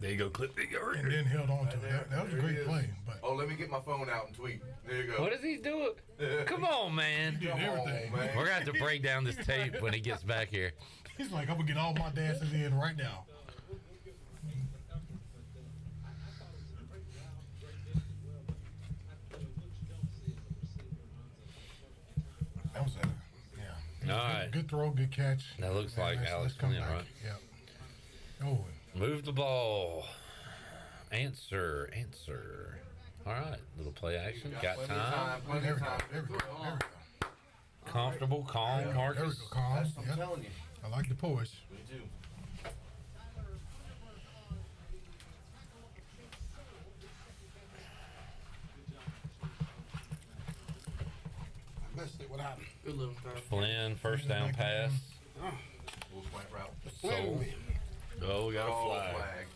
There you go, Clip. And then held on to it. That was a There he great is. play. But Oh, let me get my phone out and tweet. There you go. What is he doing? Come on, man. did Come on, everything. man. We're gonna have to break down this tape when he gets back here. he's like, I'm going to get all my dances in right now. That was a, yeah. All right. Good throw, good catch. That looks like Alex come Flynn, back. right? Yeah. Oh, Move the ball. Answer. All right, little play action. Got Plenty of time. Plenty there of we go. time. There we go. There we go. Comfortable, calm, There we Marcus. go. Calm. I'm Yep. telling you. I like the poise. Me too. I missed it. What happened? Good little throw. Flynn, first down pass. Wolf point route. Flynn me. Oh, we got a Oh, flag. flag.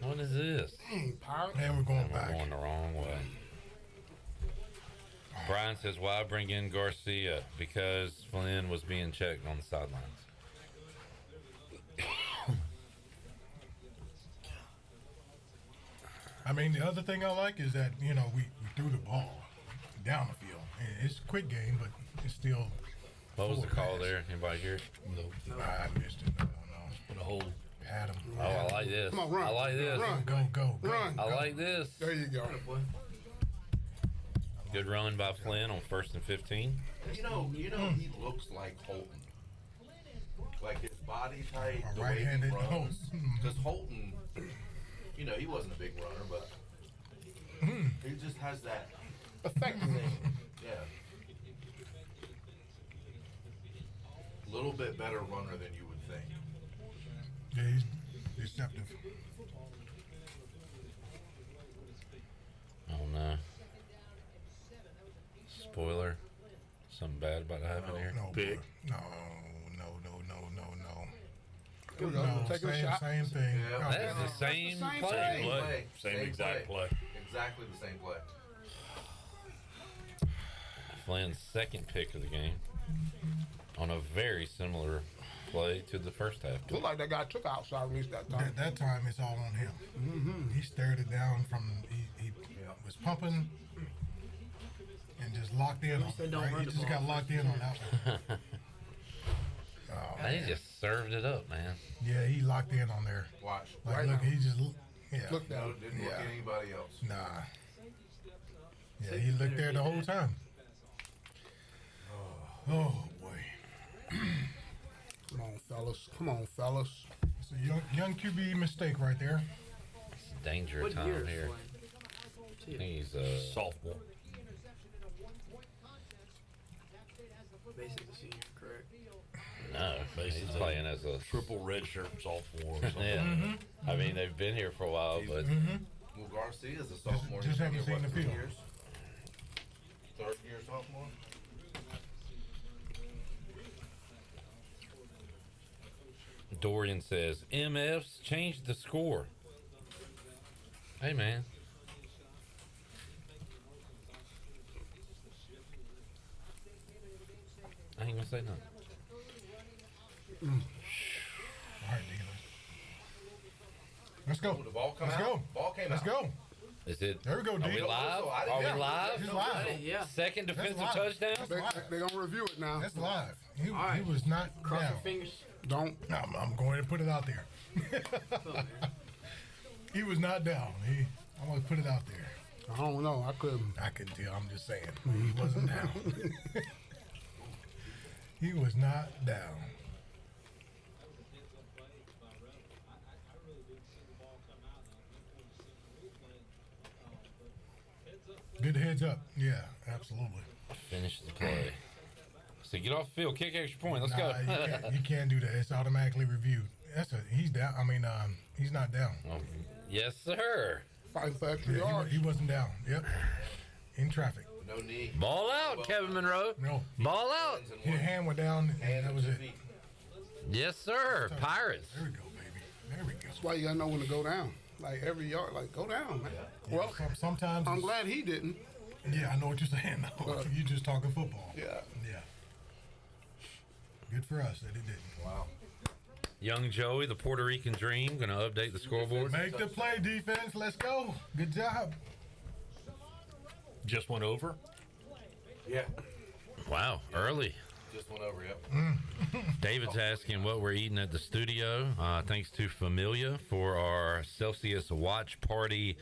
What is this? Dang, Pirate. And we're going We're back. going the wrong way. Brian says, why bring in Garcia? Because Flynn was being checked on the sidelines. I mean, the other thing I like is that, we threw the ball down the field. And it's a quick game, but it's still. What was the forward call pass. there? Anybody hear? I missed it. I don't know. Put a whole. Had him. Oh, I like this. Come on, run. I like this. Run. Go. Run. I like this. There you go. Boy. Good run by Flynn on 1st and 15. You know, he looks like Holton. Like his body type, A the way he right-handed runs. Holton. Because Holton, he wasn't a big runner, but he just has that effectively. Yeah. A little bit better runner than you would think. Yeah, he's deceptive. Oh no. Spoiler. Something bad about to happen here. No, Pick. no. Here we go. No, Taking a shot. same thing. Yeah. Oh, That's the same Same play. Play. Same exact play. Exactly the same play. Flynn's second pick of the game on a very similar play to the first half. Looked like that guy took outside release that time. that time it's all on him. He stared it down from. He was pumping and just locked in on said it. don't Right? run He the just ball. got locked in on that one. Oh, He just served it up, man. yeah, he locked in on there. Watch. Like, Right look, now. he just yeah. Look No, down. didn't look Yeah. at anybody else. Nah. Yeah, he looked there the whole time. Oh boy. Come on, fellas. Come on, fellas. It's a young QB mistake right there. It's a danger What year time is here. Flynn? I think he's Sophomore. Basically senior, correct? no, he's Basically. playing as a Triple redshirt sophomore or something. yeah. I mean, they've been here for a while, but Well, Garcia's a sophomore. just He's gonna haven't get, seen the 3 field. years? Third year sophomore? Dorian says MFs changed the score. Hey man, I ain't gonna say nothing. All right, Dealers. Let's go. Oh, the ball come Let's out? go. Ball came Let's out. go. Is it? There we go, Are we D. live? So I Are didn't- we live? It's live. Yeah. Second defensive live. touchdown. They're going to review it now. That's live. He right. was not Cross down. your fingers. Don't. I'm going to put it out there. He was not down. I'm going to put it out there. I don't know. I couldn't. I can tell. I'm just saying. He wasn't down. He was not down. Good heads up. Yeah, absolutely. Finish the play. So get off the field, kick extra point. Let's Nah, go. you can't do that. It's automatically reviewed. He's down. I mean, he's not down. Oh, yes, sir. Fighting for extra Yeah, yards. he wasn't down. Yep. In traffic. No knee. Ball out, Kevin Monroe. No. Ball out. Hands and His one hand went down, and hand that and was 2 it. feet. Yes, sir. Pirates. There we go, baby. There we go. That's why you got to know when to go down. Like every yard, like go down, man. Well, Sometimes. I'm it's- glad he didn't. Yeah, I know what you're saying. Though. You just talking football. Yeah. Yeah. Good for us that it didn't. Wow. Young Joey, the Puerto Rican dream, going to update the scoreboard. Make the play, defense. Let's go. Good job. Just went over. Yeah. Wow, early. Just went over, yep. David's asking what we're eating at the studio. Thanks to Familia for our Celsius watch party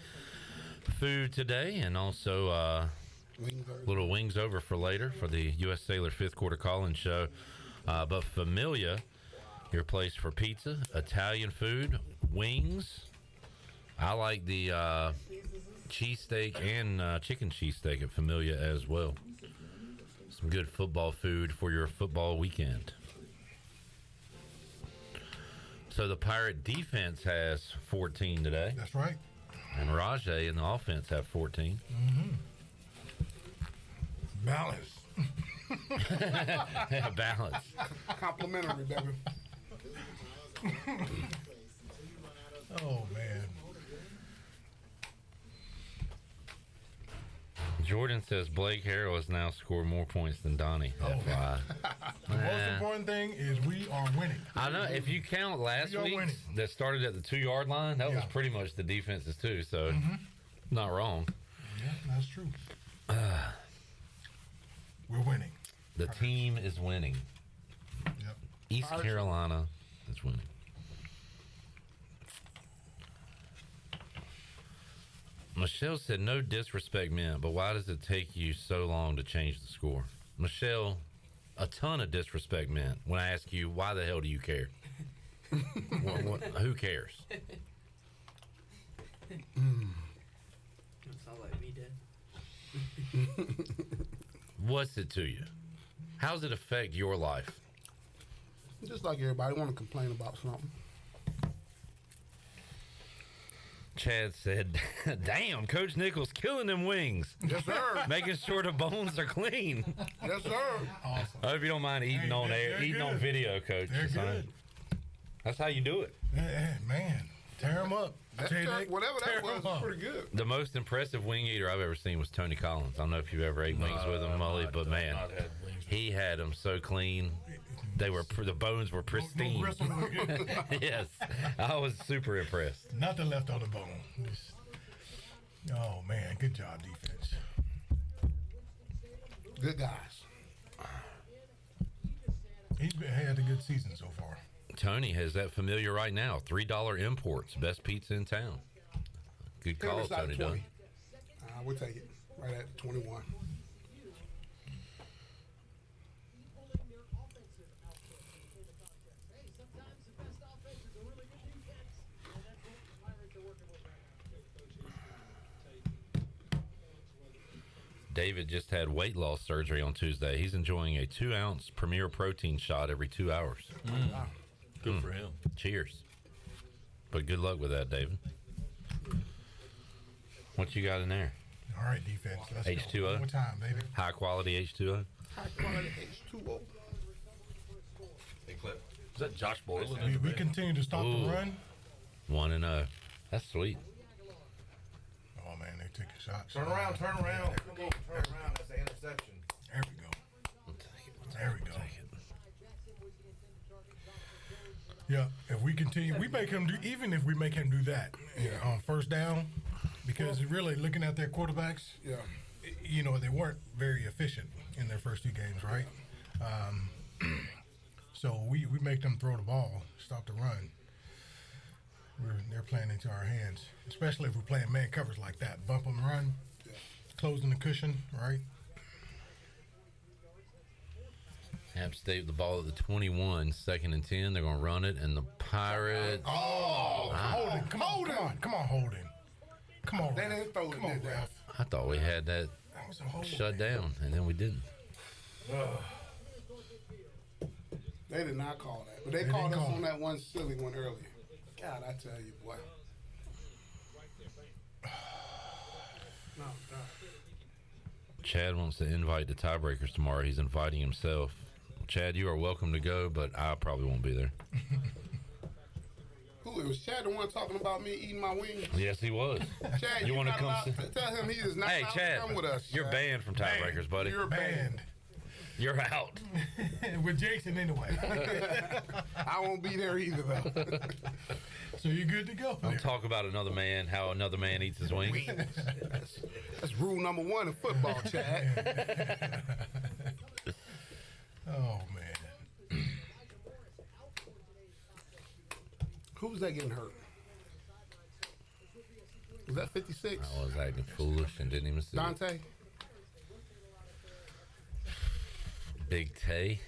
food today, and also little wings over for later for the U.S. Sailor 5th Quarter Call-In show. But Familia, your place for pizza, Italian food, wings. I like the cheesesteak and chicken cheesesteak at Familia as well. Some good football food for your football weekend. So the Pirate defense has 14 today, That's right. and Rajay and the offense have 14. Balance. Yeah, balance. Complimentary, baby. Oh man. Jordan says Blake Harrell has now scored more points than Donnie. FYI. The most important thing is we are winning. I know if you count last We are week winning. that started at the 2-yard line, that was Yeah. pretty much the defenses too. So not wrong. Yeah, that's true. We're winning. The team is winning. Yep. East Carolina is winning. Michelle said, no disrespect meant, but why does it take you so long to change the score? Michelle, a ton of disrespect meant when I ask you, why the hell do you care? Who cares? Don't sound like me, Dad. What's it to you? How does it affect your life? Just like everybody want to complain about something. Chad said, damn, Coach Nichols killing them wings. Yes, sir. Making sure the bones are clean. Yes, sir. Awesome. I hope you don't mind eating on air, eating on video, Coach. They're good. That's how you do it. Man, tear them up. Whatever that was pretty good. The most impressive wing eater I've ever seen was Tony Collins. I don't know if you've ever ate wings with him, Mully, but man, he had them so clean. They were the bones were pristine. Yes, I was super impressed. Nothing left on the bone. Oh man, good job defense. Good guys. He's had a good season so far. Tony has that familiar right now. $3 imports, best pizza in town. Good call, Tony Dunn. We'll take it right at 21. David just had weight loss surgery on Tuesday. He's enjoying a 2-ounce Premier Protein shot every 2 hours. Good for him. Cheers. But good luck with that, David. What you got in there? All right, defense. Let's H2O? go. One more time, baby. High quality H2O? High quality H2O. Hey, Clip. Is that Josh Boylan? We continue to stop the run. 1-0. That's sweet. Oh man, they took shots. Turn around. Come on, turn around. That's the interception. There we go. There we go. Yeah, if we continue, we make him do. Even if we make him do that on first down, because really looking at their quarterbacks, they weren't very efficient in their first 2 games, right? So we make them throw the ball, stop the run. They're playing into our hands, especially if we're playing man covers like that. Bump them, run, closing the cushion, right? App State with the ball at the 21, 2nd and 10. They're going to run it, and the Pirates. Holden, come on, Holden. Come on, They Ralph. didn't throw it Come on, in there. Ralph. I thought we had that That was a hold. shut down, and then we didn't. They did not call that. But they didn't called us call on it. that one silly one earlier. God, I tell you, boy. No, God. Chad wants to invite the tiebreakers tomorrow. He's inviting himself. Chad, you are welcome to go, but I probably won't be there. Who, it was Chad the one talking about me eating my wings? Yes, he was. Chad, You you wanna not come allowed sit- to tell him he is not Hey, allowed Chad, to come with us. you're Chad. banned from tiebreakers, buddy. You're banned. You're out. With Jason anyway. I won't be there either, though. So you're good to go. Don't talk about another man, how another man eats his wings. That's rule number 1 in football, Chad. Oh man. Who was that getting hurt? Was that 56? I was acting foolish and didn't even see it. Dante? Big Tay.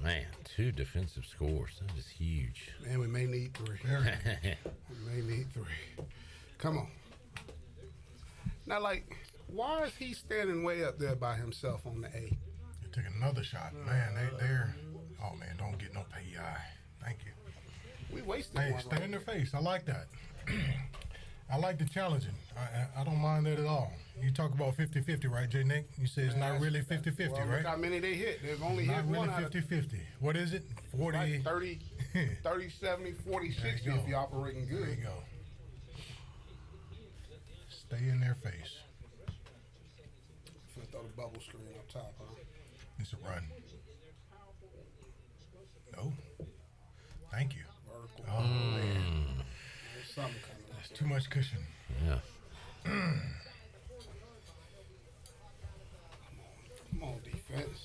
Man, 2 defensive scores. That is huge. Man, we may need 3. We may need 3. Come on. Now, like, why is he standing way up there by himself on the A? They took another shot. Man, they're. Oh man, don't get no PI. Thank you. We wasted Hey, one. stay in their face. I like that. I like the challenging. I don't mind that at all. You talk about 50-50, right, J. Nick? You say it's not really 50-50, Well, right? look how many they hit. They've only Not hit really one out of 50-50. What is it? 40. like 30, 70, 40, 60 go. if you're operating good. There you go. Stay in their face. Finna throw the bubble screen up top, huh? It's a run. No. Thank you. Vertical. Oh man, There's something coming up. that's too much cushion. Yeah. Come on, defense.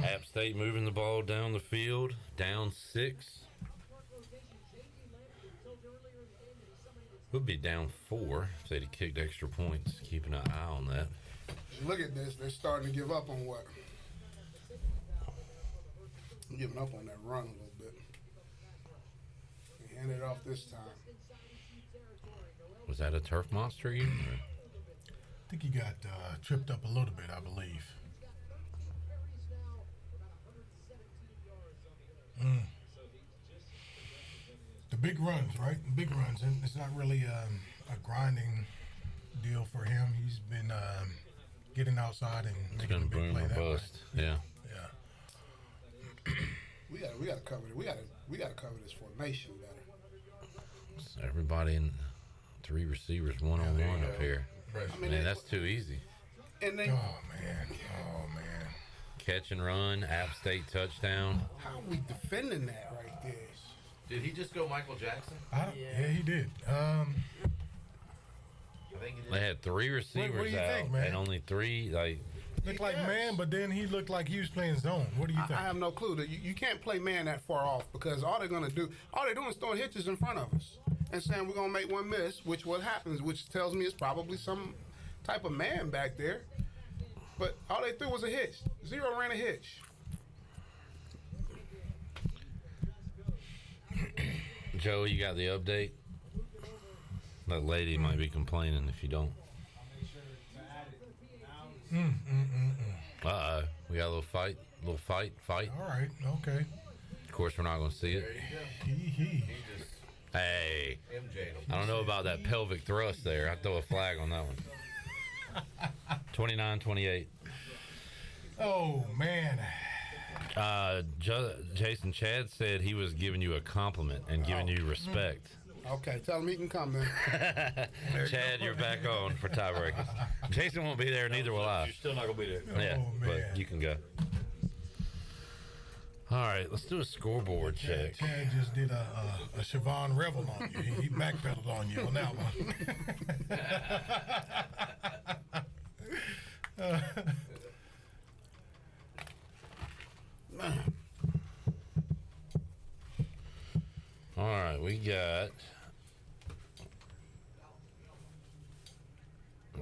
App State moving the ball down the field, down 6. Would be down 4 if they'd have kicked extra points. Keeping an eye on that. Look at this. They're starting to give up on what? Giving up on that run a little bit. End it off this time. Was that a turf monster again? Or? I think he got tripped up a little bit, I believe. The big runs, right? Big runs, and it's not really a grinding deal for him. He's been getting outside and It's making been a big boom play or that way. bust. Yeah. Yeah. We gotta cover it. We gotta cover this formation better. So everybody in 3 receivers one-on-one up here. I mean, Man, that's too easy. and they Oh man. Catch and run, App State touchdown. how are we defending that right there? Did he just go Michael Jackson? Yeah, he did. I think he did. They had 3 receivers what do you out think, man? and only 3 like. Looked like man, but then he looked like he was playing zone. What do you think? I have no clue. You can't play man that far off because all they're doing is throwing hitches in front of us and saying we're gonna make one miss, which what happens, which tells me it's probably some type of man back there. But all they threw was a hitch. Zero ran a hitch. Joe, you got the update? That lady might be complaining if you don't. Uh-oh. We got a little fight. All right, okay. Of course, we're not going to see it. He. Hey, MJ. I don't know about that pelvic thrust there. I'd throw a flag on that one. 29-28. Oh man. Jason Chad said he was giving you a compliment and giving you respect. Okay, tell him he can come then. Chad, you're back on for tiebreakers. Jason won't be there, neither will I. You're still not gonna be there. Yeah, Oh, man. but you can go. All right, let's do a scoreboard check. Chad just did a Siobhan Revel on you. He backpedaled on you on that one. All right, we got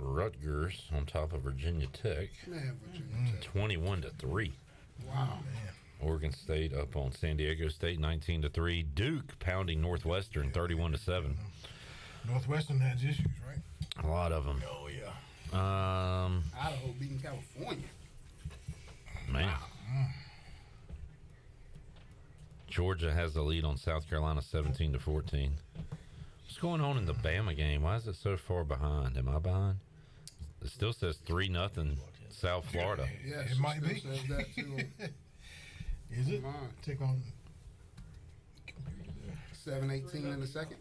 Rutgers on top of Virginia Tech, Man, Virginia Tech. 21-3. Wow. Oregon State up on San Diego State, 19-3. Duke pounding Northwestern, 31-7. Northwestern has issues, right? A lot of them. Oh yeah. Idaho beating California. Man. Georgia has the lead on South Carolina, 17-14. What's going on in the Bama game? Why is it so far behind? Am I behind? It still says 3-0 South Florida. Yeah, It might be. Says that too. Is it? Mine. Take on. 7-18 in the second.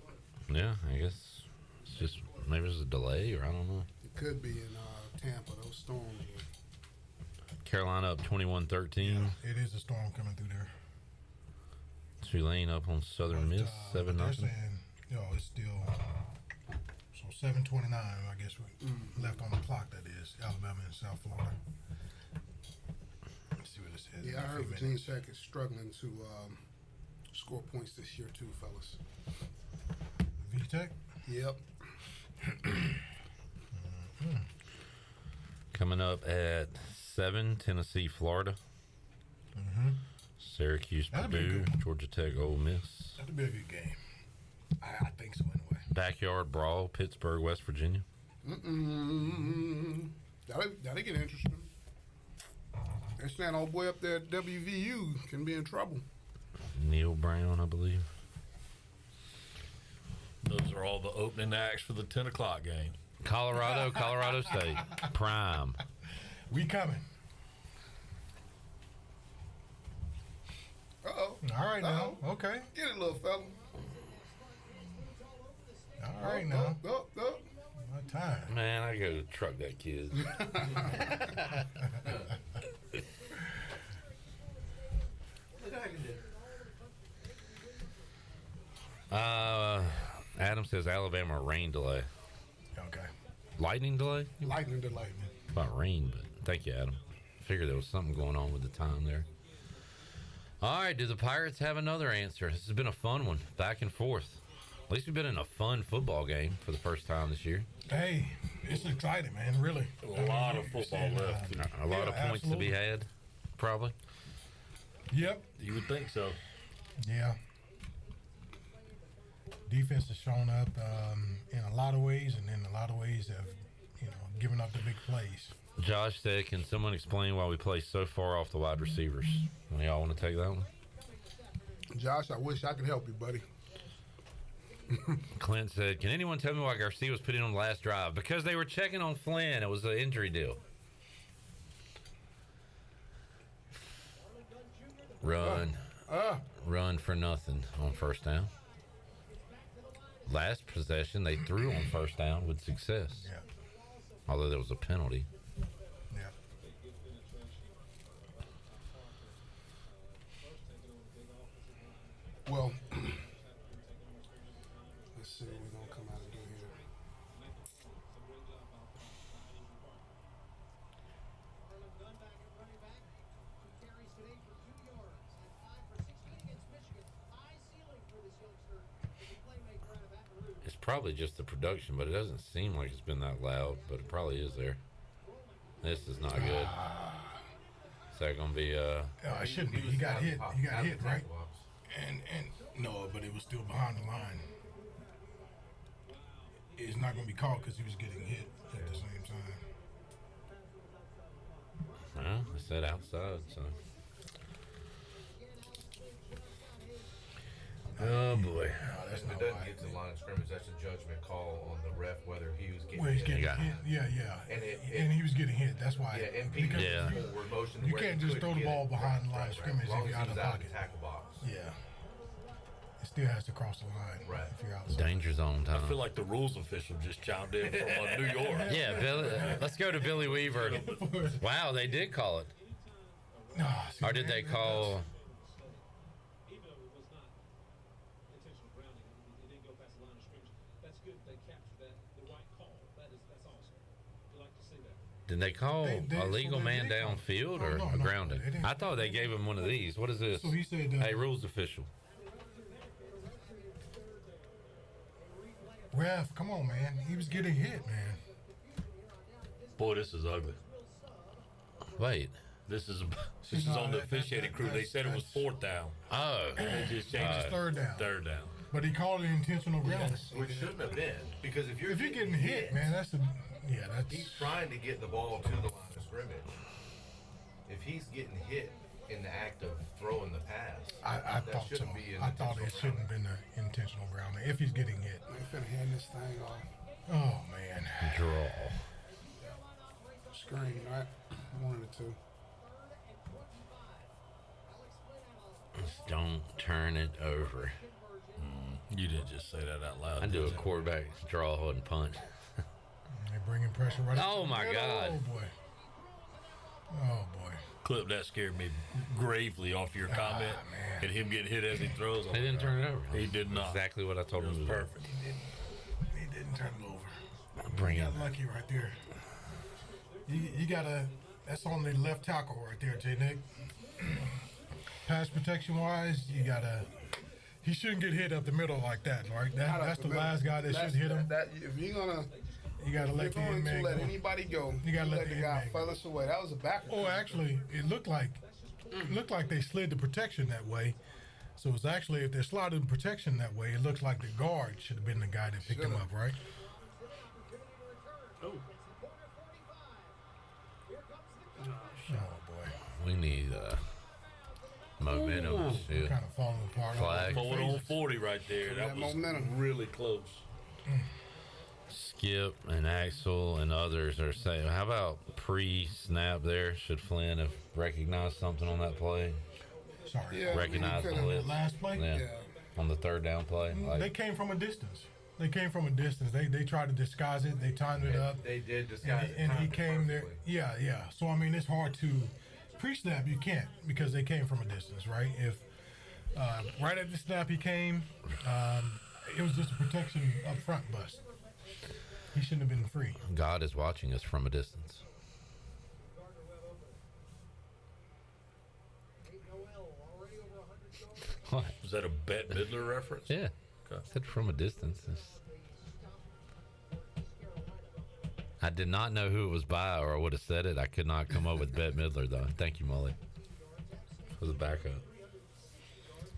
Yeah, I guess it's just maybe there's a delay or I don't know. It could be in Tampa. Those storms. Carolina up 21-13. It is a storm coming through there. Tulane up on Southern Miss, But 7-0. they're saying, it's still so 7:29. I guess we left on the clock. That is Alabama and South Florida. Let's see what it says. Yeah, I heard Virginia Tech is struggling to score points this year too, fellas. VTech. Yep. Coming up at 7, Tennessee, Florida. Syracuse, That'll be Purdue, good. Georgia Tech, Ole Miss. That'll be a good game. I think so anyway. Backyard brawl, Pittsburgh, West Virginia. That'll get interesting. They're saying old boy up there at WVU can be in trouble. Neil Brown, I believe. Those are all the opening acts for the 10 o'clock game. Colorado State, prime. We coming. Uh-oh. All right now. Okay. Get it, little fella. All right now. Up. My time. Man, I go truck that kid. Adam says Alabama rain delay. Okay. Lightning delay? Lightning to lightning. About rain, but thank you, Adam. Figured there was something going on with the time there. All right, do the Pirates have another answer? This has been a fun one, back and forth. At least we've been in a fun football game for the first time this year. Hey, it's exciting, man. Really. A lot of football left. A lot of points to be had, probably. Yep. You would think so. Yeah. defense has shown up in a lot of ways, and in a lot of ways have, given up the big plays. Josh said, "Can someone explain why we play so far off the wide receivers?" Y'all want to take that one? Josh, I wish I could help you, buddy. Clint said, "Can anyone tell me why Garcia was put in on the last drive?" Because they were checking on Flynn. It was an injury deal. Run for nothing on first down. Last possession, they threw on first down with success. Yeah. Although there was a penalty. Yeah. Well, let's see what we're going to come out and do here. Carries today for 2 yards and 5 for 16 against Michigan. High ceiling for this youngster. The playmaker out of Baton Rouge. It's probably just the production, but it doesn't seem like it's been that loud, but it probably is there. This is not good. Is that going to be, it shouldn't be. He got hit. He got hit, right? And no, but it was still behind the line. It's not going to be called because he was getting hit at the same time. well, I said outside, so. Oh, boy. That's If not it doesn't right. get to the line of scrimmage, that's a judgment call on the ref whether he was getting Well, he's hit. getting Yeah. hit. Yeah. And And he was getting hit. That's why. Yeah, and because Yeah. people were motioning You where can't they just throw couldn't the get ball it. behind the line of scrimmage As long if as you're he out of was out of pocket. the tackle box. Yeah. It still has to cross the line. Right. If you're outside. Danger zone time. I feel like the rules official just chimed in from New York. Yeah, Billy, let's go to Billy Weaver. Wow, they did call it. Nah, see, Or did man, they that's- call... Even though it was not intentional grounding, it didn't go past the line of scrimmage. That's good. They captured that, the right call. That's awesome. We like to see that. Did they call They- a legal so they man did call- downfield Oh, or no, a no, grounding? they didn't. I thought they gave him one of these. What is this? So he said, Hey, rules official. Ref, come on, man. He was getting hit, man. Boy, this is ugly. Wait. This is No, on the that- officiating crew. They said it was that's- fourth down. Oh. They just changed it. Third down. Third down. But he called it intentional grounding. Which shouldn't have been. Because if you're getting hit, man, that's he's trying to get the ball to the line of scrimmage. If he's getting hit in the act of throwing the pass, I that thought so. shouldn't be an I thought it intentional shouldn't have been an intentional grounding if he's getting hit. They finna hand this thing off. Oh man. Draw. Screen, right? One of the two. Just don't turn it over. You didn't just say that out loud. I do a did you? quarterback draw and punt. They're bringing pressure right up Oh, to the my middle. God. Oh boy. Oh boy. Clip, that scared me gravely off your comment man. and him getting hit as he throws. They didn't turn it over. He did not. Exactly what I told It him was to do. perfect. He didn't turn it over. Bring You it. got lucky right there. You gotta. That's on the left tackle right there, J. Nick. Pass protection wise, you gotta. He shouldn't get hit up the middle like that, right? Not up That's the middle. last guy that That's- should hit him. If you're gonna, You gotta if let the you're going end to man let go. anybody go, You gotta let the the guy end man go. furthest away. That was a backward. Oh, actually, it looked like they slid the protection that way. So it's actually, if they're sliding protection that way, it looks like the guard should have been the guy that picked him up, right? Oh. Oh boy, We need momentum. we're kind of falling apart. Flag. Forward on 40 right there. That That was momentum. really close. Skip and Axel and others are saying, how about pre-snap there? Should Flynn have recognized something on that play? Sorry. Yeah, Recognize the could've- blitz. Last play? Yeah. Yeah. On the third down play. They Like, came from a distance. They tried to disguise it. They timed it up. They did disguise And he it came there. perfectly. Yeah. So I mean, it's hard to pre-snap. You can't because they came from a distance, right? If right at the snap he came, it was just a protection up front bust. He shouldn't have been free. God is watching us from a distance. What? Was that a Bette Midler reference? Yeah. Okay. Said from a distance. I did not know who it was by, or I would have said it. I could not come up with Bette Midler, though. Thank you, Molly, for the backup.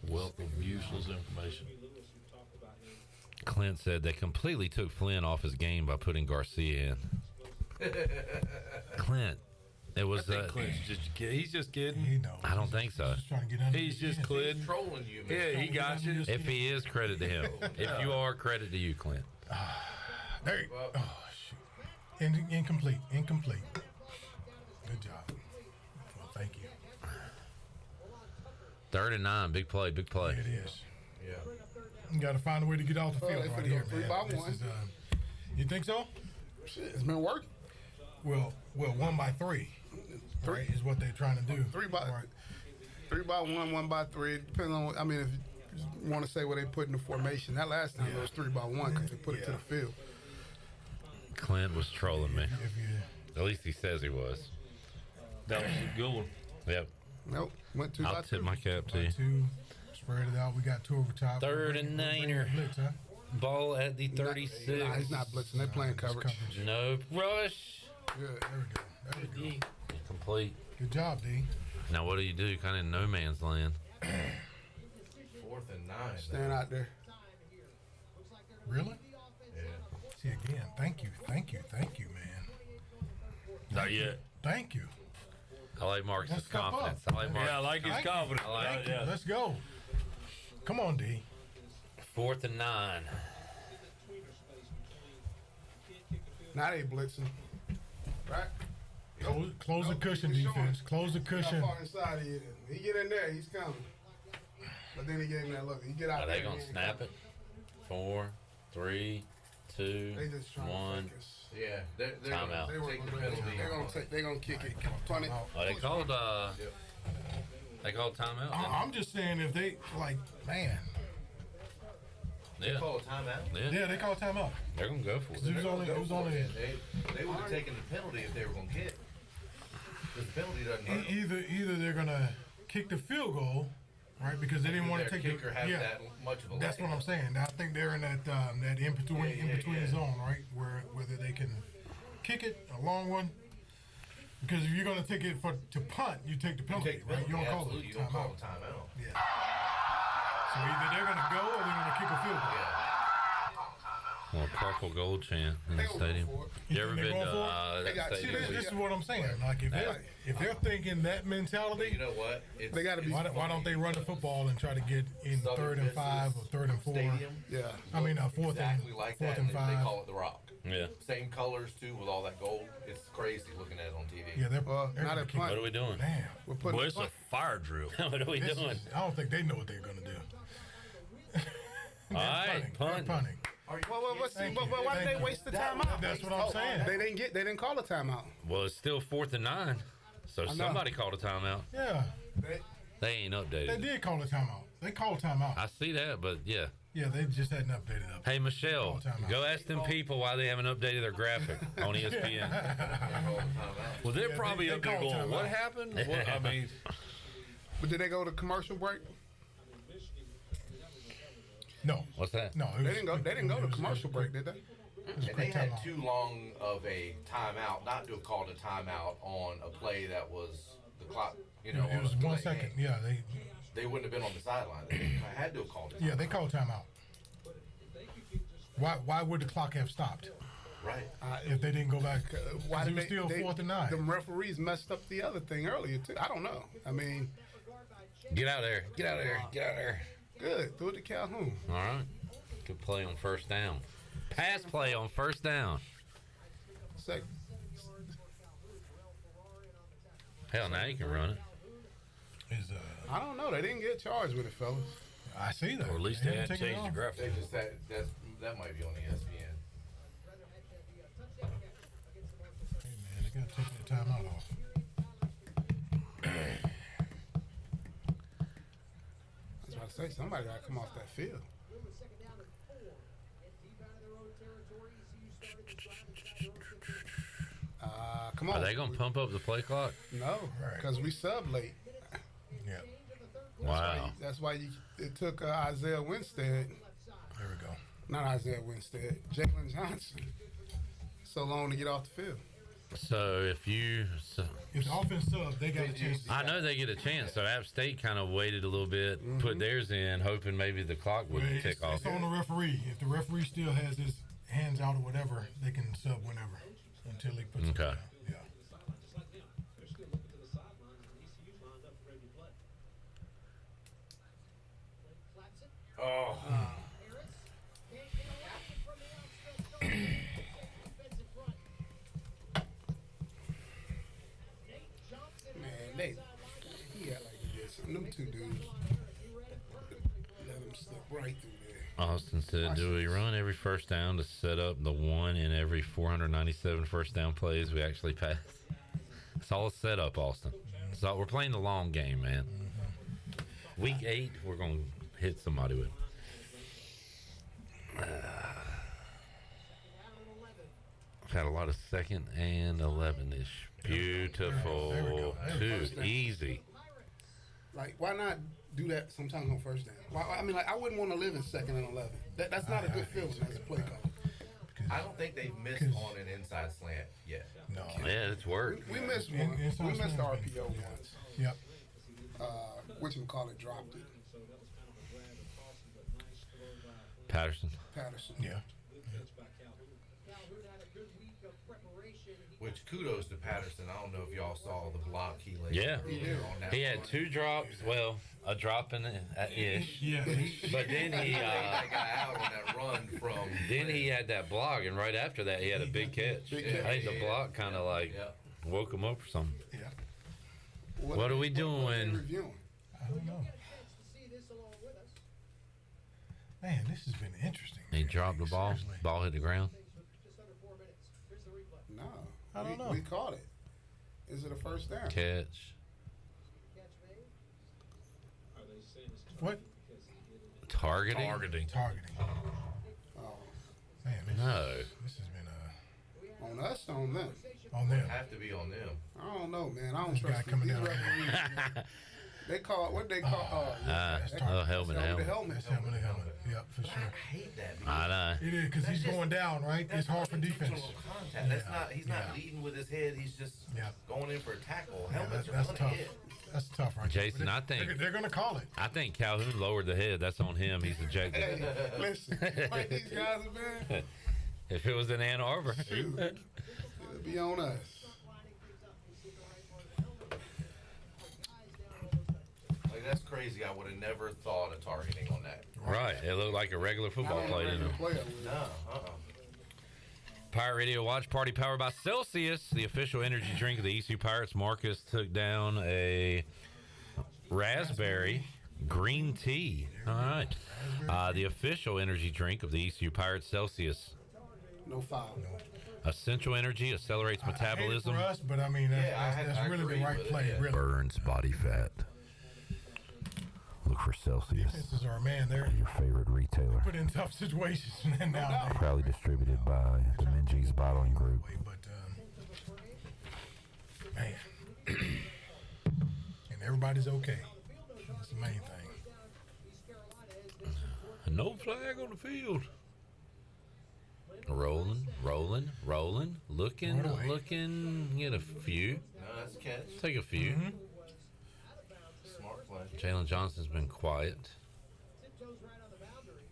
Wealth of useless information. Lewis, who talked about him Clint said they completely took Flynn off his game by putting Garcia in. Clint, it was. Clint's he's just kidding. He knows. I don't think so. Just trying to get under He's the just skin. kidding. Trolling you, man. Yeah, he got you. If he is, credit to him. If you are, credit to you, Clint. There you go. Oh, shoot. Incomplete. Good job. Well, thank you. 3rd and 9. Big play. It is. Yeah. You got to find a way to get off the Well, field they right finna here, go 3 man. by This 1. is, you think so? Shit, it's been working. Well, 1 by 3, right, is what they're trying to do. 3 by Right. 3 by 1, 1 by 3. Depending on, I mean, if you want to say what they put in the formation, that last time it was 3 by 1 because they put it to the field. Clint was trolling me. If you, At least he says he was. That was a good one. Yep. Nope, went 2 by I'll 2. tip my cap to by you. 2, spread it out. We got 2 over top. 3rd and 9er. Blitz, huh? Ball at the 36. Nah, he's not blitzing. They playing coverage. No rush. Good. There we go. Complete. Good job, D. Now what do you do? Kind of in no man's land. 4th and 9. Stand out there. Really? Yeah. See again. Thank you, man. Not yet. Thank you. I like Marcus' Let's step confidence. up. I like Marcus. Yeah, I like his Thank you. confidence. I like Thank you. Yeah. Let's go. Come on, D. 4th and 9. Now they blitzing. Right? Close the cushion, He's showing. defense. Close the How cushion. far inside he is. He get in there, he's coming. But then he gave him that look. He get out Are there. they gonna he ain't snap coming. it? 4, 3, 2, They just trying 1. to focus. Yeah. They're Timeout. going to take the penalty. They're gonna kick it. Punt it. Oh, they called. They called timeout. didn't I'm just saying if they man. they? Call a timeout. Yeah. Yeah, they call timeout. They're gonna go for It it. was only. They would have taken the penalty if they were going to kick. Because the penalty doesn't hurt them. Either they're gonna kick the field goal, right? Because they didn't want to Their take kicker the have that much of a That's leg. what I'm saying. I think they're in that in between zone, right? Where whether they can kick it a long one. Because if you're gonna take it to punt, you take the penalty, Take the right? You don't penalty, call absolutely. it You don't call timeout. a timeout. Yeah. So either they're gonna go or they're gonna kick a field goal. Yeah. Well, purple gold chant in They the gonna go stadium. for it. You ever They been going to for it? They that got- see, stadium? This is what I'm saying. Like if they're thinking that But mentality, you know what? It's, They gotta be- why don't they run the football and try to get in Southern 3rd and Miss's 5 or 3rd and 4? Stadium. Yeah. I mean, 4th Exactly like and that. 4th and They 5. call it the Rock. Yeah. Same colors too, with all that gold. It's crazy looking at it on TV. Yeah, they're Well, they're now gonna they're kick What are punting. we doing? Damn. We're putting Boy, the it's a punt. fire drill. What are we This doing? is- I don't think they know what they're gonna do. All right, Punting. punting. Well, see, Thank but you. why did Thank they you. waste the timeout? That's what I'm saying. They didn't call a timeout. Well, it's still 4th and 9. So know. somebody called a timeout. Yeah, They ain't they updated. did call a timeout. They called timeout. I see that, but yeah. Yeah, they just hadn't updated up. Hey, Michelle, Call timeout. go ask them people why they haven't updated their graphic on ESPN. They call it timeout. Well, they're Yeah, probably they up there call going, "What timeout. happened?" What, I mean, But did they go to commercial break? No, What's that? no, They didn't go. They didn't go to commercial break, did they? And they quick had timeout. too long of a timeout not to have called a timeout on a play that was the clock. You know, It on was a 1 delay second. game. Yeah, They wouldn't have been on the sideline. They had to have called it. yeah, they called timeout. Why would the clock have stopped Right. if they didn't go back? Why Because did it was still 4th and 9. The referees messed up the other thing earlier too. I don't know. I mean, Get out of there. Get out of there. Get out of there. good. Threw it to Calhoun. All right. Good play on 1st down. Pass play on 1st down. Second. Hell, now you can run it. Is I don't know. They didn't get charged with it, fellas. I see that. or at least they didn't had take it changed the off. They graphic. just that might be on ESPN. Hey man, they gotta take that timeout off. I was about to say somebody got to come off that field. Come on. Are they going to pump up the play clock? No, Right. because we sub late. Yeah, Wow. That's why it took Isaiah Winstead, there we go. not Isaiah Winstead, Jalen Johnson, so long to get off the field. So if you, If the offense sub, they got a chance. I know they get a chance. So App State kind of waited a little bit, put theirs in, hoping maybe the clock wouldn't tick off. It's on the referee. If the referee still has his hands out or whatever, they can sub whenever until he puts it Okay. down. Yeah. Just like them. They're still looking to the sidelines and ECU's lined up ready to play. Flaps it. Oh. Harris can't get away from the outstretched arm. Defensive front. Nate Johnson. Man, he had like this. Them two dudes let him slip right through there. Austin said, do we run every first down to set up the one in every 497 first down plays we actually pass? It's all a setup, Austin. So we're playing the long game, man. Week 8, we're going to hit somebody with. I've had a lot of 2nd and 11-ish. Beautiful. There we go. Too easy. Like, why not do that sometimes on first down? I mean, like, I wouldn't want to live in 2nd and 11. That's not a good feeling as a play caller. I don't think they've missed on an inside slant yet. No. Yeah, it's worked. We missed one. Inside We missed the slant. RPO once. Yep. Whatchamacallit dropped it. Patterson. Patterson. Yeah. Calhoun had a good week of preparation. Which kudos to Patterson. I don't know if y'all saw the block he laid. Yeah. earlier on that He had run. 2 drops. Well, a drop in ish. Yeah. But then he That guy out on that run from. then he had that block, and right after that he had a big catch. Big I catch. think the block kind of like Yeah. woke him up or something. Yeah. What are we What they doing? reviewing? I don't know. Get a chance to see this along with us. Man, this has been interesting. He dropped the ball. Seriously. Ball hit the ground. Just under 4 minutes. Here's the replay. No. I don't know. We caught it. Is it a first down? Catch. Catch made. Are they saying it's What? because he did it? Targeting. Targeting. Targeting. Oh, Man, No. this has been on us, on them. on them. Have to be on them. I don't know, man. I don't This guy trust coming these down. referees. Man. They call what they call. Helmet, the helmet. helmet. That's helmet to helmet. Yep, for sure. I hate that. I know. It is because he's That's going down, right? That's It's hard for not defense. intentional contact. That's Yeah, not. He's not yeah. leading with his head. He's just Yeah. going in for a tackle. Yeah, Helmets that's are tough. gonna hit. That's tough, right? there. Jason, But I think- they're going to call it. I think Calhoun lowered the head. That's on him. He's ejected. Hey, listen, like these guys have been, If it was in Ann Arbor. it'll be on us. Like that's crazy. I would have never thought of targeting on that. Right. It looked like a regular football play, didn't it? No. Pirate Radio Watch Party powered by Celsius, the official energy drink of the ECU Pirates. Marcus took down a raspberry green tea. All right. The official energy drink of the ECU Pirates, Celsius. No foul. Essential energy accelerates I hate it metabolism, for us, but I mean, that's I really agree the right with it, play. yeah. Really. burns body fat. Look for Celsius, Defenses are, man, they're your favorite retailer. put in tough situations nowadays. Proudly distributed by the Minji's Bottling Group. But, man. And everybody's okay. That's the main thing. No flag on the field. Rolling. Looking. Get a few. No, that's a catch. Take a few. Smart play. Jalen Johnson's been quiet. Tiptoes right on the boundary.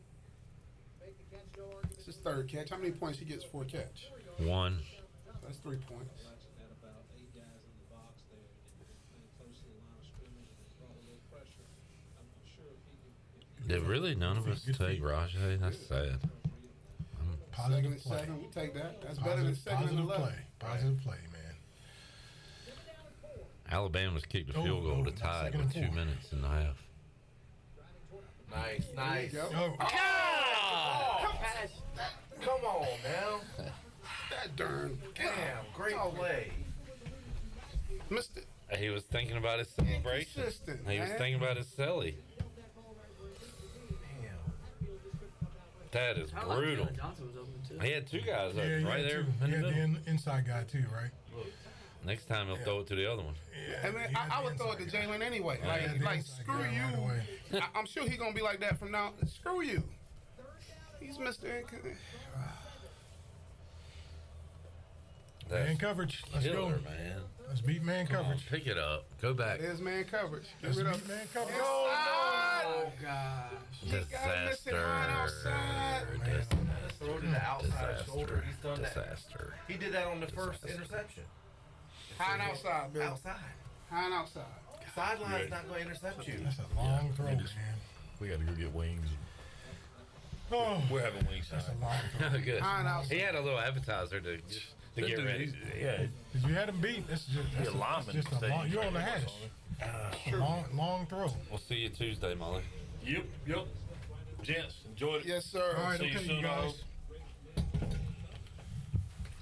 Make the catch, no argument. It's his third catch. How many points he gets for a catch? 1. That's 3 points. Had about 8 guys in the box there and close to the line of scrimmage and brought a little pressure. I'm not sure if he Did really none of us take Rajay? That's sad. Second Positive and play. 7, we take that. That's better than second and Positive 11. play. Positive play, man. Alabama's kicked a field goal to tie it second with and 2 4. minutes and a half. Nice. There you go. Oh, Come on now. That darn. Damn. Great play. Missed it. He was thinking about his celebration. Inconsistent, He was man. thinking about his celly. That is I like brutal. Jalen Johnson was open too. He had 2 guys yeah, open yeah, right there too. in the Yeah, middle. the inside guy too, right? Next time he'll throw it to the other one. I mean, I would throw it to Jalen anyway. Yeah, Like, the like inside screw guy you. right away. I'm sure he's gonna be like that from now. Screw you. He's Mr. Man coverage. Let's killer, go. man. Let's beat man Come on, coverage. pick it up. Go back. There's man coverage. Get Let's rid beat of man coverage. Oh gosh. Throw to the outside shoulder. He's done that. Disaster. He did that on the first interception. High and outside, Bill. Outside. High and outside. Sideline's not going to intercept you. That's a long throw, man. We got to go get wings. Oh, We're having wings that's a tonight. long throw. Good. High and outside. He had a little appetizer to get ready. Yeah. If you had him beat, that's just, The lineman just a stayed long. You're on the right hash. Long throw. We'll see you Tuesday, Molly. Yep. Gents, enjoyed it. Yes, sir. All right, See you okay, soon, you guys.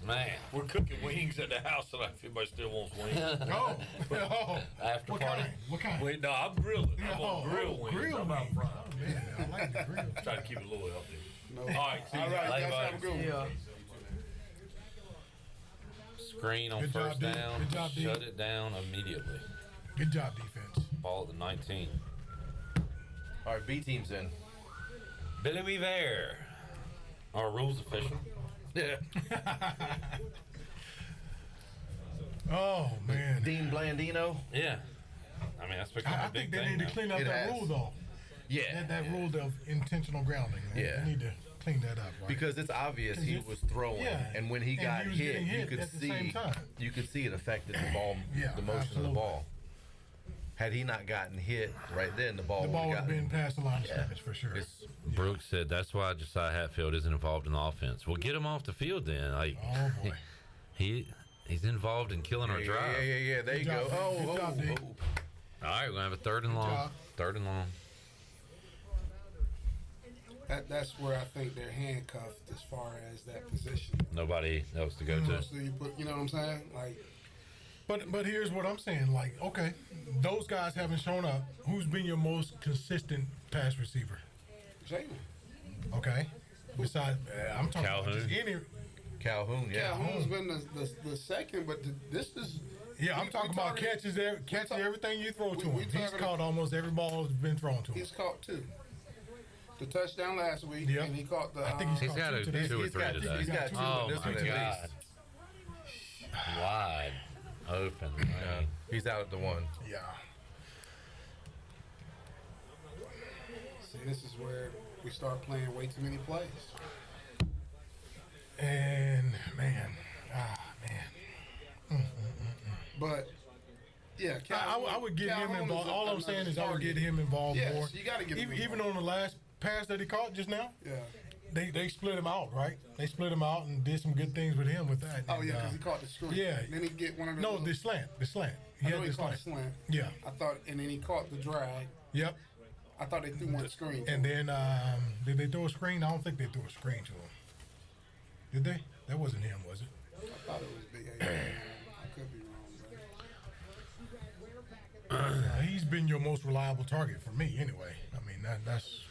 Man. We're cooking wings at the house tonight if anybody still wants wings. Oh, oh. After What party. kind? What kind? Wait, no, I'm grilling. I'm on grill wings. Grill I'm not wings. frying. Oh, man, I like the grill. Try to keep it a little healthy. No. All right, see you All right, guys. guys, have a good one. Yeah. Screen on Good job, first D. down. Good job, D. Shut it down immediately. Good job, defense. Ball at the 19. All right, B team's in. Billy Weaver. Our rules official. Yeah. Oh man. Dean Blandino. Yeah. I mean, that's become I a big think they thing need to now. clean up It that has. rule though. Yeah. That rule of intentional grounding. Yeah. They need to clean that up, right? Because it's obvious he was throwing, Yeah. and when he And got he was hit, getting you hit could at the same see time. it affected the ball, Yeah, the motion of absolutely. the ball. Had he not gotten hit right then, the ball the ball would would have have been gotten. past the line of Yeah. scrimmage for sure. It's, Brooks said that's why Josiah Hatfield isn't involved in the offense. Well, get him off the field then. Like Oh boy. he's involved in killing our drive. yeah. There you Good go. job, D. Good job, D. All right, we're gonna have a third and long. job. Third and long. That's where I think they're handcuffed as far as that position. Nobody else to go to. So you put, you know what I'm saying? Like, But here's what I'm saying. Like, okay, those guys haven't shown up. Who's been your most consistent pass receiver? Jalen. Okay. Besides, I'm talking about Calhoun. just any. Calhoun, yeah. Calhoun's been the second, but this is. Yeah, I'm we talking about targeted- catching everything you throw to we him. He's targeted- caught almost every ball that's been thrown to him. He's caught two. The touchdown last week, Yep. and he caught the. I think he's He's caught got two a today. two or He's three got- today. he's got two Oh in this my one at God. Wide open. Yeah. Man. He's out at the one. Yeah. See, this is where we start playing way too many plays. And man. But yeah, I would get him Calhoun involved. is All I'm another saying is I would target. get him involved Yes, more. you gotta get him even involved. on the last pass that he caught just now. Yeah. They split him out, right? They split him out and did some good things with him with that. Oh And, yeah, because he caught the screen. yeah. Then he get one of the. No, little- the slant. I know he caught the slant. Yeah. I thought, and then he caught the drag. Yep. I thought they threw one screen. And then did they throw a screen? I don't think they threw a screen to him. Did they? That wasn't him, was it? I thought it was Big A. I could be wrong. He's been your most reliable target for me, anyway. I mean, that's.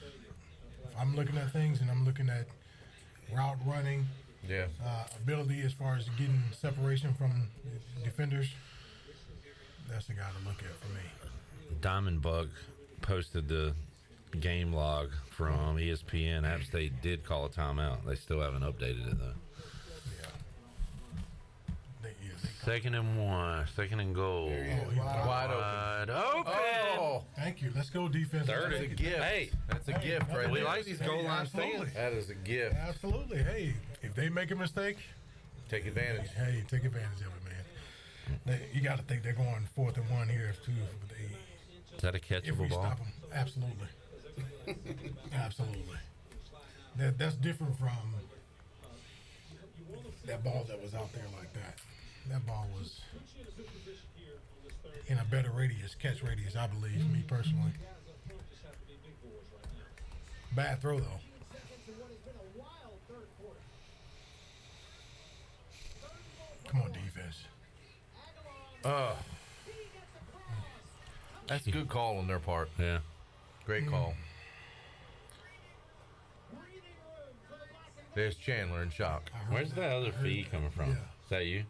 If I'm looking at things and I'm looking at route running, Yeah. ability as far as getting separation from defenders. That's the guy to look at for me. Diamond Buck posted the game log from ESPN. App State did call a timeout. They still haven't updated it though. Second and one. Second and goal. Wide open. Wide open. Oh, Thank you. Let's go defense. Third that's a and- gift. Hey. That's a Hey, gift right We there. like these goal line Absolutely. stands. That is a gift. Absolutely. Hey, if they make a mistake, Take advantage. hey, take advantage of it, man. You got to think they're going 4th and 1 here too. Is that a If catchable we ball? stop them, absolutely, absolutely. That's different from that ball that was out there like that. That ball was in a better catch radius, I believe, me personally. Bad throw though. Come on, defense. That's a good call on their part. Yeah. Great call. There's Chandler in shock. Where's the other fee coming from? Yeah. Is that you?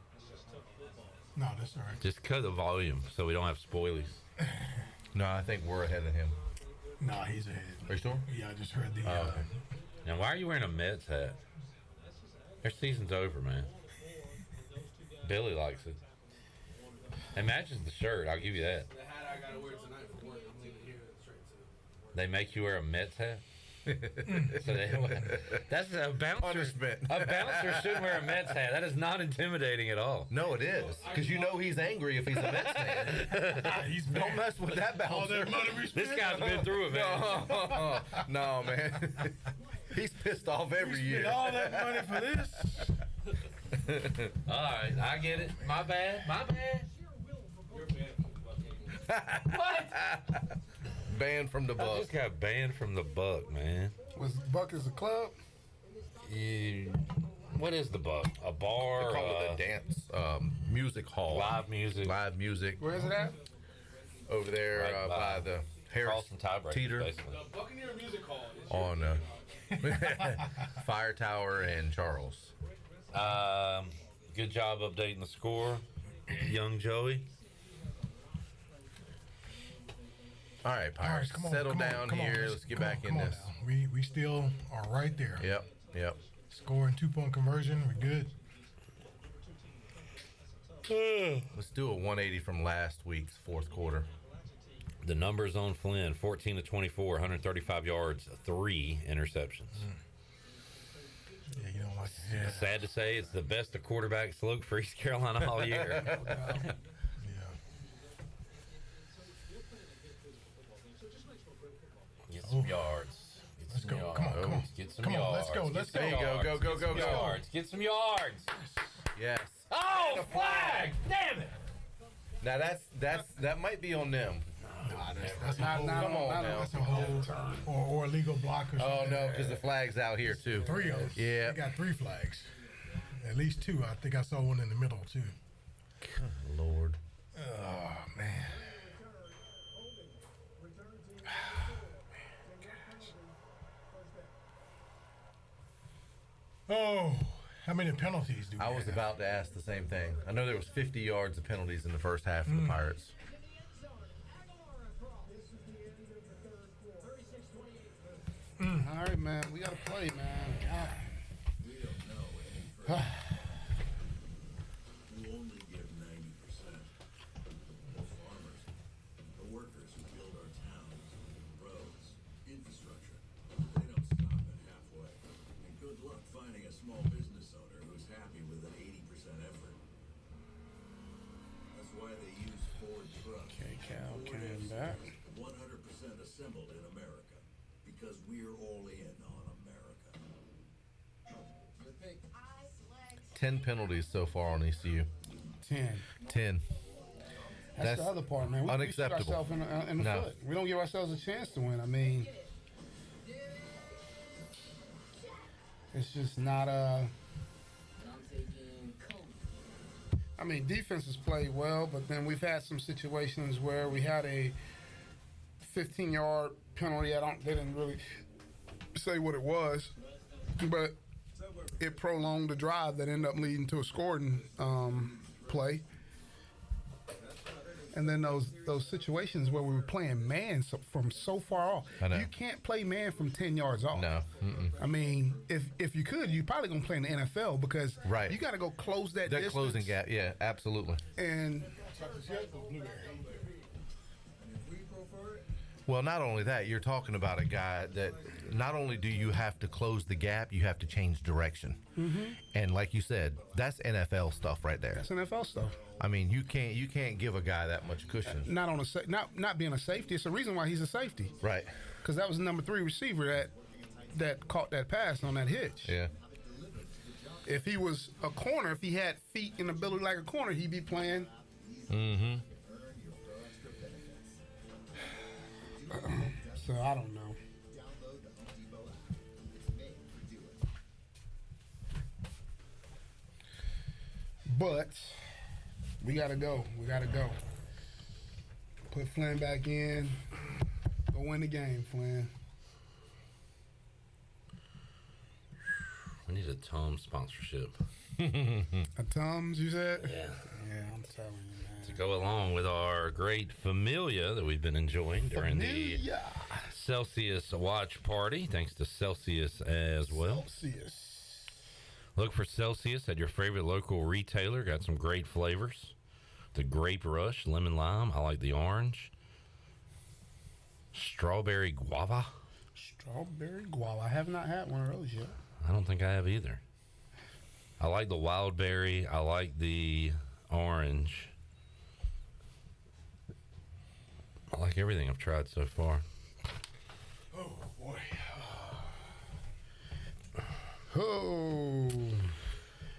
No, that's all right. Just cut the volume so we don't have spoilies. No, I think we're ahead of him. Nah, he's ahead. Are you sure? Yeah, I just heard the. Now, why are you wearing a Mets hat? Their season's over, man. Billy likes it. And matches the shirt. I'll give you that. The hat I gotta wear tonight for work. I'm leaving here straight to. They make you wear a Mets hat. That's a bouncer. Punishment. A bouncer shouldn't wear a Mets hat. That is not intimidating at all. No, it is. Because you know he's angry if he's a Mets fan. Don't mess with that bouncer. This guy's been through it, man. No, man. He's pissed off every year. All that money for this? All right, I get it. My bad. You're banned. What? Banned from the I Buck. just got banned from the Buck, man. Was Buck is a club? What is the Buck? A bar? They call it a dance music hall. Live music. Live music. Where is it at? Over there Right by the Harris Carlson Tiebreaker, Teeter basically. The Buccaneer Music Hall is on Fire Tower and Charles. Good job updating the score, young Joey. All right, Pirates, come on, settle come on, down come on, here. Let's get back in come on this. now. We still are right there. Yep. Scoring 2-point conversion. We're good. Let's do a 180 from last week's fourth quarter. The numbers on Flynn: 14 to 24, 135 yards, 3 interceptions. Yeah, you don't like it. Yeah. Sad to say, it's the best a quarterbacks look for East Carolina all year. Yeah. Get some yards. Let's go. Come on. Get some Come on, yards. let's go. There you go. Go. Yards. Get some yards. Yes. Oh, flag! Damn it! Now that might be on them. That's Not Come on now. That's a whole or illegal block or something. Oh no, because the flag's out here too. 3 of them. Yeah. They got 3 flags. At least 2. I think I saw one in the middle too. Lord. Oh man. Oh, how many penalties do we I was have? about to ask the same thing. I know there was 50 yards of penalties in the first half for the Pirates. All right, man. We gotta play, man. God. You only give 90%. The farmers, the workers who build our towns, roads, infrastructure, they don't stop at halfway. And good luck finding a small business owner who's happy with an 80% effort. That's why they use Ford trucks. Okay, Cal Ford came FC, back. 100% assembled in America. Because we're all in on America. 10 penalties so far on ECU. 10. 10. That's the other part, man. We shoot unacceptable. ourselves in the No. foot. We don't give ourselves a chance to win. I mean, it's just not I mean, defense has played well, but then we've had some situations where we had a 15-yard penalty. They didn't really say what it was, but it prolonged the drive that ended up leading to a scoring play. And then those situations where we were playing man from so far off. I know. You can't play man from 10 yards off. No. Mm-mm. I mean, if you could, you're probably going to play in the NFL because Right. you got to go close that That distance. closing gap, yeah, absolutely. And Well, not only that, you're talking about a guy that not only do you have to close the gap, you have to change direction. Mm-hmm. And like you said, that's NFL stuff right there. that's NFL stuff. I mean, you can't give a guy that much cushion. Not on not being a safety. It's the reason why he's a safety. Right. Because that was the number 3 receiver that caught that pass on that hitch. Yeah. If he was a corner, if he had feet and ability like a corner, he'd be playing. Mm-hmm. So I don't know. But we gotta go. We gotta go. Put Flynn back in. Go win the game, Flynn. We need a Tom sponsorship. A Tums, you said? Yeah. Yeah, I'm telling you, man. To go along with our great Familia that we've been enjoying during the Celsius watch party. Thanks to Celsius as well. Celsius. Look for Celsius at your favorite local retailer. Got some great flavors. The Grape Rush, Lemon Lime. I like the orange. Strawberry Guava. Strawberry guava. I have not had one of those yet. I don't think I have either. I like the wild berry. I like the orange. I like everything I've tried so far. Oh boy. Oh.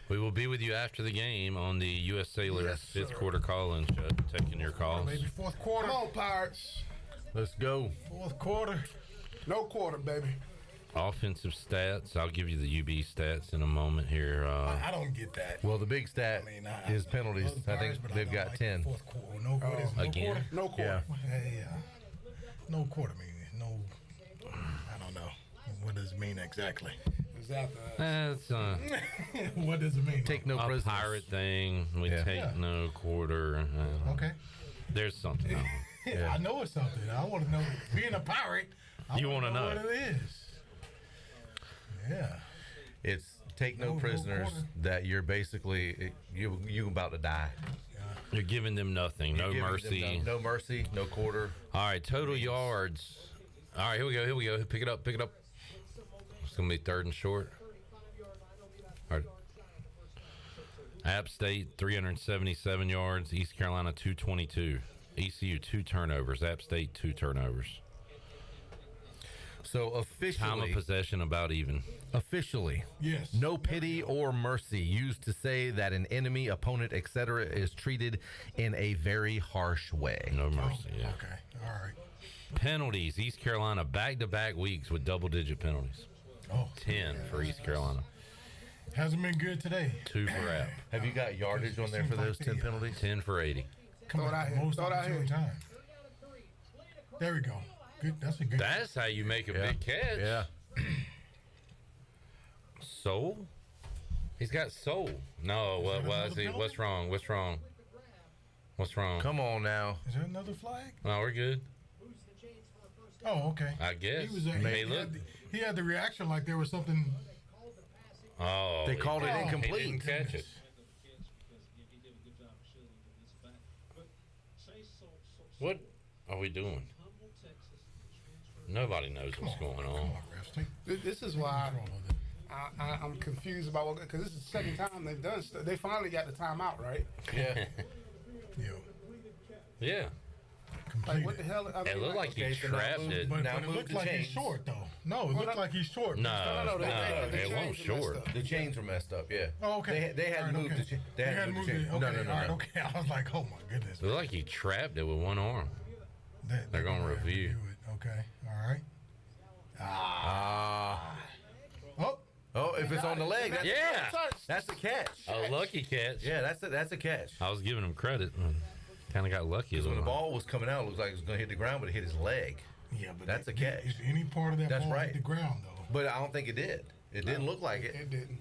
We will be with you after the game on the U.S. Sailor fifth quarter call-in show, taking your calls. Maybe fourth quarter. Come on, Pirates. Let's go. Fourth quarter. No quarter, baby. Offensive stats. I'll give you the UB stats in a moment here. I don't get that. Well, the big stat is penalties. I think they've got 10. Fourth quarter. No, what is it? Again? Quarter? No quarter. Yeah. No quarter meaning. No. I don't know. What does it mean exactly? Is that That's What does it mean? Take no a prisoners. pirate thing. We take no quarter. Okay. There's something else. Yeah. I know it's something. I want to know. Being a pirate, You wanna know. what it is. Yeah. It's take no No prisoners quarter. that you're basically you about to die. You're giving them nothing. No You're giving mercy. them no mercy, no quarter. All right, total yards. All right, here we go. Pick it up. It's going to be 3rd and short. All right. App State, 377 yards. East Carolina, 222. ECU, 2 turnovers. App State, 2 turnovers. So officially, Time of possession about even. Officially, Yes. no pity or mercy used to say that an enemy, opponent, etc. is treated in a very harsh way. No mercy, yeah. Okay. All right. Penalties. East Carolina, back-to-back weeks with double-digit penalties. Oh. 10 for East Carolina. Hasn't been good today. 2 for App. Have you got yardage on there for those 10 penalties? 10 for 80. Come Throw it on, out here. most Throw it out opportune here. time. There we go. Good. That's a good. That's how you make a big catch. Yeah. Soul? He's got soul. No, what another is he? penalty? What's wrong? Come on now. Is there another flag? No, we're good. Oh, okay. I guess. He was. Hey, look. He had the reaction like there was something. Oh, They called it he incomplete. didn't catch it. What are we doing? Nobody knows what's going Come on. on, refs. This is why Control of it. I'm confused about what, because this is the second time they've done stuff. They finally got the timeout, right? Yeah. Yeah. Yeah. Like, what the hell? I mean, It looked like he Okay, so now trapped it. But Now it move looked the like he's chains. short, though. No, it looked like he's short. No, they it won't changed it, short. The chains were messed up. Yeah. Oh, okay. They had All right, moved okay. the. They had moved the chains. Okay, No. all right, okay. I was like, oh my goodness. It looked like he trapped it with one arm. They're gonna gonna review. it. Okay. All right. Oh. Oh, if it's on the leg, that's Yeah. that's a catch. A lucky catch. Yeah, that's a catch. I was giving him credit. Kind of got lucky. Because when the ball was coming out, it looked like it was going to hit the ground, but it hit his leg. Yeah, but That's a catch. If any part of that That's ball right. hit the ground, though, But I don't think it did. It didn't look like it. It didn't.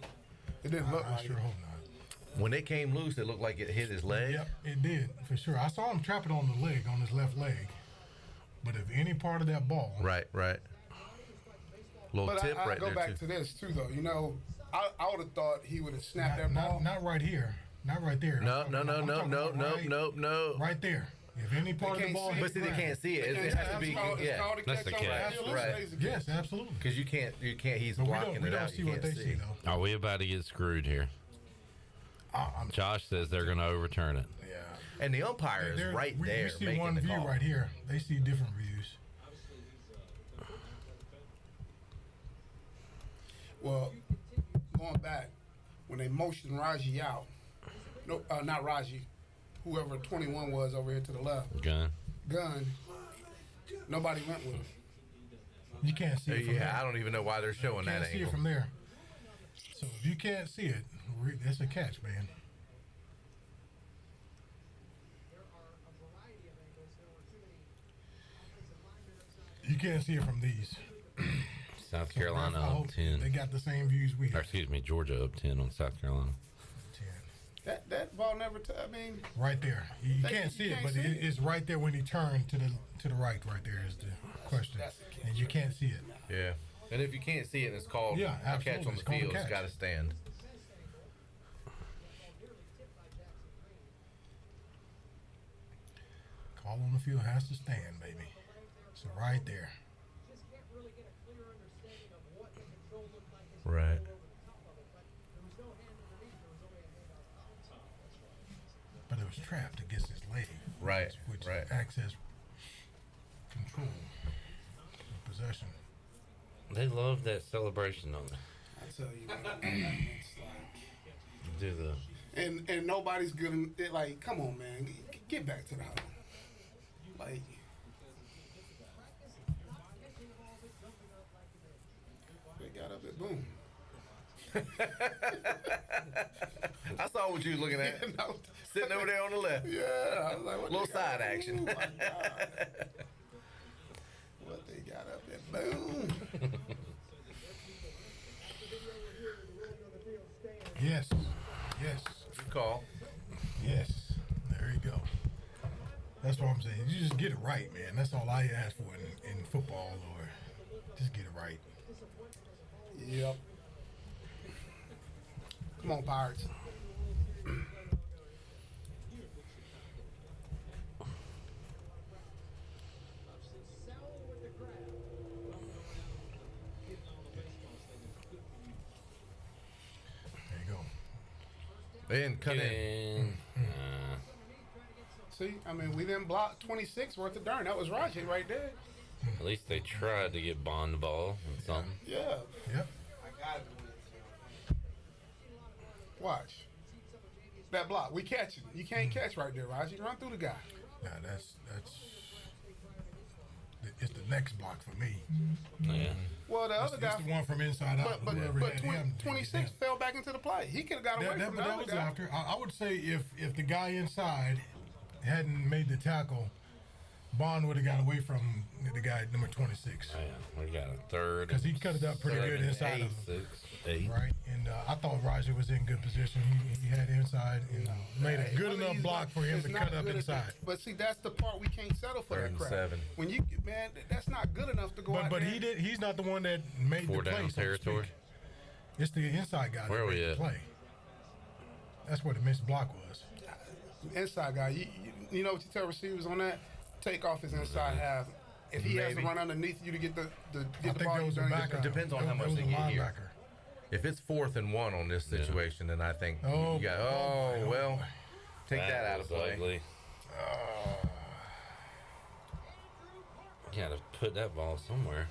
It didn't look I like sure it. hope not. When it came loose, it looked like it hit his leg. Yep, it did for sure. I saw him trap it on the leg, on his left leg. But if any part of that ball, Right. Little But tip I right go there, back too. to this too, though. You know, I would have thought he would have snapped that ball. not right here, not right there. No. I'm talking about right there. If any part of the can't ball see hit But see, the they ground, can't see it. It has to be, It's called a That's catch the on catch. the field. Right. It's a catch. Yes, absolutely. Because you can't. He's But blocking we it don't out. see You what can't they see. see though. Are we about to get screwed here? I'm Josh says they're going to overturn it. yeah. And the umpire is right there We see making one the view call. right here. They see different views. Well, going back, when they motioned Raji out, no, not Raji, whoever 21 was over here to the left, Gun. nobody went with him. You can't see it from Yeah, there. I don't even know why they're showing You that can't see angle. it from there. So if you can't see it, that's a catch, man. You can't see it from these. South Carolina I up hope 10. They got the same views we Or have. excuse me, Georgia up 10 on South Carolina. 10. That ball never. I mean, Right there. You They- can't you see it, can't but see it. it's right there when he turned to the right. Right there is the question, That's the catch. and you can't see it. Yeah. And if you can't see it and it's called Yeah, a catch absolutely. on It's the called a field, it's catch. got to stand. Ball on the field has to stand, baby. So right there. Just can't really get a clear understanding of what the control looked like as Right. over the top of it, but there was no hand underneath, there was only a hand on top. But it was trapped against his leg. Right, Which right. access control of possession. They love that celebration, don't they? I tell you, man, it's like, Do the and nobody's good. Like, come on, man, get back to the huddle. Like, they got up there, boom. I saw what you was looking at. No, Sitting over there on the left. yeah, I was like, what Little they got? side action. Ooh, my God. What they got up there, boom. Yes. Yes. Good call. Yes. There you go. That's what I'm saying. You just get it right, man. That's all I ask for in football, or just get it right. Yep. Come on, Pirates. There you go. And cut in. See, I mean, we didn't block 26 worth of darn. That was Raji right there. At least they tried to get Bond the ball and something. Yeah. Yep. Watch. That block. We catch it. You can't catch right there, Raji. Run through the guy. Nah, that's it's the next block for me. Yeah. Well, the other guy. It's the one from inside out. But Whoever had him, 26 fell back into the play. He could have got away from the that other was guy. after. I would say if the guy inside hadn't made the tackle, Bond would have got away from the guy number 26. Yeah, we got a third. Because he cut it up pretty good inside of him. 6, 8. Right, and I thought Roger was in good position. He had inside and made a good enough block for him It's to not cut up good at inside. that. But see, that's the part we can't settle for Third that and crap. 7. When you, man, that's not good enough to go out But there. he's not the one that made 4 the play. down so to territory. speak. It's the inside guy Where that are we made the at? play. That's where the missed block was. Inside guy, you know what you tell receivers on that? Take off his inside half. If he has to Maybe. run underneath you to get the I get the think ball, there you was a done backer. get It depends on how much There was they a get here. linebacker. If it's 4th and 1 on this situation, then I think Oh, you got. oh, Oh, boy, well, take that out was of play. ugly. You gotta put that ball somewhere.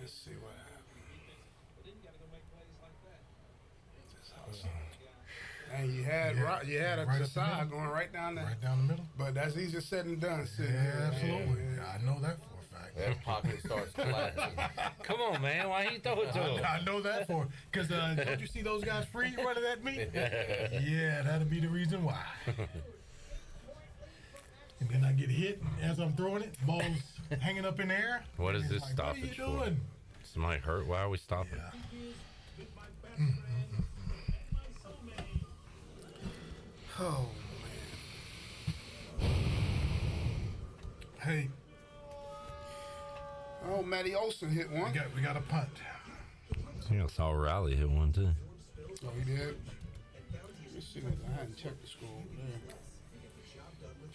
Let's see what happened. And you had you had a right up the side middle. going right down there. Right down the middle. But that's easier said than done. Sitting Yeah, here. absolutely. I know that for a fact. That pocket starts collapsing. Come on, man. Why you throw it to him? I know that for because don't you see those guys free running at me? Yeah, that'll be the reason why. And then I get hit as I'm throwing it. Ball's hanging up in the air. What is And this it's like, stoppage what are you for? doing? Somebody hurt? Why are we stopping? Yeah. Oh man. Hey, Oh, Matty Olson hit one. we got a punt. I think I saw Riley hit one too. Oh, he did. Let me see. I hadn't checked the score over there.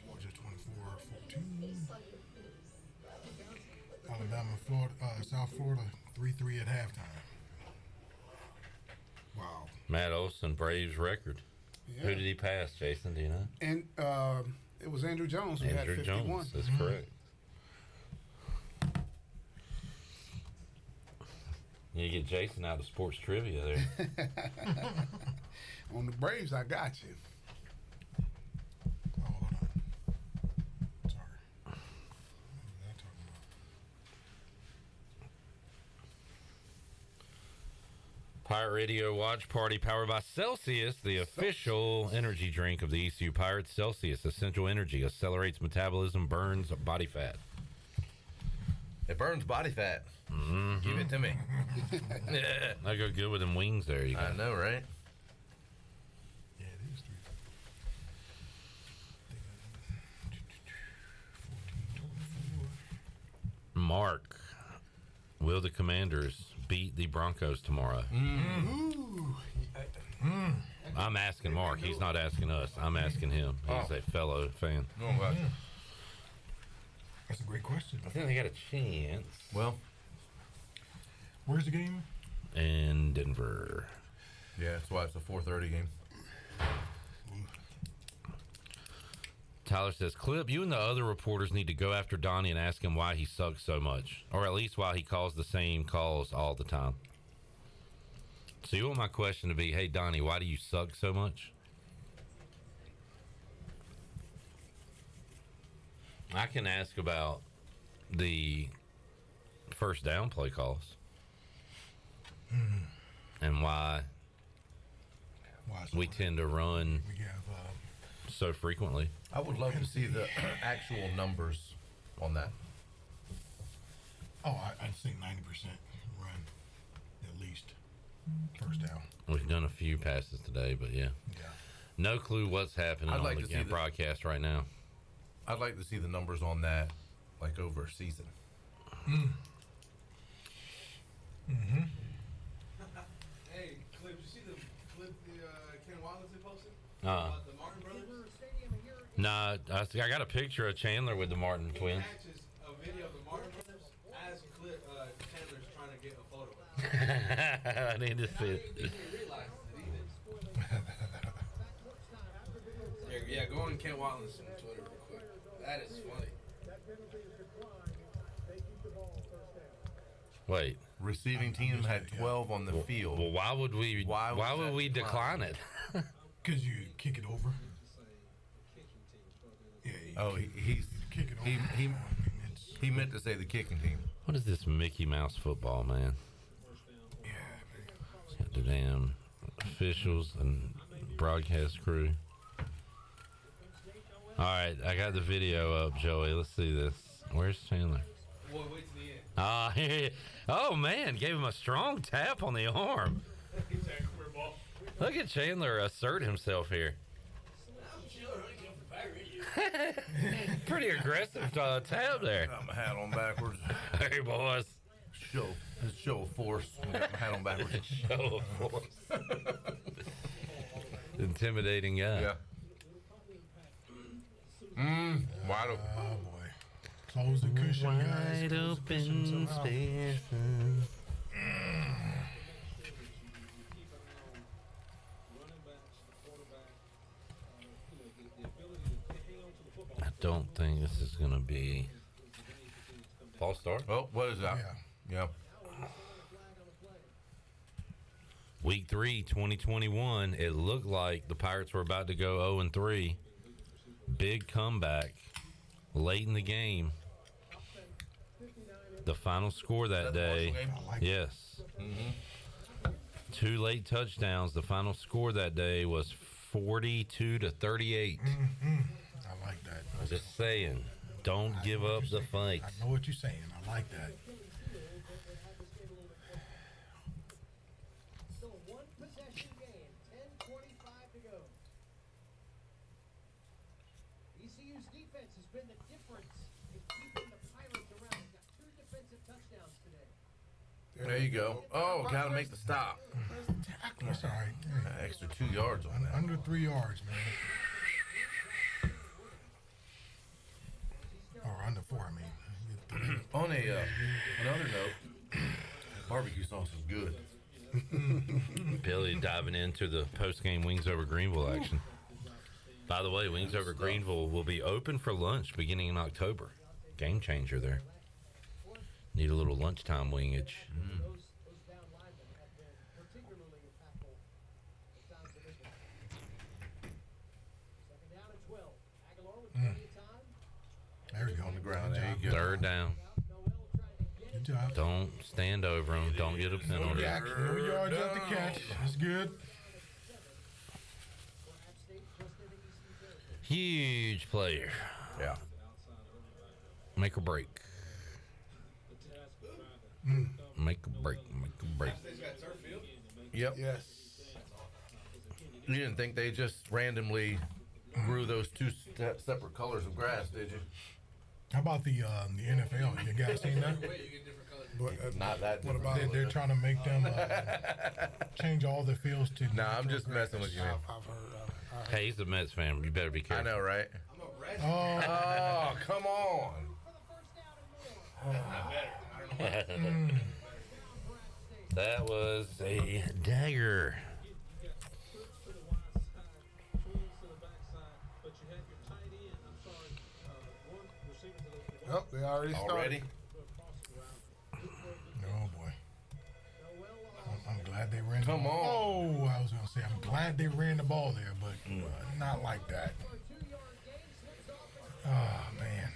Georgia 24-14. Alabama, Florida, South Florida 3-3 at halftime. Wow. Matt Olson, Braves record. Yeah. Who did he pass, Jason? Do you know? And it was Andrew Jones who Andrew had 51. Jones. That's correct. You get Jason out of sports trivia there. On the Braves, I got you. Oh, hold on. Sorry. What was I talking about? Pirate Radio Watch Party powered by Celsius, the official energy drink of the ECU Pirates. Celsius, essential energy, accelerates metabolism, burns body fat. It burns body fat. Mm-hmm. Give it to me. Yeah. I go good with them wings there. You go. I know, right? Yeah, it is 3. Mark, will the Commanders beat the Broncos tomorrow? I'm asking Mark. He's not asking us. I'm asking him. He's a fellow fan. That's a great question. I think they got a chance. Well, where's the game? In Denver. Yeah, that's why it's a 4:30 game. Tyler says, Clip, you and the other reporters need to go after Donnie and ask him why he sucks so much, or at least why he calls the same calls all the time. So you want my question to be, hey, Donnie, why do you suck so much? I can ask about the first down play calls and why we tend to run so frequently. I would love to see the actual numbers on that. Oh, I'd say 90% run, at least. First down. We've done a few passes today, but yeah. No clue what's happening I'd like on to the see the broadcast right now. I'd like to see the numbers on that, like over a season. Hey, Clip, did you see the clip Ken Watlinson posted? Uh-uh. About the Martin brothers? Nah, I got a picture of Chandler with the Martin twins. Matches a video of the Martin brothers as Clip, Chandler's trying to get a photo. I need to see it. Yeah, go on Ken Watlinson on Twitter real quick. That is funny. Wait. Receiving team had 12 on the field. Well, why would we decline it? Because you kick it over. Oh, he meant to say the kicking team. What is this Mickey Mouse football, man? It's got the damn officials and broadcast crew. All right, I got the video up, Joey. Let's see this. Where's Chandler? Boy, wait till the end. Oh, man, gave him a strong tap on the arm. Look at Chandler assert himself here. Pretty aggressive tap there. Got my hat on backwards. Hey, boys. Show of force. I got my hat on backwards. Show of force. Intimidating guy. Yeah. Wide open. Oh, boy. Close the cushion, guys. Wide Close the cushion open somehow. spaces. I don't think this is going to be false start. Oh, what is that? Yeah. Week 3, 2021. It looked like the Pirates were about to go 0-3. Big comeback late in the game. The final score that day, yes. 2 late touchdowns. The final score that day was 42-38. I like that. Just saying, don't give up the fight. I know what you're saying. I like that. Still a one possession game, 10:25 to go. ECU's defense has been the difference in keeping the Pirates around. Got 2 defensive touchdowns today. There you go. Oh, gotta make the stop. That's all right. Extra 2 yards on that. Under 3 yards, man. Or under 4, I mean. On another note, barbecue sauce is good. Billy diving into the post-game Wings Over Greenville action. By the way, Wings Over Greenville will be open for lunch beginning in October. Game changer there. Need a little lunchtime wingage. Those down linemen have been particularly impactful at times in this one. Second down and 12. Aguilar with plenty of time. There we go. On the ground. There you go. 3rd down. Good job. Don't stand over him. Don't get a penalty. Jack, no yards after catch. That's good. Huge player. Yeah. Make or break. Make a break. Make a break. State's got turf field. Yep. Yes. You didn't think they just randomly grew those two separate colors of grass, did you? How about the NFL? You guys seen that? Wait, you get different colors. But, Not that. What different. about they're trying to make them change all the fields to. Nah, I'm natural just grass. messing with you, man. I've heard. Hey, he's a Mets fan. You better be I careful. know, right? I'm a red. Oh, come on. That was a dagger. To the wide side, twins to the backside, but you had your tight end. I'm sorry, one receiver to the Yep, they already started. Already? Oh boy. I'm glad they ran. Come the ball. on. Oh, I was gonna say I'm glad they ran the ball there, but not like that. Oh man.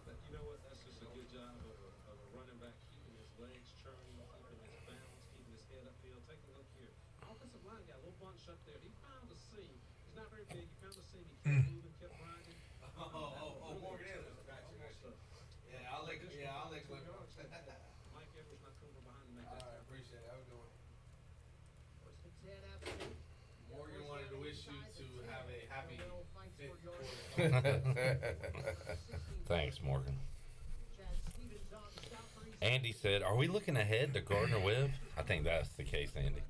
But you know what? That's just a good job of a running back keeping his legs churning, keeping his balance, keeping his head upfield. Take a look here. Offensive line got a little bunch up there. He found a seam. He's not very big. He found a seam. He kept moving, kept grinding. Morgan Evans. Gotcha. Yeah, I'll let Cliff know. Mike Edwards not coming from behind to make All that. right, appreciate it. Have a good one. First and 10 after. Morgan wanted to wish you to have a happy fifth quarter. Thanks, Morgan. Andy said, "Are we looking ahead to Gardner Webb?" I think that's the case, Andy.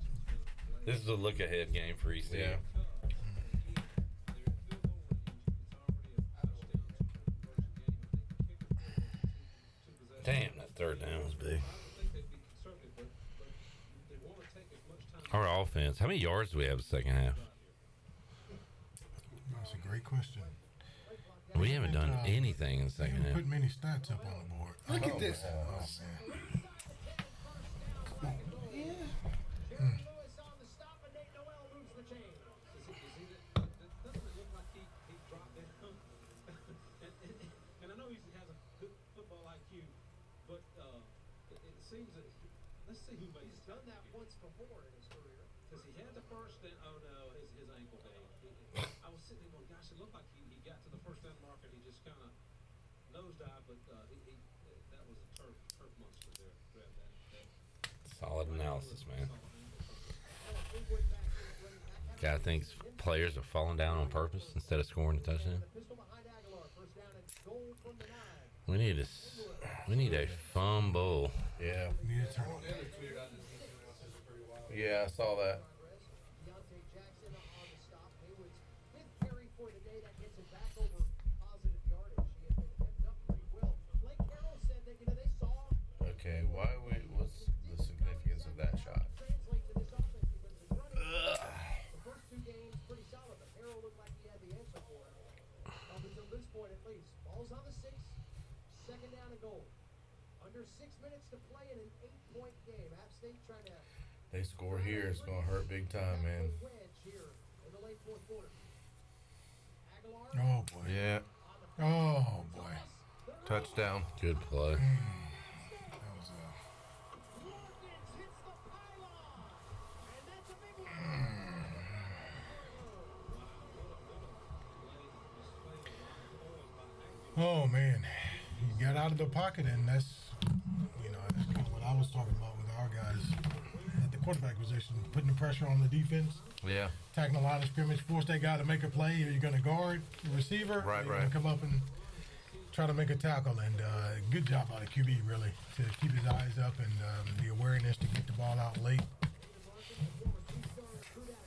This is a look ahead game for ECU. Yeah. Damn, that third down was big. Our offense. How many yards do we have in the second half? That's a great question. We haven't done anything in the They second haven't half. put many stats up on the board. Look at this. Oh man. And I know he has a good football IQ, but it seems that let's see who makes. He's done that once before in his career. Because he had the first down. Oh no, his ankle game. I was sitting there going, gosh, it looked like he got to the first down marker and he just kind of nosedived, but he that was a turf monster there. Grab that. Solid analysis, man. Guy thinks players are falling down on purpose instead of scoring a touchdown. We need a fumble. Yeah. Need a turnover. Yeah, I saw that. Deontay Jackson on the stop. Haywood's fifth carry for the day. That gets him back over positive yardage. He has been kept up pretty well. Blake Carroll said that they saw. Okay, what's the significance of that shot? Translate to this offense because the running. The first two games pretty solid, but Carroll looked like he had the answer for it. Up until this point, at least. Ball's on the 6. Second down and goal. Under 6 minutes to play in an 8-point game. App State trying to. They score here, it's gonna hurt big time, man. Wedge here in the late fourth quarter. Aguilar. Oh boy. Yeah. Oh boy. Touchdown. Good play. That was Oh man, you got out of the pocket, and that's that's kind of what I was talking about with our guys at the quarterback position, putting the pressure on the defense, Yeah. attacking the line of scrimmage, force that guy to make a play. Are you going to guard the receiver? Right, Are you right. Gonna come up and try to make a tackle, and good job by the QB really to keep his eyes up and the awareness to get the ball out late.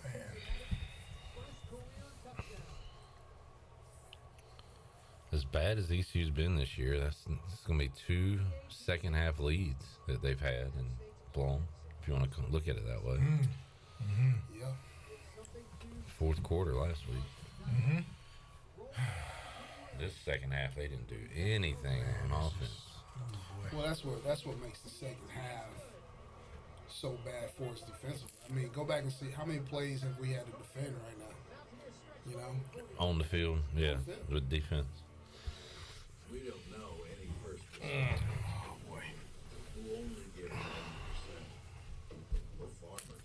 Man. As bad as ECU's been this year, it's going to be 2 second half leads that they've had and blown, if you want to look at it that way. Yeah. Fourth quarter last week. Mm-hmm. This second half, they didn't do anything on offense. Well, that's what makes the second half so bad for us defensively. I mean, go back and see how many plays have we had to defend right now. You know, On the field, yeah, with defense. We don't know any first Oh boy. who only give 90%. The farmers,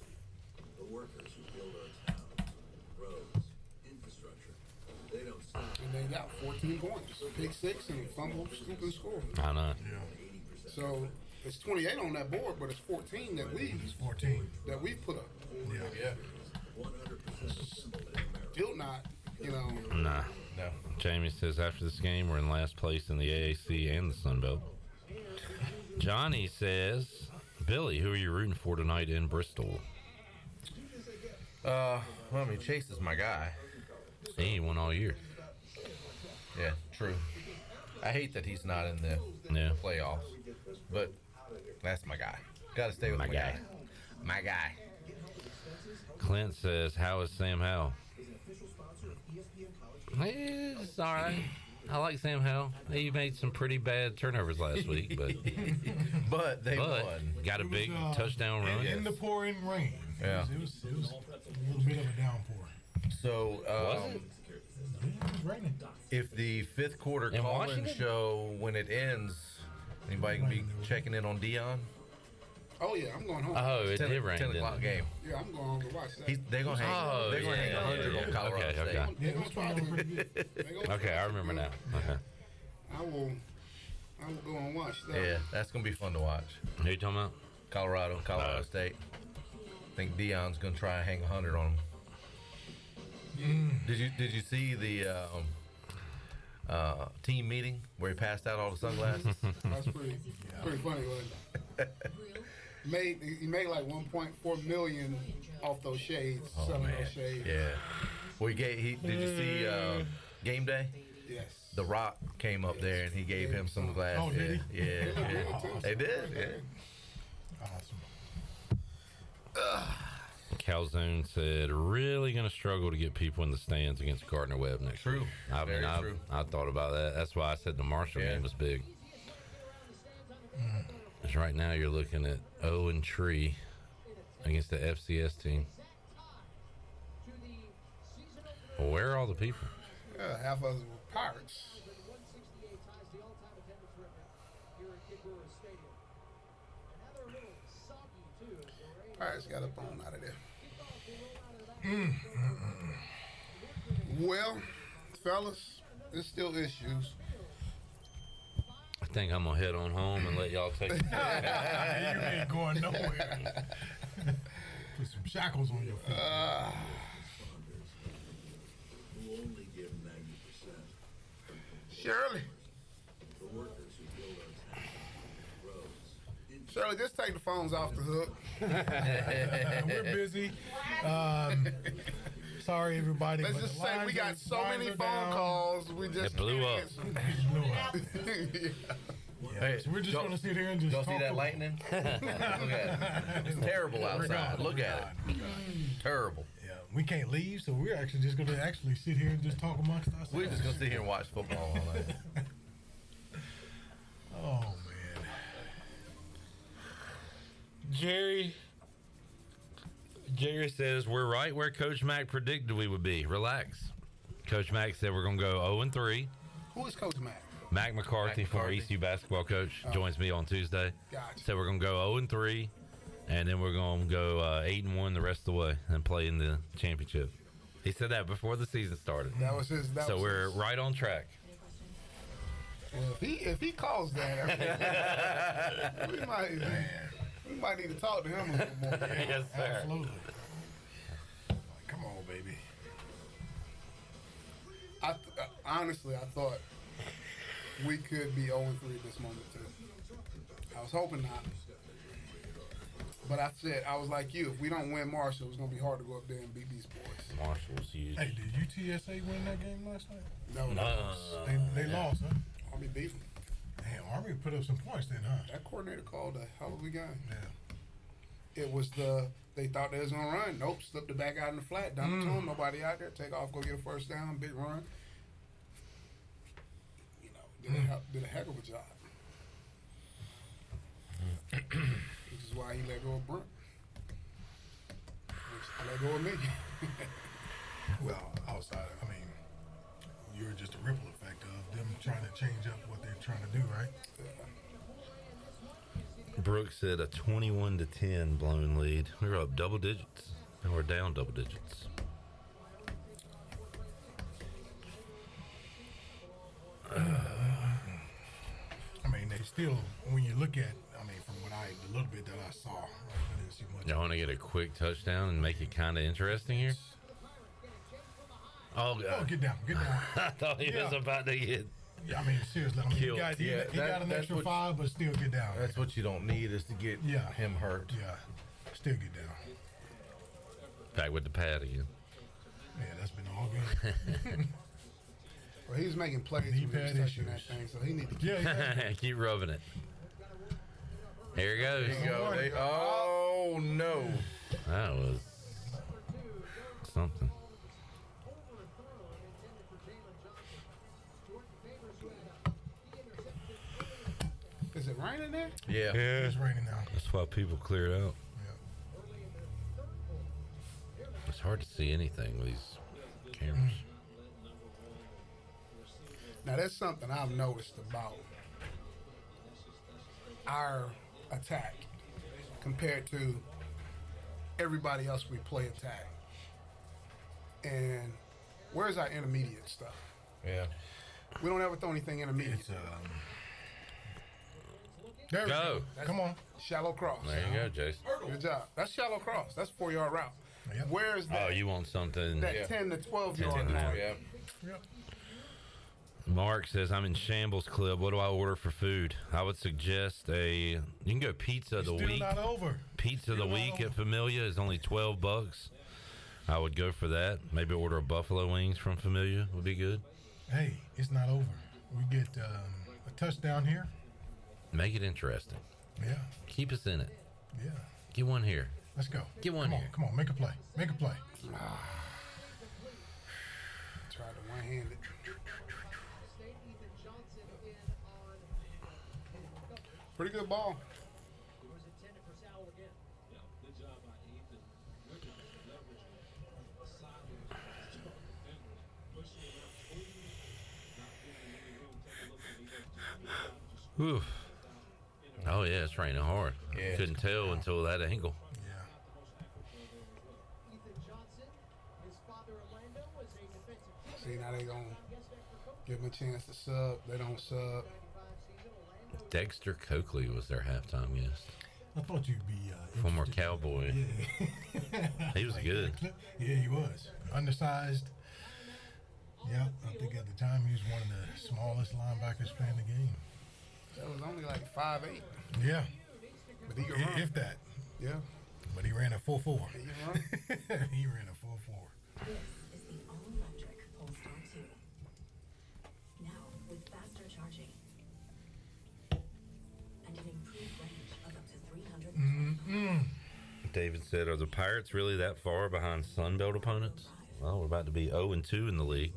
the workers who build our towns, roads, infrastructure. They don't stop. And they got 14 points. Pick 6 and fumble, scoop, and score. I know. So it's 28 on that board, but it's 14 that we put up. Yeah. Still not, you know. Nah. No. Jamie says after this game, we're in last place in the AAC and the Sun Belt. Johnny says, Billy, who are you rooting for tonight in Bristol? Well, I mean, Chase is my guy. He won all year. Yeah, true. I hate that he's not in the playoffs, but that's my guy. Got to stay with my guy. My guy. Clint says, how is Sam Howell? It's all right. I like Sam Howell. He made some pretty bad turnovers last week, but they won. Got a big touchdown run. In the pouring rain. Yeah. It was a little bit of a downpour. So, It was raining. if the fifth quarter In call-in Washington? show, when it ends, anybody can be checking in on Dion? Oh, yeah, I'm going home. Oh, it 10 did rain. 10 didn't o'clock it? game. Yeah, I'm going home to watch that. They're gonna hang. Oh, they're gonna hang 100 on Colorado State. Okay. Yeah, it was pretty good. Okay, I remember now. Okay. I will go and watch that. Yeah, that's gonna be fun to watch. Who you talking about? Colorado State. I think Dion's gonna try and hang 100 on them. Did you see the team meeting where he passed out all the sunglasses? That's pretty funny, wasn't it? He made like 1.4 million off those shades, selling those shades. Yeah. Well, did you see Game Day? Yes. The Rock came up there and he gave him some glasses. Oh, did he? Yeah. They did. Yeah. Awesome. Calzone said, really going to struggle to get people in the stands against Gardner Webb next True. week. I mean, true. I thought about that. That's why I said the Marshall game was big. Because right now you're looking at Owen Tree against the FCS team. Well, where are all the people? Yeah, half of us were Pirates. Pirates got up on out of there. Well, fellas, there's still issues. I think I'm going to head on home and let y'all take it. You ain't going nowhere. Put some shackles on your feet. Who only give 90%. Shirley. The workers who build our town, roads, Shirley, just take the phones off the hook. We're busy. Sorry, everybody. Let's but just the say we lines got are- so lines many are phone down. calls. We just It blew up. Blew up. Yeah. Hey, So we're just y'all- going to sit here and just Y'all talk see that about- lightning? Look at it. It's terrible outside. Look at it. Terrible. Yeah, we can't leave, so we're actually just going to sit here and just talk amongst ourselves. We're just gonna sit here and watch football all night. Oh man. Jerry says, we're right where Coach Mack predicted we would be. Relax. Coach Mack said we're going to go 0-3. Who is Coach Mack? Mac McCarthy, former ECU basketball coach, joins me on Tuesday. Gotcha. So we're going to go 0-3, and then we're going to go 8-1 the rest of the way and play in the championship. He said that before the season started. That was his. That So was we're his. right on track. Well, if he calls that, I mean, we might need to talk to him a little more. Yes, sir. Absolutely. Come on, baby. Honestly, I thought we could be 0-3 at this moment too. I was hoping not, but I was like you. If we don't win Marshall, it's gonna be hard to go up there and beat these boys. Marshall's huge. Hey, did UTSA win that game last night? No. They lost, huh? Army beat them. Damn, Army put up some points then, huh? That coordinator called a hell of a game. Yeah. It was they thought they was gonna run. Nope, slipped it back out in the flat. Dump it to them. Nobody out there. Take off, go get a first down. Big run. You know, did a heck of a job. Which is why he let go of Brunt. Which let go of me. Well, outside, I mean, you're just a ripple effect of them trying to change up what they're trying to do, right? Brooks said a 21-10 blown lead. We were up double digits, and we're down double digits. I mean, they still, when you look at, I mean, from what the little bit that I saw, right, I didn't see much. Y'all want to get a quick touchdown and make it kind of interesting here? Oh, get down. I thought he was about to get. Yeah, I mean, seriously, I mean, he got an extra 5, but still get down. That's what you don't need is to get him hurt. Yeah, still get down. Back with the pad again. Yeah, that's been all good. Well, he's making plays when he's touching that thing, so he need to keep keep rubbing it. Here he goes. There you go. Oh, no. That was something. Is it raining there? Yeah. It's raining now. That's why people cleared out. It's hard to see anything with these cameras. Now, that's something I've noticed about our attack compared to everybody else we play attack. And where's our intermediate stuff? Yeah. We don't ever throw anything intermediate. There we Go. Come on. Shallow cross. There you go, Jason. Good job. That's shallow cross. That's 4-yard route. Yep. Where's that? Oh, you want something? That 10 to 12 10 yard to route. 12. Yep. Mark says, I'm in shambles clip. What do I order for food? I would suggest you can go pizza of the Still week. not over. Pizza of the week at Familia is only $12. I would go for that. Maybe order a buffalo wings from Familia would be good. Hey, it's not over. We get a touchdown here. Make it interesting. Yeah. Keep us in it. Yeah. Get one here. Let's go. Get one here. Come on. Make a play. Make a play. Try to one-handed. Pretty good ball. Whew. Oh, yeah, it's raining hard. Yeah. Couldn't tell until that angle. See, now they going to give them a chance to sub. They don't sub. Dexter Coakley was their halftime guest. I thought you'd be Former Cowboy. Yeah. He was good. Yeah, he was. Undersized. Yep, I think at the time he was one of the smallest linebackers playing the game. That was only like 5'8". Yeah. But he could run. If that. Yeah. But he ran a 4.4. He can run. He ran a 4.4. This is the all-electric Polestar 2. Now with faster charging and an improved range of up to 300 David said, are the Pirates really that far behind Sunbelt opponents? Well, we're about to be 0-2 in the league.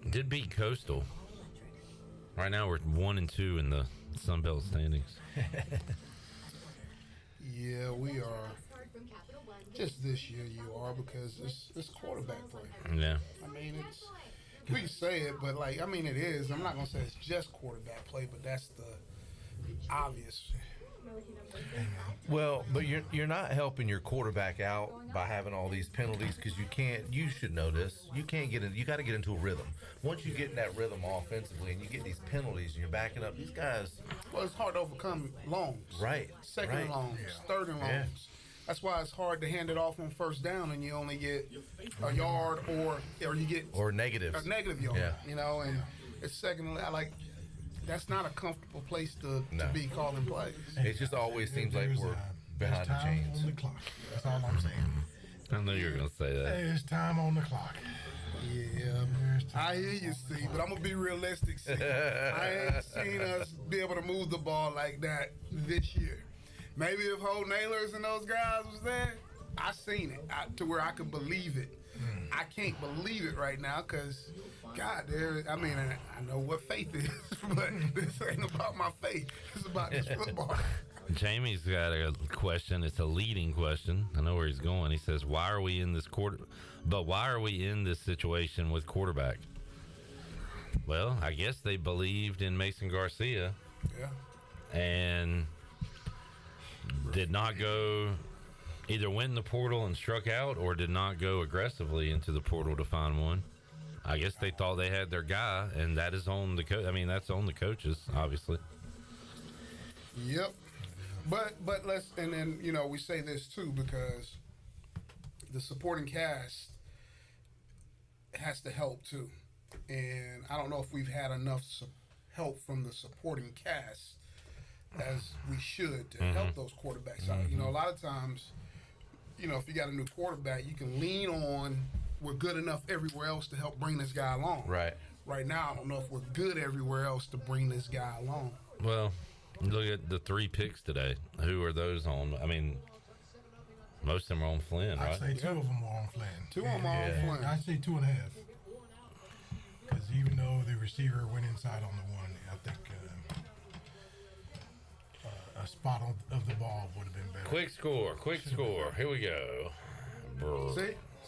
Did beat Coastal. Right now we're 1-2 in the Sunbelt standings. Yeah, we are. Just this year you are because it's quarterback play. Yeah. I mean, we can say it, but like, I mean, it is. I'm not going to say it's just quarterback play, but that's the obvious. Well, but you're not helping your quarterback out by having all these penalties because you should know this. You can't get in. You got to get into a rhythm. Once you get in that rhythm offensively and you get these penalties and you're backing up, these guys. Well, it's hard to overcome longs. Right. Second and longs, third and longs. Yeah. That's why it's hard to hand it off on first down and you only get a yard or you get or negatives. A negative yard. Yeah. You know, and it's second. Like that's not a comfortable place to be calling plays. It just always seems like we're behind the chains. On the clock. That's all I'm saying. I know you were going to say that. There's time on the clock. Yeah, I hear you, see, but I'm going to be realistic, see. I ain't seen us be able to move the ball like that this year. Maybe if Ho Nailers and those guys was there, I seen it to where I could believe it. I can't believe it right now because, God, I know what faith is, but this ain't about my faith. It's about this football. Jamie's got a question. It's a leading question. I know where he's going. He says, why are we in this situation with quarterback? Well, I guess they believed in Mason Garcia. Yeah. And did not go, either went in the portal and struck out or did not go aggressively into the portal to find one. I guess they thought they had their guy, and that is on the coach. I mean, that's on the coaches, obviously. Yep. But let's, and then, you know, we say this too because the supporting cast has to help too. And I don't know if we've had enough help from the supporting cast as we should to help those quarterbacks out. You know, a lot of times, you know, if you got a new quarterback, you can lean on we're good enough everywhere else to help bring this guy along. Right. Right now, I don't know if we're good everywhere else to bring this guy along. Well, look at the 3 picks today. Who are those on? I mean, most of them are on Flynn, right? I'd say 2 of them are on Flynn. 2 of them are on Flynn. I'd say 2.5. Because even though the receiver went inside on the one, I think a spot of the ball would have been better. Quick score. Here we go.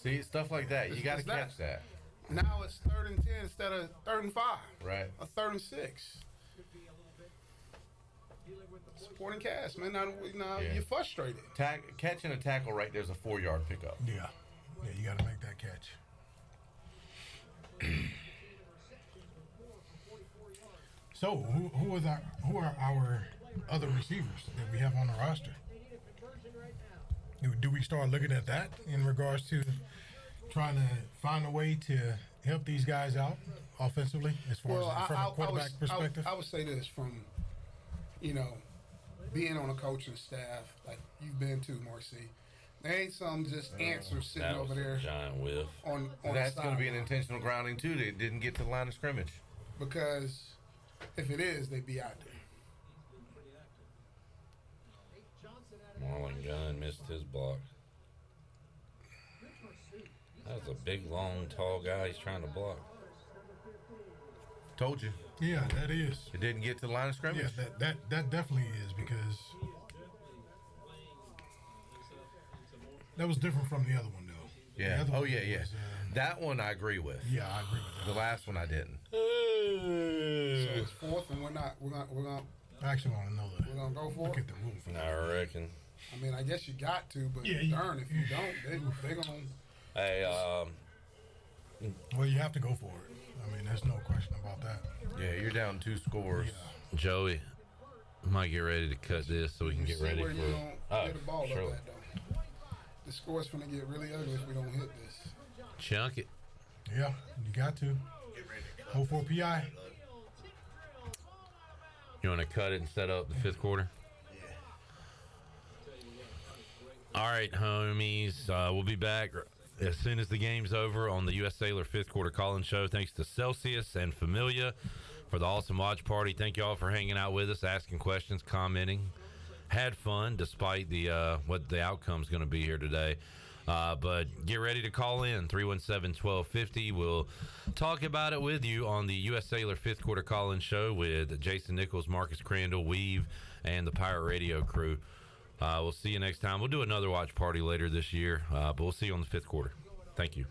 See, stuff like that. You got to catch that. Now it's 3rd and 10 instead of 3rd and 5. Right. A 3rd and 6. Supporting cast, man. Now you're frustrated. Catching a tackle right there's a 4-yard pickup. Yeah, you got to make that catch. So, who are our other receivers that we have on the roster? Do we start looking at that in regards to trying to find a way to help these guys out offensively, as far as from a quarterback perspective? I would say this from, you know, being on a coaching staff like you've been to, Marcy. There ain't some just answer sitting over there. Giant whiff. On that's going to be an intentional grounding too. They didn't get to the line of scrimmage. Because if it is, they'd be out there. Marlon Gunn missed his block. That's a big, long, tall guy he's trying to block. Told you. Yeah, that is. It didn't get to the line of scrimmage. Yeah, that definitely is, because that was different from the other one, though. Yeah. That one I agree with. Yeah, I agree with that. The last one I didn't. So it's 4th, and we're gonna. Actually, want to know that. We're gonna go for Look it. at the rule for that. I reckon. I mean, I guess you got to, but Yeah, darn, if you don't, they're gonna. Hey, Well, you have to go for it. I mean, there's no question about that. Yeah, you're down 2 scores. Yeah. Joey, I might get ready to cut this so we can get See ready where for. you don't get the ball surely. up at, though. The score's gonna get really ugly if we don't hit this. Chunk it. Yeah, you got to. Go for a PI. You want to cut it and set up the 5th quarter? All right, homies. We'll be back as soon as the game's over on the U.S. Sailor 5th quarter call-in show. Thanks to Celsius and Familia for the awesome watch party. Thank you all for hanging out with us, asking questions, commenting. Had fun despite the what the outcome's going to be here today. But get ready to call in 317-1250. We'll talk about it with you on the U.S. Sailor 5th quarter call-in show with Jason Nichols, Marcus Crandall, Weave, and the Pirate Radio crew. We'll see you next time. We'll do another watch party later this year, but we'll see you on the 5th quarter. Thank you.